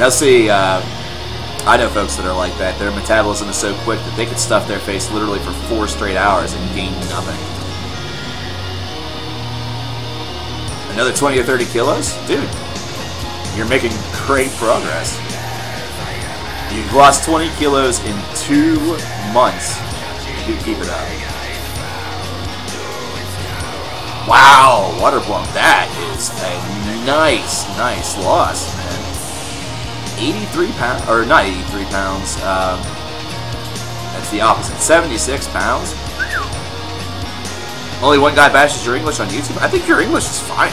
Now see, I know folks that are like that. Their metabolism is so quick that they could stuff their face literally for 4 straight hours and gain nothing. Another 20 or 30 kilos? Dude, you're making great progress. You've lost 20 kilos in 2 months. You keep it up. Wow, water plum. That is a nice loss, man. 83 pounds, or not 83 pounds. That's the opposite. 76 pounds. Only one guy bashes your English on YouTube. I think your English is fine.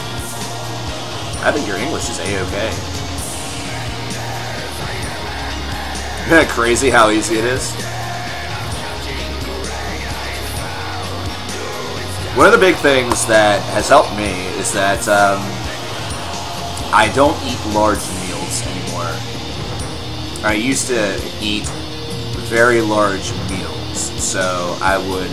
I think your English is A-okay. Isn't that crazy how easy it is? One of the big things that has helped me is that I don't eat large meals anymore. I used to eat very large meals, so I would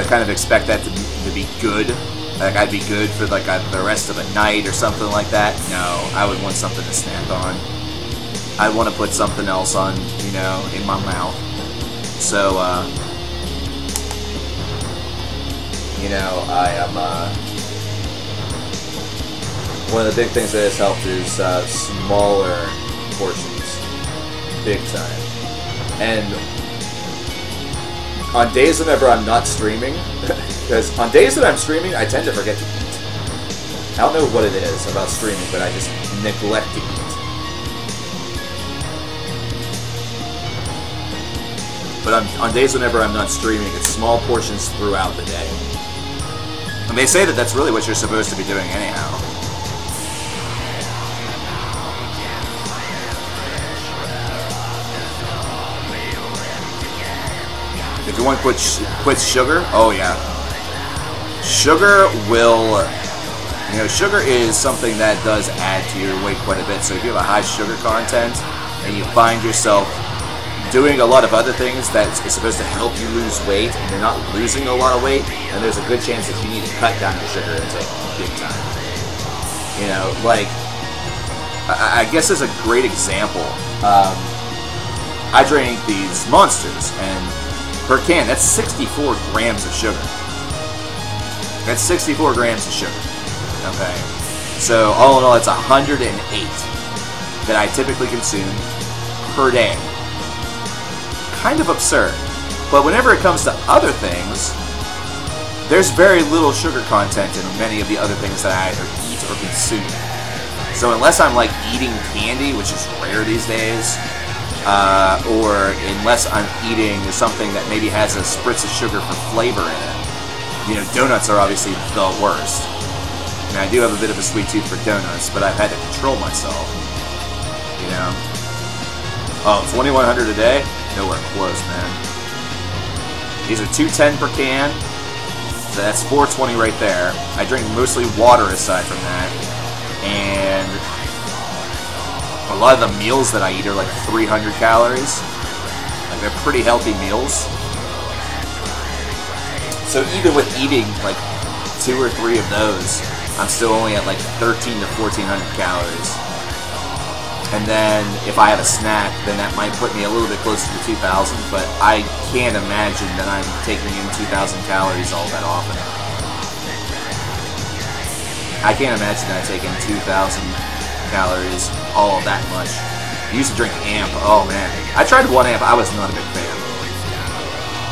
kind of expect that to be good. Like, I'd be good for like the rest of a night or something like that. No, I would want something to snack on. I'd want to put something else on, you know, in my mouth. So, you know, I am, one of the big things that has helped is smaller portions. Big time. And on days whenever I'm not streaming, because on days that I'm streaming, I tend to forget to eat. I don't know what it is about streaming, but I just neglect to eat. But on days whenever I'm not streaming, it's small portions throughout the day. And they say that that's really what you're supposed to be doing anyhow. If you want to quit sugar, oh yeah. Sugar will, you know, sugar is something that does add to your weight quite a bit. So if you have a high sugar content and you find yourself doing a lot of other things that is supposed to help you lose weight, and you're not losing a lot of weight, then there's a good chance that you need to cut down your sugar intake big time. You know, like, I guess as a great example, I drank these Monsters, and per can, that's 64 grams of sugar. That's 64 grams of sugar. Okay. So, all in all, it's 108 that I typically consume per day. Kind of absurd. But whenever it comes to other things, there's very little sugar content in many of the other things that I either eat or consume. So unless I'm like eating candy, which is rare these days, or unless I'm eating something that maybe has a spritz of sugar for flavor in it, you know, donuts are obviously the worst. I mean, I do have a bit of a sweet tooth for donuts, but I've had to control myself. You know? Oh, 2,100 a day? Nowhere close, man. These are $2.10 per can, so that's $4.20 right there. I drink mostly water aside from that, and a lot of the meals that I eat are like 300 calories. Like, they're pretty healthy meals. So even with eating like 2 or 3 of those, I'm still only at like 1,300 to 1,400 calories. And then if I have a snack, then that might put me a little bit closer to 2,000, but I can't imagine that I'm taking in 2,000 calories all that often. I can't imagine that I take in 2,000 calories all that much. I used to drink Amp. Oh man. I tried 1 Amp. I was not a big fan.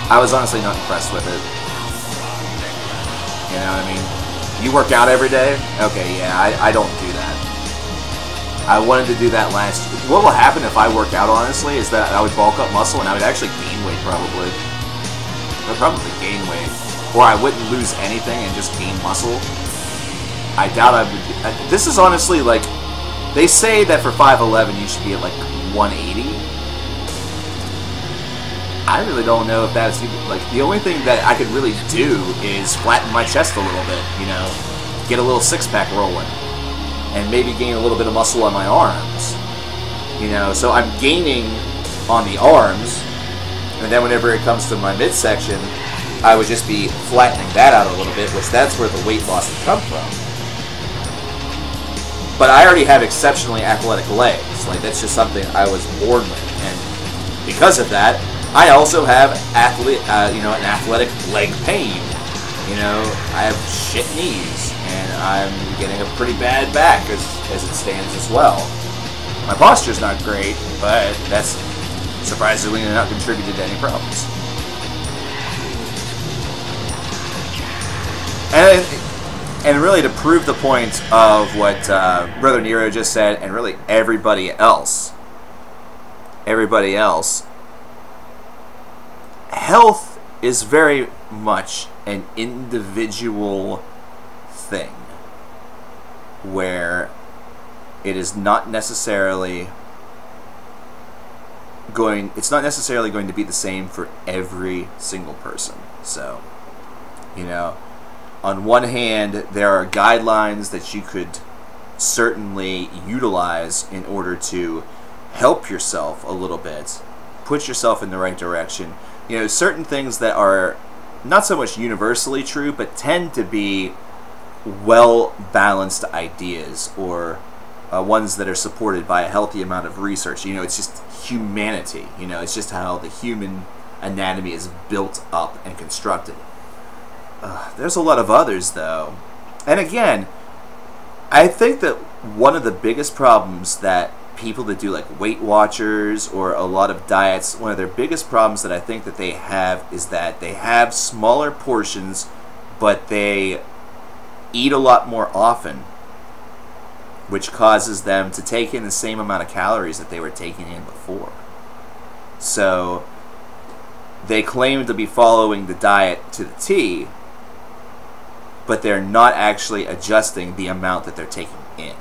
I was honestly not impressed with it. You know what I mean? You work out every day? Okay, yeah, I don't do that. I wanted to do that last year. What will happen if I work out, honestly, is that I would bulk up muscle and I would actually gain weight, probably. I would probably gain weight. Or I wouldn't lose anything and just gain muscle. I doubt I would. This is honestly, like, they say that for 5'11", you should be at, like, 180. I really don't know if that's, like, the only thing that I could really do is flatten my chest a little bit, you know, get a little six-pack rolling. And maybe gain a little bit of muscle on my arms. You know, so I'm gaining on the arms, and then whenever it comes to my midsection, I would just be flattening that out a little bit, which that's where the weight loss would come from. But I already have exceptionally athletic legs. Like, that's just something I was born with. And because of that, I also have an athletic leg pain. You know, I have shit knees, and I'm getting a pretty bad back as it stands as well. My posture's not great, but that's surprisingly not contributed to any problems. And really, to prove the point of what Brother Nero just said, and really everybody else, health is very much an individual thing, where it is not necessarily going to be the same for every single person. So, you know, on one hand, there are guidelines that you could certainly utilize in order to help yourself a little bit, put yourself in the right direction. You know, certain things that are not so much universally true, but tend to be well-balanced ideas, or ones that are supported by a healthy amount of research. You know, it's just humanity. You know, it's just how the human anatomy is built up and constructed. There's a lot of others, though. And again, I think that one of the biggest problems that people that do like Weight Watchers or a lot of diets, one of their biggest problems that I think that they have is that they have smaller portions, but they eat a lot more often, which causes them to take in the same amount of calories that they were taking in before. So they claim to be following the diet to the T, but they're not actually adjusting the amount that they're taking in.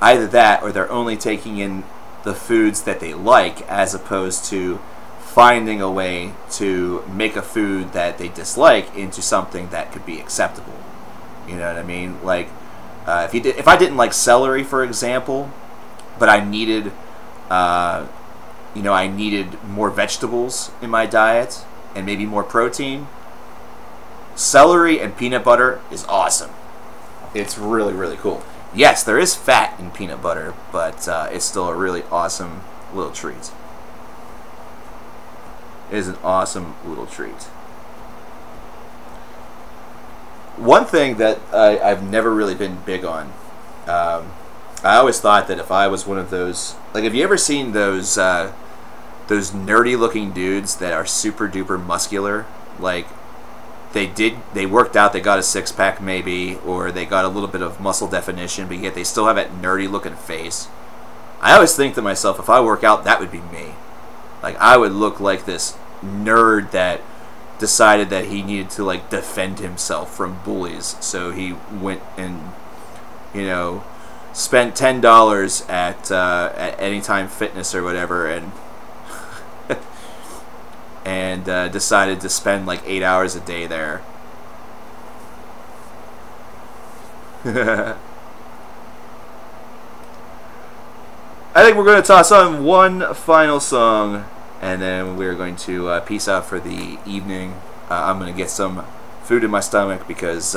Either that, or they're only taking in the foods that they like, as opposed to finding a way to make a food that they dislike into something that could be acceptable. You know what I mean? Like, if I didn't like celery, for example, but I needed you know, I needed more vegetables in my diet and maybe more protein, celery and peanut butter is awesome. It's really, really cool. Yes, there is fat in peanut butter, but it's still a really awesome little treat. It is an awesome little treat. One thing that I've never really been big on, I always thought that if I was one of those, like, have you ever seen those nerdy looking dudes that are super duper muscular? Like, they worked out, they got a six-pack maybe, or they got a little bit of muscle definition, but yet they still have that nerdy looking face. I always think to myself, if I work out, that would be me. Like, I would look like this nerd that decided that he needed to, like, defend himself from bullies, so he went and, you know, spent $10 at Anytime Fitness or whatever, and and decided to spend like 8 hours a day there. I think we're going to toss on one final song, and then we're going to peace out for the evening. I'm going to get some food in my stomach because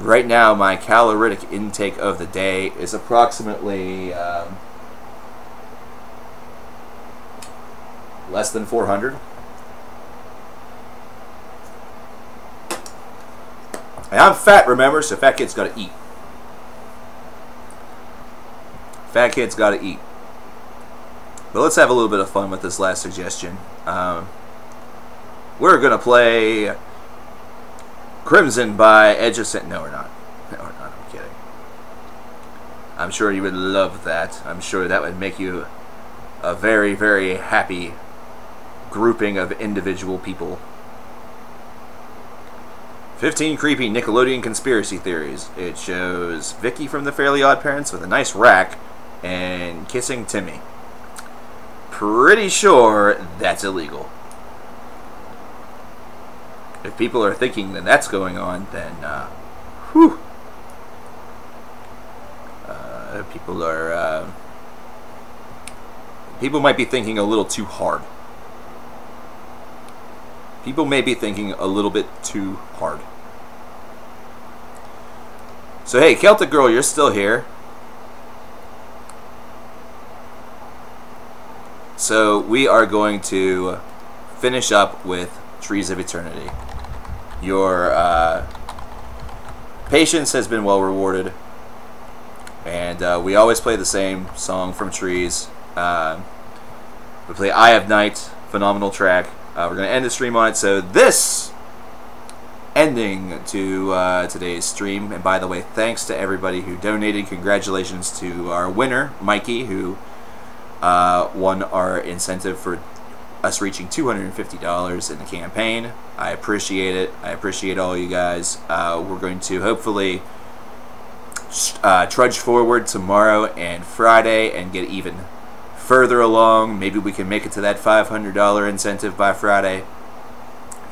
right now my caloric intake of the day is approximately less than 400. And I'm fat, remember, so fat kids gotta eat. Fat kids gotta eat. But let's have a little bit of fun with this last suggestion. We're gonna play Crimson by Edge of Sin. No, we're not. No, we're not. I'm kidding. I'm sure you would love that. I'm sure that would make you a very, very happy grouping of individual people. 15 creepy Nickelodeon conspiracy theories. It shows Vicky from the Fairly Odd Parents with a nice rack and kissing Timmy. Pretty sure that's illegal. If people are thinking that that's going on, then whew. People might be thinking a little too hard. People may be thinking a little bit too hard. So hey, Celtic Girl, you're still here. So we are going to finish up with Trees of Eternity. Your patience has been well rewarded. And we always play the same song from Trees. We play Eye of Night, phenomenal track. We're going to end the stream on it. So this ending to today's stream. And by the way, thanks to everybody who donated. Congratulations to our winner, Mikey, who won our incentive for us reaching $250 in the campaign. I appreciate it. I appreciate all you guys. We're going to hopefully trudge forward tomorrow and Friday and get even further along. Maybe we can make it to that $500 incentive by Friday.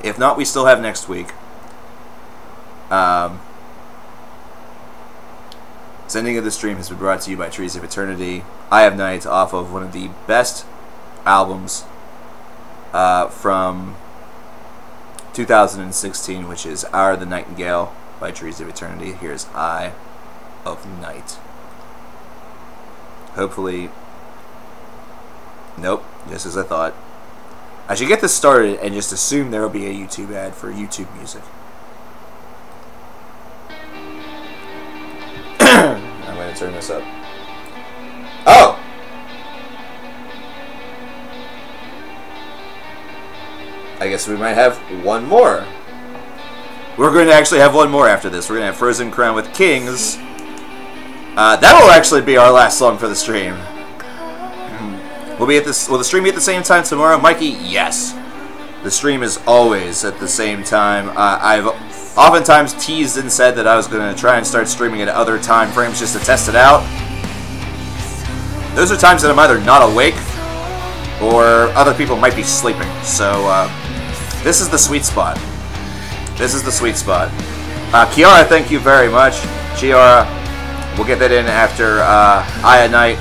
If not, we still have next week. This ending of the stream has been brought to you by Trees of Eternity, Eye of Night, off of one of the best albums from 2016, which is Hour of the Nightingale by Trees of Eternity. Here's Eye of Night. Hopefully... Nope, just as I thought. I should get this started and just assume there will be a YouTube ad for YouTube music. I'm going to turn this up. Oh! I guess we might have one more. We're going to actually have one more after this. We're going to have Frozen Crown with Kings. That will actually be our last song for the stream. Will the stream be at the same time tomorrow? Mikey, yes. The stream is always at the same time. I've oftentimes teased and said that I was going to try and start streaming at other time frames just to test it out. Those are times that I'm either not awake or other people might be sleeping. So this is the sweet spot. This is the sweet spot. Kiara, thank you very much. Kiara, we'll get that in after Aya Night.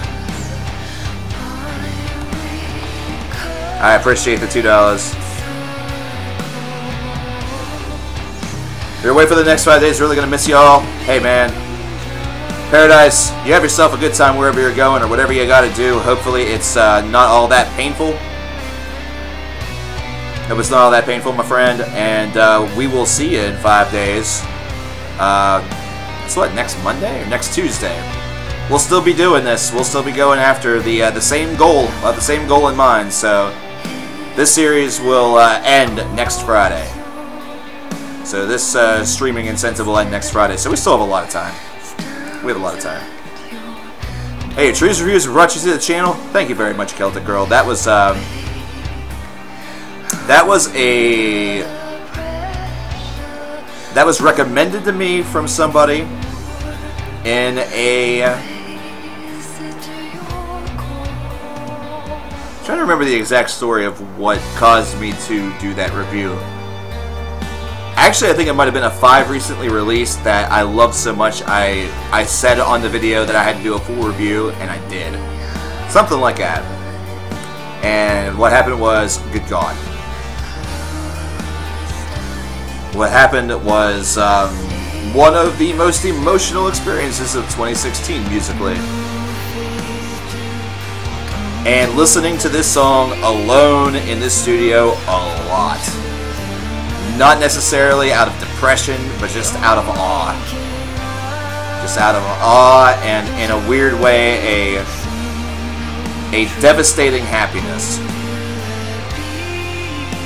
I appreciate the $2. If you're away for the next 5 days, really gonna miss y'all. Hey man, Paradise, you have yourself a good time wherever you're going or whatever you gotta do. Hopefully it's not all that painful. Hope it's not all that painful, my friend. And we will see you in 5 days. So what, next Monday or next Tuesday? We'll still be doing this. We'll still be going after the same goal. We'll have the same goal in mind. So this series will end next Friday. So this streaming incentive will end next Friday. So we still have a lot of time. We have a lot of time. Hey, Trees Reviews brought you to the channel. Thank you very much, Celtic Girl. That was recommended to me from somebody in a. I'm trying to remember the exact story of what caused me to do that review. Actually, I think it might have been a 5 recently released that I loved so much I said on the video that I had to do a full review, and I did. Something like that. And what happened was, good God. What happened was one of the most emotional experiences of 2016 musically. And listening to this song alone in this studio a lot. Not necessarily out of depression, but just out of awe. Just out of awe, and in a weird way, a devastating happiness.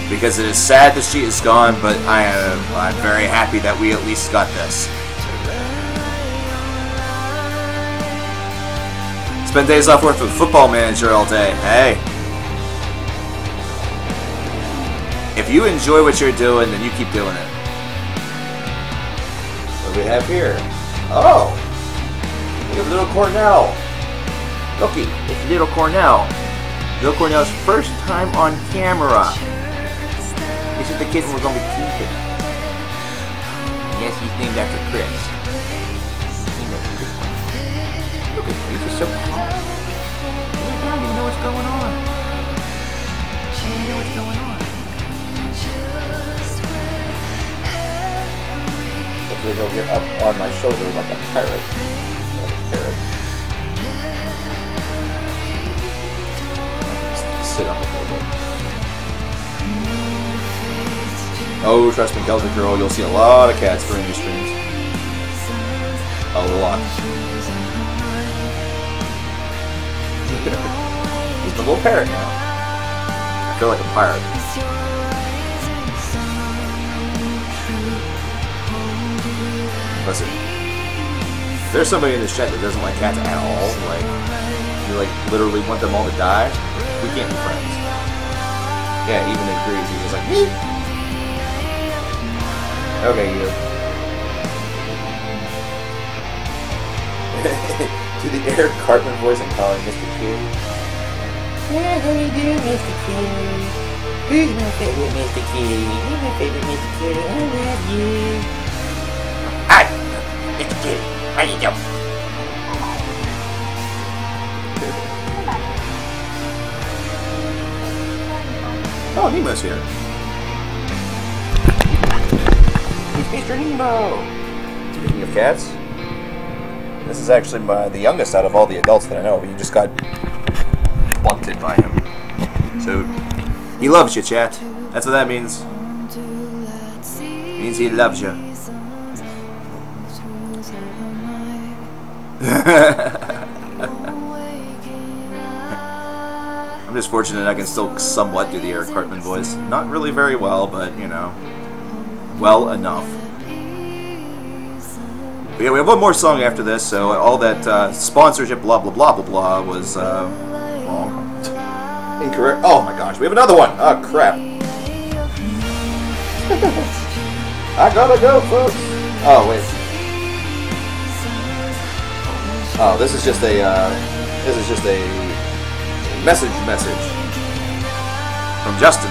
Because it is sad that she is gone, but I'm very happy that we at least got this. Spend days off work with Football Manager all day. Hey. If you enjoy what you're doing, then you keep doing it. What do we have here? Oh! We have Little Cornell. Looky, it's Little Cornell. Little Cornell's first time on camera. This is the kid we're going to be keeping. Yes, he's named after Chris. Look at him, he's just so calm. I don't even know what's going on. I don't even know what's going on. Hopefully he'll get up on my shoulder like a parrot. Like a parrot. Sit on the table. Oh, trust me, Celtic Girl, you'll see a lot of cats during your streams. A lot. He's the little parrot now. I feel like a pirate. Listen, if there's somebody in this chat that doesn't like cats at all, like, you like literally want them all to die, we can't be friends. Yeah, he even agrees. He's just like, me. Okay, you. Do the Eric Cartman voice and calling Mr. Q. Yeah, how you doing, Mr. Q? Who's my favorite Mr. Q? You're my favorite Mr. Q. I love you. Hi, Mr. Q. How you doing? Oh, Nemo's here. It's Mr. Nemo! Speaking of cats, this is actually the youngest out of all the adults that I know. You just got bunted by him. So, he loves you, chat. That's what that means. It means he loves you. I'm just fortunate I can still somewhat do the Eric Cartman voice. Not really very well, but, you know, well enough. But yeah, we have one more song after this, so all that sponsorship blah blah blah blah blah was wrong. Incorrect. Oh my gosh, we have another one! Oh crap. I gotta go, folks! Oh, wait. Oh, this is just a message from Justin.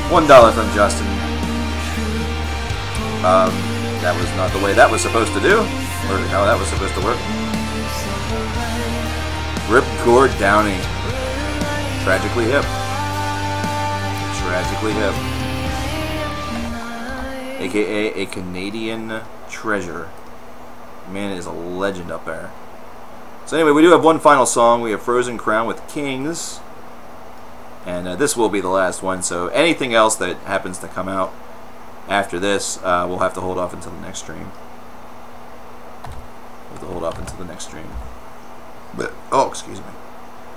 $1 from Justin. That was not the way that was supposed to do, or how that was supposed to work. Rip Gord Downey. Tragically hip. Tragically hip. AKA a Canadian treasure. Man is a legend up there. So anyway, we do have one final song. We have Frozen Crown with Kings. And this will be the last one. So anything else that happens to come out after this, we'll have to hold off until the next stream. We'll have to hold off until the next stream. But, oh, excuse me.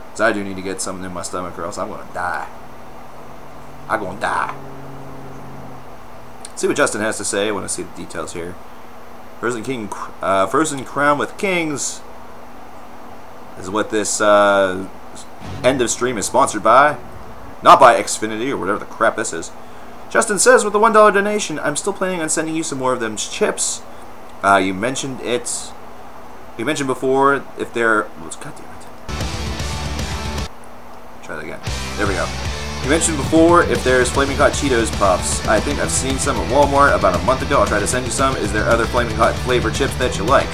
Because I do need to get something in my stomach or else I'm going to die. I'm going to die. See what Justin has to say. I want to see the details here. Frozen Crown with Kings is what this end of stream is sponsored by. Not by Xfinity or whatever the crap this is. Justin says, with the $1 donation, I'm still planning on sending you some more of them chips. You mentioned it. You mentioned before if they're... God damn it. Try that again. There we go. You mentioned before if there's Flaming Hot Cheetos Puffs. I think I've seen some at Walmart about a month ago. I'll try to send you some. Is there other Flaming Hot flavor chips that you like?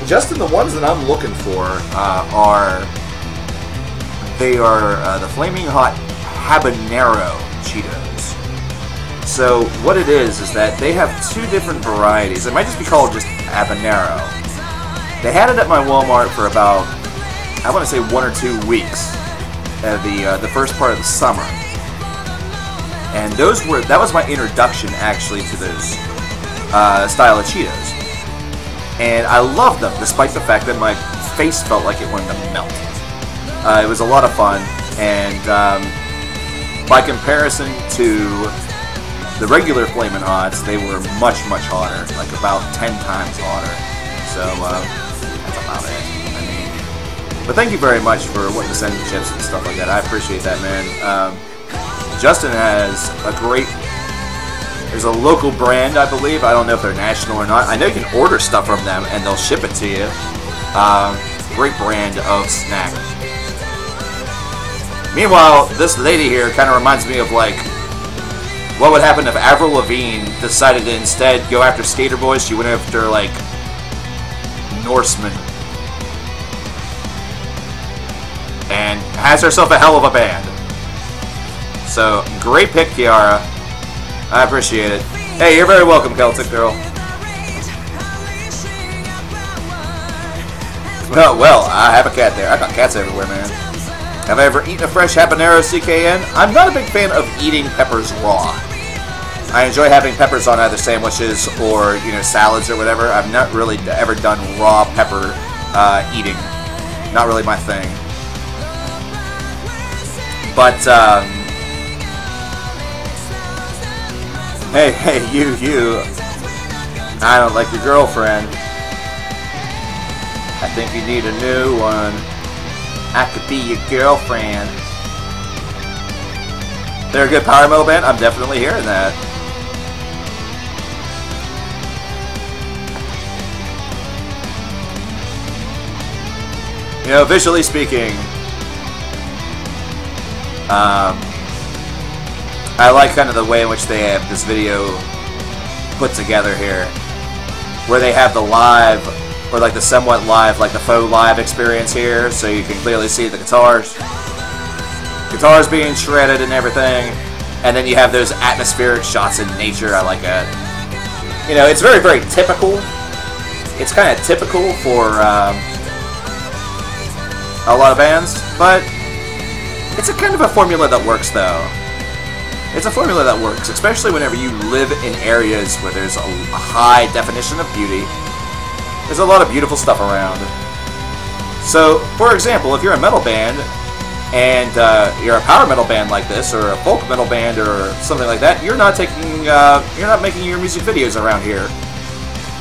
Justin, the ones that I'm looking for are the Flaming Hot Habanero Cheetos. So what it is that they have two different varieties. It might just be called just habanero. They had it at my Walmart for about, I want to say 1 or 2 weeks. The first part of the summer, and that was my introduction actually to those style of Cheetos, and I loved them despite the fact that my face felt like it wanted to melt. It was a lot of fun, and by comparison to the regular Flamin' Hots, they were much hotter, like about 10 times hotter. So that's about it. But thank you very much for wanting to send the chips and stuff like that. I appreciate that, man. Justin has a great... There's a local brand, I believe. I don't know if they're national or not. I know you can order stuff from them, and they'll ship it to you. Great brand of snack. Meanwhile, this lady here kind of reminds me of, like, what would happen if Avril Lavigne decided to instead go after Skater Boys. She went after, like, Norsemen. And has herself a hell of a band. So, great pick, Kiara. I appreciate it. Hey, you're very welcome, Celtic Girl. Well, I have a cat there. I got cats everywhere, man. Have I ever eaten a fresh habanero CKN? I'm not a big fan of eating peppers raw. I enjoy having peppers on either sandwiches or, you know, salads or whatever. I've not really ever done raw pepper eating. Not really my thing. But, hey, you. I don't like your girlfriend. I think you need a new one. I could be your girlfriend. They're a good power metal band? I'm definitely hearing that. You know, visually speaking, I like kind of the way in which they have this video put together here, where they have the live, or like the somewhat live, like the faux live experience here, so you can clearly see the guitars being shredded and everything, and then you have those atmospheric shots in nature. I like it. You know, it's very typical. It's kind of typical for a lot of bands, but it's a kind of a formula that works, though. It's a formula that works, especially whenever you live in areas where there's a high definition of beauty. There's a lot of beautiful stuff around. So, for example, if you're a metal band, and you're a power metal band like this, or a folk metal band, or something like that, you're not making your music videos around here.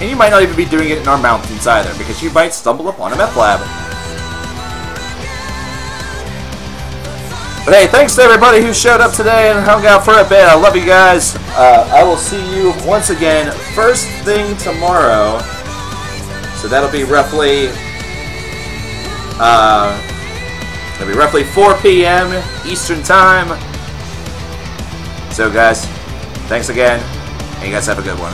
And you might not even be doing it in our mountains either, because you might stumble upon a meth lab. But hey, thanks to everybody who showed up today and hung out for a bit. I love you guys. I will see you once again first thing tomorrow. So that'll be roughly 4 p.m. Eastern Time. So guys, thanks again, and you guys have a good one.